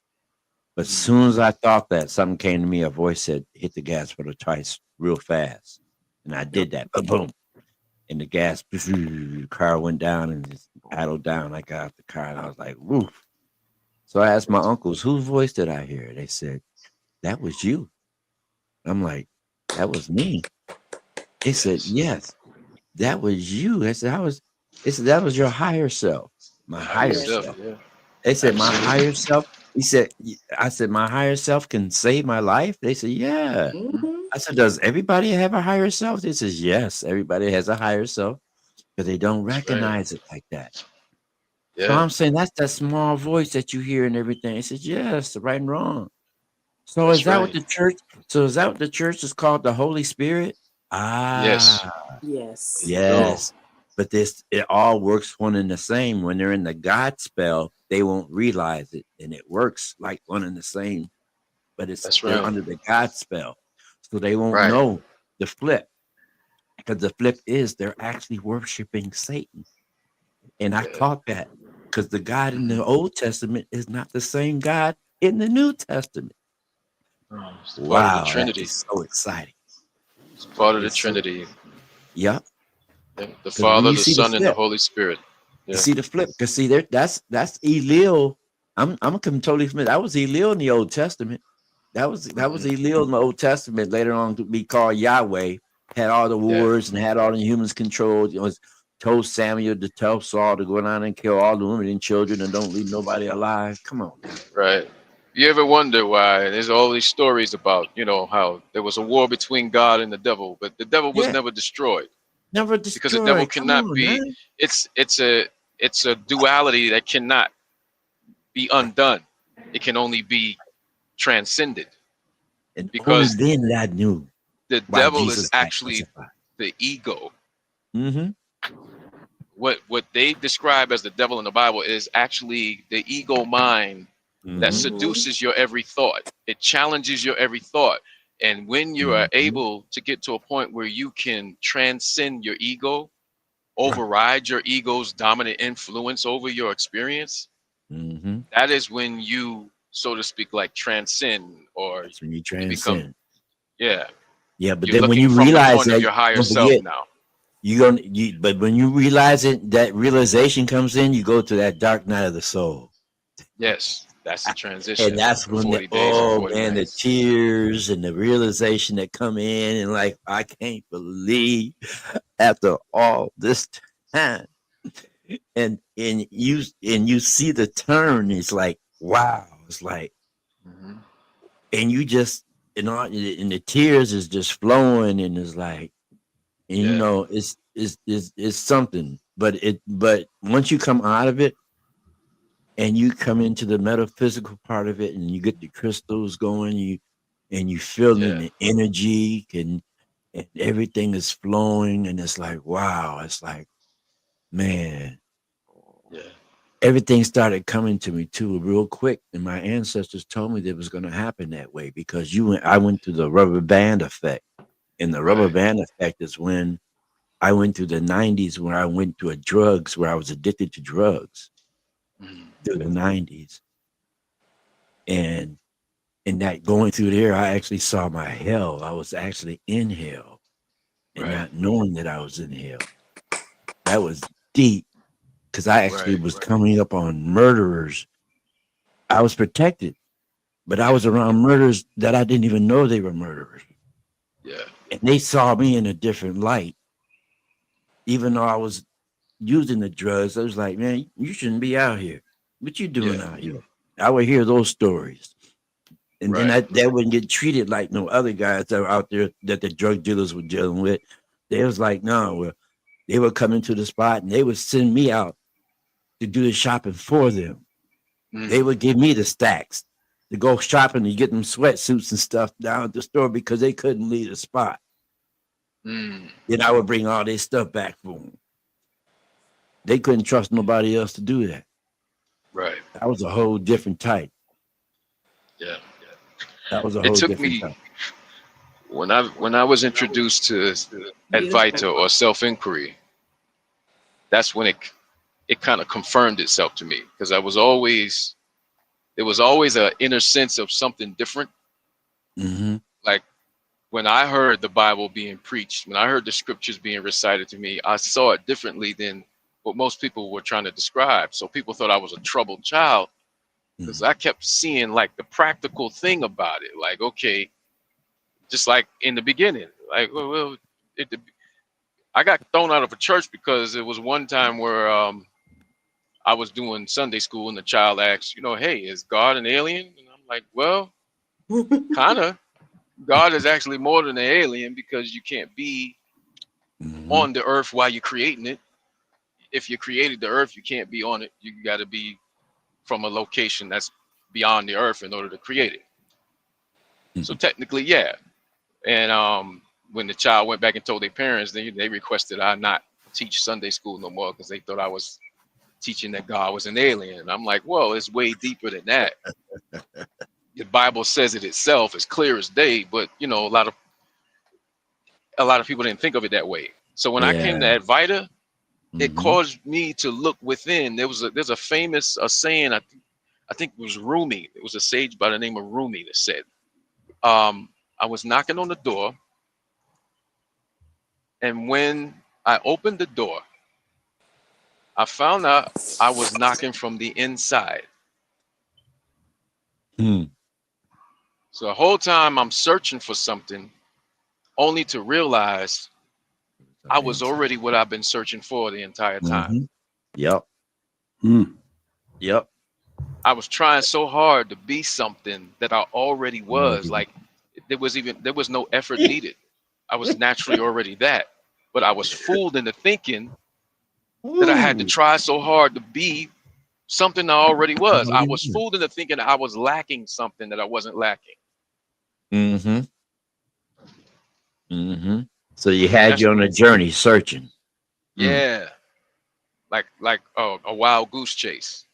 But as soon as I thought that, something came to me. A voice said, hit the gas pedal twice real fast. And I did that. Boom, boom. And the car went down and just paddled down. I got out the car and I was like, woof. So I asked my uncles, whose voice did I hear? They said, that was you. I'm like, that was me. They said, yes, that was you. I said, that was your higher self. My higher self. Yeah. They said, my Absolutely. higher self. I said, my higher self can save my life. They said, yeah. I said, does everybody have a higher self? They says, yes, everybody has a higher self, but they don't recognize it like that. Yeah. So I'm saying that's that small voice that you hear and everything. He says, yes, right and wrong. So That's is that what right. the church is called the Holy Spirit? Yes. Yes. Yes. But it all works one and the same. When they're in the God spell, they won't realize it. And it works like one and the same. But That's they're right. under the God spell. So they won't Right. know the flip. Because the flip is they're actually worshiping Satan. And I caught that. Because the God in the Old Testament is not the same God in the New Testament. It's part of the Wow, that Trinity. is so exciting. It's part of the It's so- Trinity. Yep. The when Father, you the see the Son, and the flip, Holy Spirit. You Yeah. see the flip. Because see, that's Elil. I'm totally familiar. That was Elil in the Old Testament. That was Elil in the Old Testament. Later on to be called Yahweh. Had all the wars and had all the humans controlled. You know, told Samuel to tell Saul to go down and kill all the women and children and don't leave nobody alive. Come on. Right. You ever wonder why there's all these stories about, how there was a war between God and the devil, but the devil was never destroyed Never because the devil destroyed. Come cannot on, be. man. It's a duality that cannot be undone. It can only be transcended And because only then I knew the why devil Jesus is got actually crucified. the ego. Mm-hmm. What they describe as the devil in the Bible is actually the ego mind that seduces your every thought. It challenges your every thought. And when you are able to get to a point where you can transcend your ego, override your ego's dominant influence over your experience, that is when you, so to speak, like transcend, or That's when you you become, transcend. yeah, But you're then when looking you from the realize point of that, your higher don't self forget, now. but when you realize it, that realization comes in, you go to that dark night of the soul. Yes, that's the transition. And that's the when 40 days and 40 the nights. tears and the realization that come in, and like, I can't believe after all this time. And you see the turn, it's like, wow, it's like, and you just, and the tears is just flowing, and it's like, and it's something, but once you come out of it and you come into the metaphysical part of it and you get the crystals going, you feel the energy and everything is flowing, and it's like, wow, it's like, man, everything started coming to me too real quick, and my ancestors told me that it was going to happen that way because I went through the rubber band effect, and the rubber band effect is when I went through the 90s where I went to drugs, where I was addicted to drugs through the 90s. And in that going through there, I actually saw my hell. I was actually in hell and not knowing that I was in hell. That was deep because I actually was coming up on murderers. I was protected but I was around murderers that I didn't even know they were murderers. Yeah. And they saw me in a different light. Even though I was using the drugs, I was like, man, you shouldn't be out here. What you doing Yeah. out here? I would hear those stories. And then Right. they wouldn't get treated like no other guys that were out there that the drug dealers were dealing with. They was like, no, well, they would come into the spot and they would send me out to do the shopping for them. They would give me the stacks to go shopping and get them sweatsuits and stuff down at the store because they couldn't leave the spot. Mm. Then I would bring all their stuff back for them. They couldn't trust nobody else to do that. Right. That was a whole different type. Yeah. That was a It whole took different me type. when I was introduced to Advaita or self-inquiry. That's when it kind of confirmed itself to me, because there was always an inner sense of something different. Mm-hmm. Like when I heard the Bible being preached, when I heard the scriptures being recited to me, I saw it differently than what most people were trying to describe. So people thought I was a troubled child because I kept seeing like the practical thing about it. Like, okay, just like in the beginning, like, I got thrown out of a church because it was one time where I was doing Sunday school and the child asked, hey, is God an alien? And I'm like, well, kind of. God is actually more than an alien, because you can't be on the earth while you're creating it. If you created the earth, you can't be on it. You got to be from a location that's beyond the earth in order to create it. So technically, yeah. And when the child went back and told their parents, they requested I not teach Sunday school no more because they thought I was teaching that God was an alien. And I'm like, well, it's way deeper than that. The Bible says it itself, as clear as day, but a lot of people didn't think of it that way. So when I came to Advaita, it caused me to look within. There's a famous saying, I think it was Rumi. It was a sage by the name of Rumi that said, I was knocking on the door, and when I opened the door, I found out I was knocking from the inside. So the whole time I'm searching for something, only to realize I was already what I've been searching for the entire time. Yep. Yep. I was trying so hard to be something that I already was. Like there was no effort needed. I was naturally already that, but I was fooled into thinking that I had to try so hard to be something I already was. I was fooled into thinking I was lacking something that I wasn't lacking. So you had you on a journey searching. Yeah. Like a wild goose chase.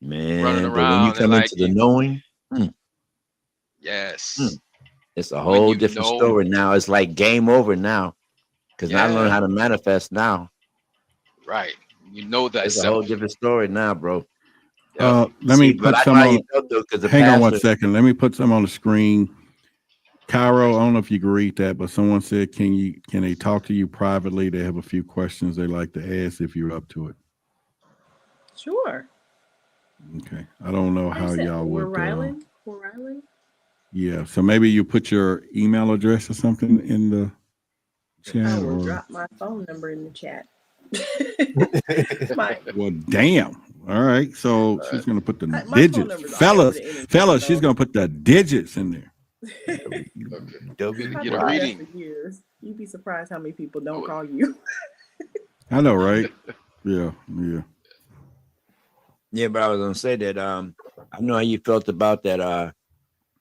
Man, Running but when you around come and into the knowing, yes, it's a whole different know- story now. It's like game over now, because I learned how to manifest now. right. You know that It's a whole different story now, bro. Let me put some on. Hang on one second. Let me put some on the screen. Cairo, I don't know if you can read that, but someone said, can they talk to you privately? They have a few questions they like to ask if you're up to it. Sure. Okay. I don't know how y'all would. We're Yeah. So maybe you put your email address or something in the chat. I will Or, drop my phone number in the chat. well, damn. All right. So she's gonna put the my phone digits, number's all over the internet, fellas. She's though. gonna put the digits in there. I've Get a been doing that reading. for years. You'd be surprised how many people don't call you. I know, right? Yeah. Yeah, but I was gonna say that I know how you felt about that,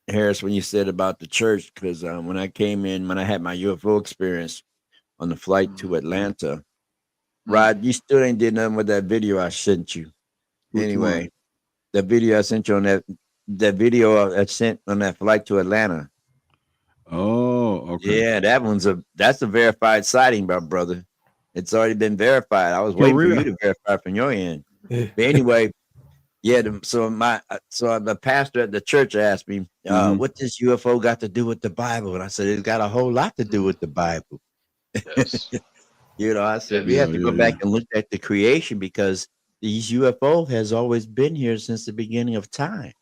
Harris, when you said about the church, because when I came in, when I had my UFO experience on the flight to Atlanta, Rod, you still ain't did nothing with that video I sent you. Anyway, the video I sent you on that video I sent on that flight to Atlanta. Oh, okay. Yeah, that's a verified sighting, my brother. It's already been verified. I was waiting for you to verify from your end. But anyway, yeah. So the pastor at the church asked me, "What this UFO got to do with the Bible?" And I said, "It's got a whole lot to do with the Bible." Yes. I said we have to go back and look at the creation, because these UFO has always been here since the beginning of time.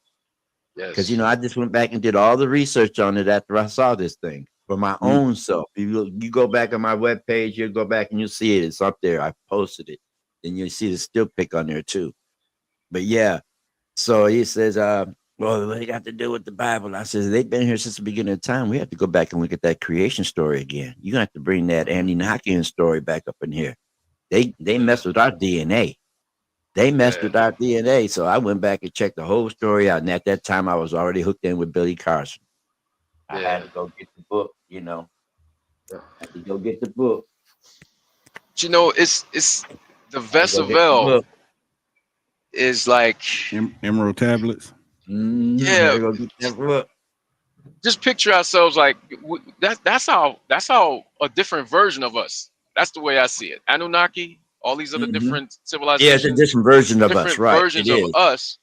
Because I just went back and did all the research on it after I saw this thing for my own self. If you go back on my webpage, you'll go back and you'll see it. It's up there. I posted it. Then you'll see the still pic on there too. But yeah, so he says, well, what do you got to do with the Bible? I says, they've been here since the beginning of time. We have to go back and look at that creation story again. You're gonna have to bring that Anunnaki story back up in here. They messed with our DNA. They messed with our DNA. So I went back and checked the whole story out. And at that time, I was already hooked in with Billy Carson. I had to go get the book, I had to go get the book. It's the Vesavel is like Emerald tablets. Yeah. Go get that book. Just picture ourselves like that's how a different version of us. That's the way I see it. Anunnaki, all these other different civilizations. Yeah, it's a different version of us, different right? versions of us.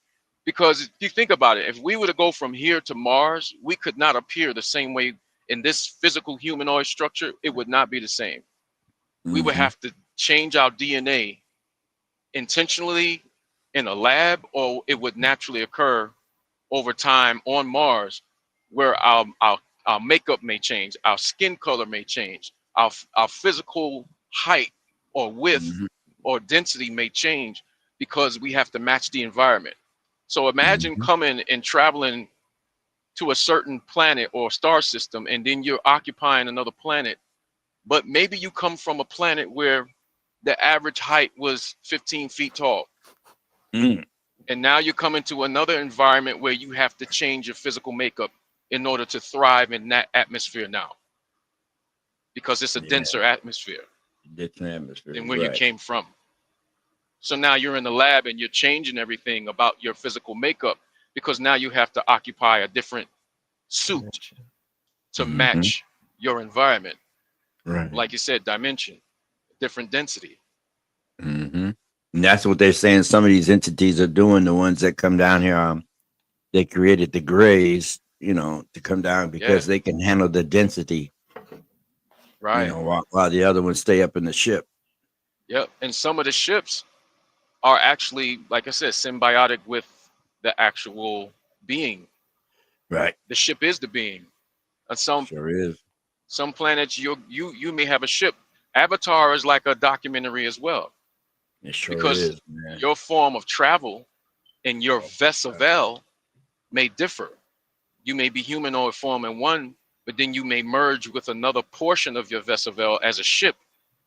Because if you think about it, if we were to go from here to Mars, we could not appear the same way in this physical humanoid structure. It would not be the same. We would have to change our DNA intentionally in a lab, or it would naturally occur over time on Mars, where our makeup may change, our skin color may change, our physical height or width or density may change because we have to match the environment. So imagine coming and traveling to a certain planet or star system, and then you're occupying another planet, but maybe you come from a planet where the average height was 15 feet tall. And now you're coming to another environment where you have to change your physical makeup in order to thrive in that atmosphere now, because it's a denser atmosphere than where you came from. So now you're in the lab and you're changing everything about your physical makeup, because now you have to occupy a different suit to match your environment. Right. Like you said, dimension, different density. And that's what they're saying. Some of these entities are doing, the ones that come down here. They created the grays, to come down because they can handle the density. Right. While the other ones stay up in the ship. Yep. And some of the ships are actually, like I said, symbiotic with the actual being. Right. The ship is the being. And some planets you may have a ship. Avatar is like a documentary as well. It sure because is, man. Your form of travel and your Vesavel may differ. You may be humanoid form in one, but then you may merge with another portion of your Vesavel as a ship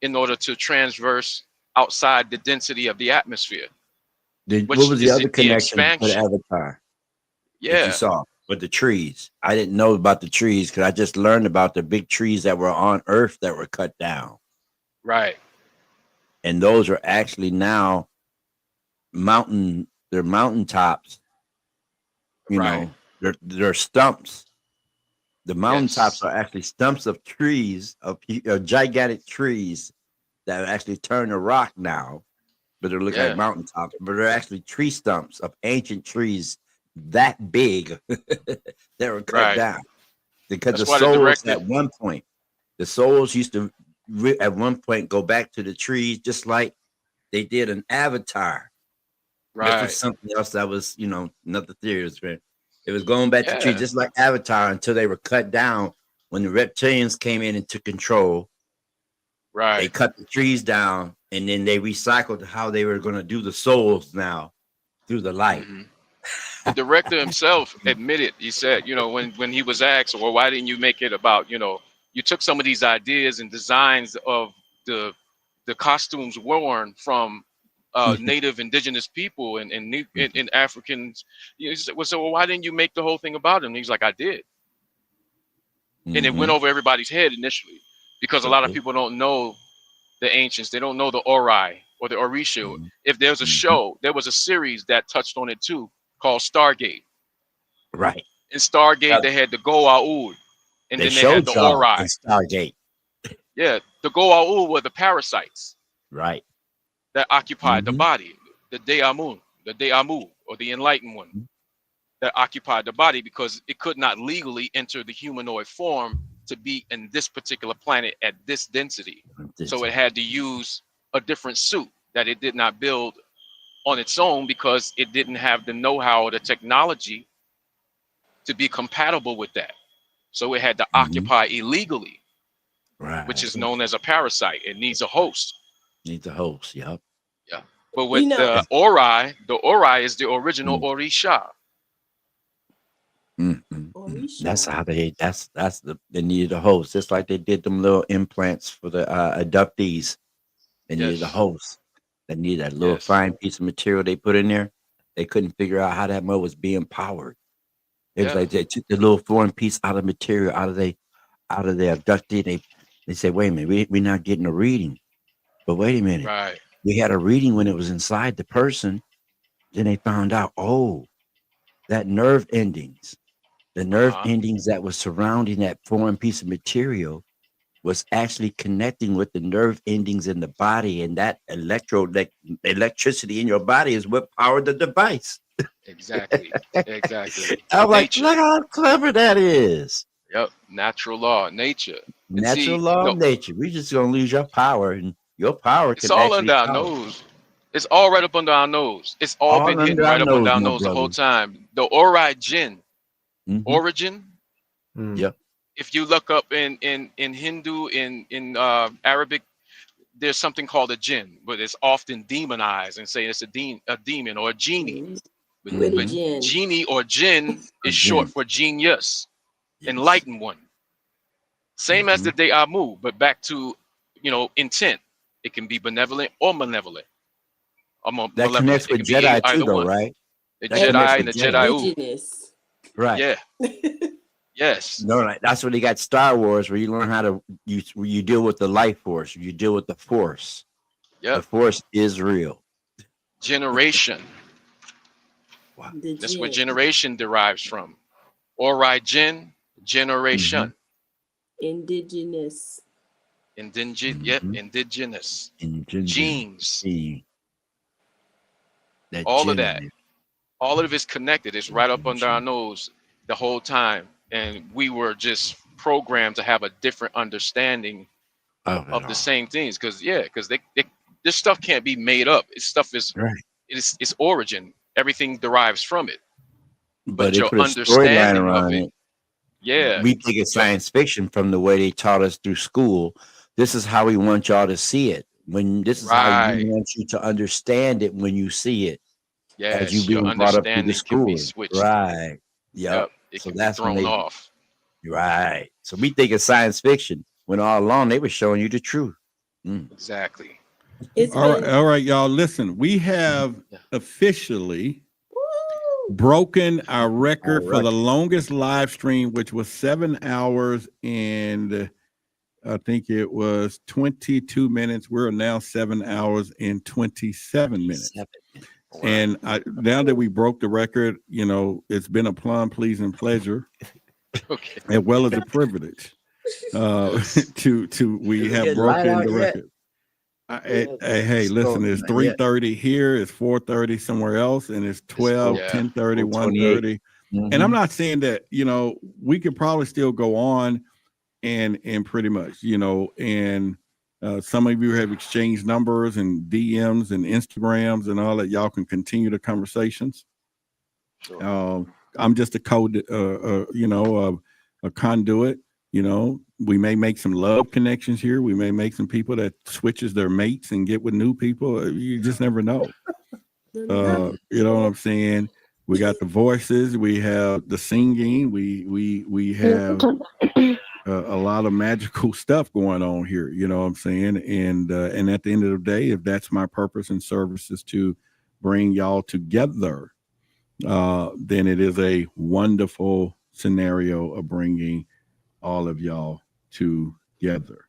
in order to transverse outside the density of the atmosphere. What was the other connection to the Avatar? Yeah. That you saw with the trees. I didn't know about the trees because I just learned about the big trees that were on Earth that were cut down. Right. And those are actually now they're mountaintops. They're stumps. The mountaintops are actually stumps of trees, of gigantic trees that actually turn to rock now, but they look like mountaintops, but they're actually tree stumps of ancient trees that big that were cut down. Because the souls at one point, the souls used to at one point go back to the trees just like they did an Avatar. Right. This was something else that was, another theory. It was going back to trees just like Avatar until they were cut down when the reptilians came in and took control. Right. They cut the trees down and then they recycled how they were going to do the souls now through the light. The director himself admitted, he said, when he was asked, well, why didn't you make it about, you took some of these ideas and designs of the costumes worn from native indigenous people and Africans. He said, well, so why didn't you make the whole thing about him? And he's like, I did. And it went over everybody's head initially because a lot of people don't know the ancients. They don't know the Ori or the Orisha. If there's a show, there was a series that touched on it too called Stargate. Right. In Stargate, they had the Goa'uld. And then they had the Ori. Stargate. Yeah, the Goa'uld were the parasites. Right. That occupied the body, the De'amun, the De'amu, or the enlightened one that occupied the body because it could not legally enter the humanoid form to be in this particular planet at this density. So it had to use a different suit that it did not build on its own because it didn't have the know-how or the technology to be compatible with that. So it had to occupy illegally, Right. which is known as a parasite. It needs a host. Needs a host. Yep. But with You know- the ori is the original Orisha. Mm-mm. Orisha. That's how they they needed a host. Just like they did them little implants for the abductees. They needed a Yes. host. They needed that little Yes. fine piece of material they put in there. They couldn't figure out how that mud was being powered. It was Yeah. like they took the little foreign piece out of material out of the abductee. They said, wait a minute, we're not getting a reading. But wait a minute. Right. We had a reading when it was inside the person. Then they found out, oh, that nerve endings, the nerve endings that was surrounding that foreign piece of material was actually connecting with the nerve endings in the body, and that electricity in your body is what powered the device. Exactly. Exactly. I'm like, Nature. look how clever that is. Yep. Natural law, nature. And Natural see, law of no, nature. We're just gonna lose your power, and your power it's can all actually under our power. nose. It's all right up under our nose. It's all been hitting under our right up under nose, our my nose the whole brother. time. The Ori Jinn Mhm. origin. Yep. If you look up in Hindu, in Arabic, there's something called a jinn, but it's often demonized and say it's a demon or a genie. But, With a but jinn. genie or jinn is short for genius, enlightened one. Same as the De'amu, but back to intent. It can be benevolent or malevolent. Or That malevolent. connects It with can be Jedi either too, though, one. right? The That connects Jedi with and the Jedi. Indigenous. Right. Yeah. Yes. No, right. That's where they got Star Wars, where you learn how to you deal with the life force, you deal with the force. The Yep. force is real. Generation. The That's where jinn. generation derives from. Ori Jinn, generation. Indigenous. Yep, indigenous. Indigenous. Genes. That All of gene that. in it. All of it is connected. It's right up under our nose the whole time. And we were just programmed to have a different understanding Of it of the all. same things. Because this stuff can't be made up. This stuff is Right. It's origin. Everything derives from it. But they your put a storyline understanding of around it, it. yeah. We think it's science fiction from the way they taught us through school. This is how we want y'all to see it. This is how Right. we want you to understand it when you see it. As you Yes, your being brought up through the understanding can be school. switched. Right. Yep. Yep. It So can be that's when thrown they off. right. So we think it's science fiction when all along they were showing you the truth. Exactly. It's All been right, y'all. Listen, we have officially broken our record for the longest live stream, which was 7 hours and I think it was 22 minutes. We're now 7 hours and 27 minutes. And now that we broke the record, it's been a plum, pleasing pleasure, Okay. as well as a privilege. We have Get light broken out the yet? record. Hey, listen, it's 3:30 here, it's 4:30 somewhere else, and it's 12, Yeah. 10:30, 4:28. 1:30. And I'm not saying that, we could probably still go on and pretty much, and some of you have exchanged numbers and DMs and Instagrams and all that. Y'all can continue the conversations. Sure. I'm just a a conduit. We may make some love connections here. We may make some people that switches their mates and get with new people. You just never know. You know what I'm saying? We got the voices. We have the singing. We have a lot of magical stuff going on here. You know what I'm saying? And at the end of the day, if that's my purpose and service is to bring y'all together, then it is a wonderful scenario of bringing all of y'all together.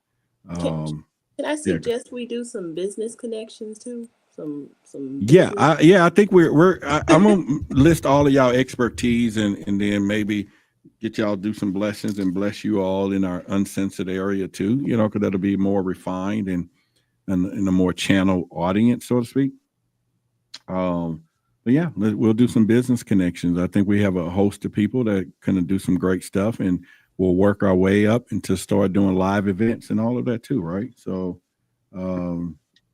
Can I suggest we do some business connections too? Some Yeah, business- I think I'm gonna list all of y'all expertise and then maybe get y'all do some blessings and bless you all in our uncensored area too. Because that'll be more refined and a more channel audience, so to speak. But yeah, we'll do some business connections. I think we have a host of people that can do some great stuff, and we'll work our way up and to start doing live events and all of that too, right? So,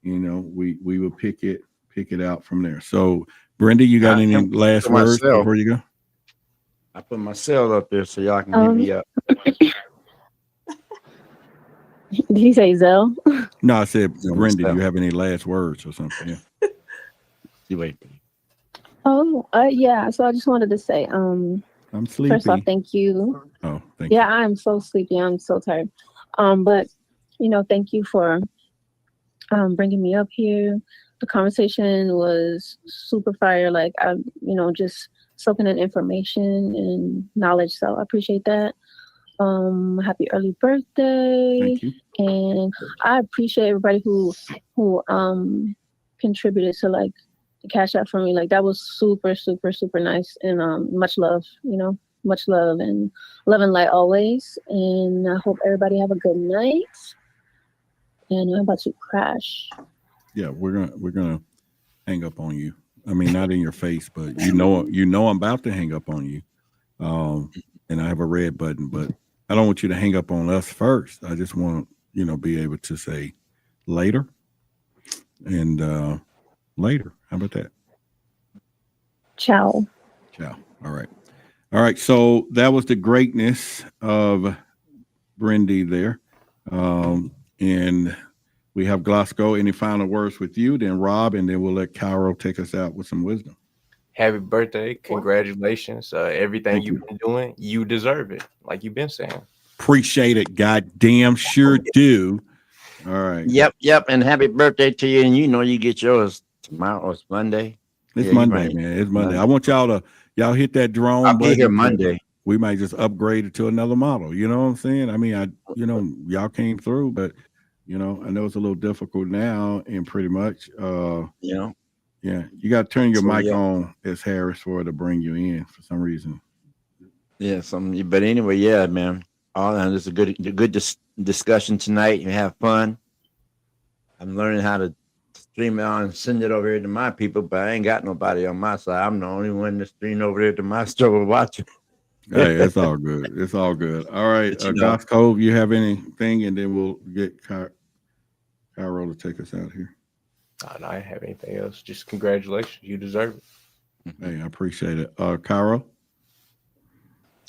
we will pick it out from there. So, Brenda, you got any last words before you go? I put my cell up there so y'all can hit me up. Did he say Zell? No, I said, No, Brenda, do so- you have any last words or something? Yeah. You wait. Oh, yeah. So I just wanted to say, I'm first off, sleepy. thank you. Oh, thank Yeah, I'm so sleepy. I'm so tired. But thank you for bringing me up here. The conversation was super fire. Like I'm, just soaking in information and knowledge. So I appreciate that. Happy early you. birthday. Thank you. And I appreciate everybody who contributed to like the cash out for me. Like that was super, super, super nice. And much love, much love and light always. And I hope everybody have a good night. And I'm about to crash. Yeah, we're gonna hang up on you. I mean, not in your face, but you know I'm about to hang up on you. And I have a red button, but I don't want you to hang up on us first. I just want be able to say later and later. How about that? Ciao. Ciao. All right. So that was the greatness of Brindy there. And we have Glasgow. Any final words with you? Then Rob, and then we'll let Cairo take us out with some wisdom. Happy birthday. Congratulations. Everything Thank you've been doing, you deserve it. Like you've been saying. Appreciate it. God damn sure do. All right. Yep. And happy birthday to you. And you get yours tomorrow or it's Monday. It's Yeah, Monday, man. It's Monday. I want y'all hit that drone I'll be button. here Monday. We might just upgrade it to another model. You know what I'm saying? I mean, y'all came through, but I know it's a little difficult now, and pretty much, yeah, you got to turn your mic on as Harris for it to bring you in for some reason. Yeah, but anyway, yeah, man. It's a good discussion tonight. You have fun. I'm learning how to stream it on and send it over here to my people, but I ain't got nobody on my side. I'm the only one to stream over there to my store watching. Hey, it's all good. It's all good. All right, Goss Cove, you have anything, and then we'll get Cairo to take us out here. I don't have anything else. Just congratulations. You deserve it. Hey, I appreciate it. Cairo?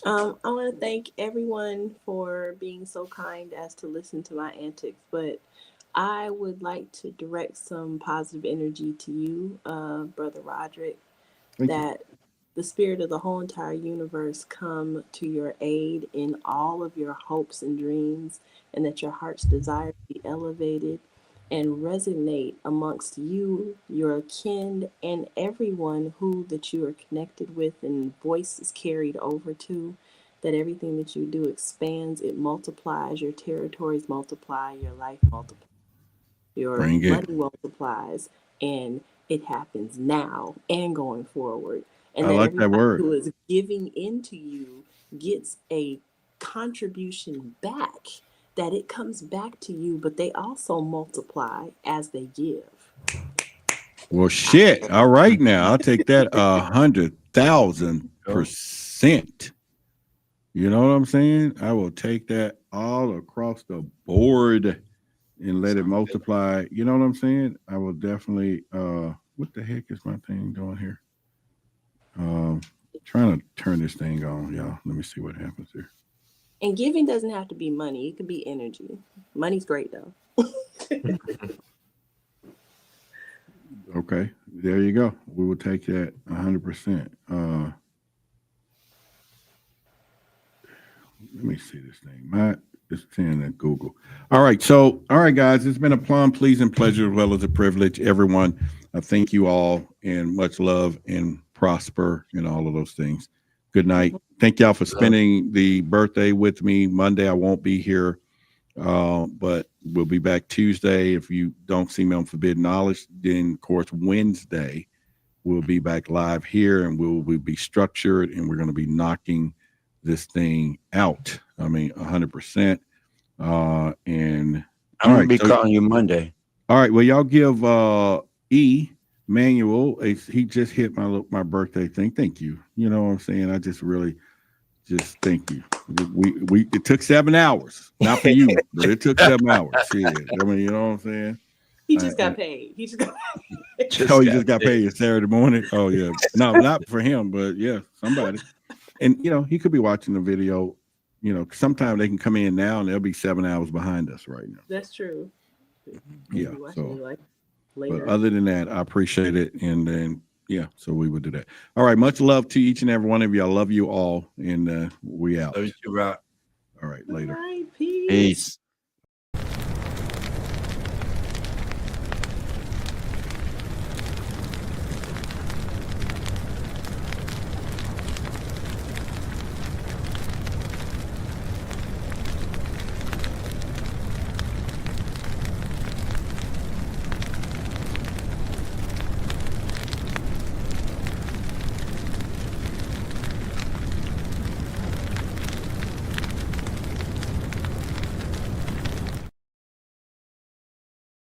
I want to thank everyone for being so kind as to listen to my antics, but I would like to direct some positive energy to you, Brother Roderick, that the spirit of the whole entire universe come to your aid in all of your hopes and dreams, and that your heart's desire be elevated and resonate amongst you, your kin, and everyone that you are connected with and voice is carried over to, that everything that you do expands, it multiplies, your territories multiply, your life multiplies, your money multiplies, and it happens now and going forward. And I like that word. Who is giving into you gets a contribution back, that it comes back to you, but they also multiply as they give. Well, shit. All right, now I'll take that 100,000%. You know what I'm saying? I will take that all across the board and let it multiply. You know what I'm saying? I will definitely. What the heck is my thing doing here? Trying to turn this thing on, y'all. Let me see what happens here. And giving doesn't have to be money. It could be energy. Money's great though. Okay, there you go. We will take that 100%. Let me see this thing. It's saying that Google. All right, guys, it's been a plum, pleasing pleasure as well as a privilege. Everyone, I thank you all, and much love and prosper and all of those things. Good night. Thank y'all for spending the birthday with me. Monday I won't be here, but we'll be back Tuesday. If you don't see me on Forbidden Knowledge, then of course Wednesday we'll be back live here, and we'll be structured, and we're going to be knocking this thing out. I mean, 100%. And I'm gonna be calling you Monday. All right. Well, y'all give Manuel. He just hit my birthday thing. Thank you. You know what I'm saying? I just really thank you. It took 7 hours, not for you, but it took 7 hours. Shit. I mean, you know what I'm saying? He just got paid. He just got paid. He just got paid Saturday morning. Oh yeah. No, not for him, but yeah, somebody. And he could be watching the video. Sometimes they can come in now and they'll be 7 hours behind us right now. That's true. Yeah. Maybe watching So, it like but later. other than that, I appreciate it. And then, so we would do that. All right. Much love to each and every one of you. I love you all. And we out. Love you too, Rob. All right. All Later. right, peace. Peace.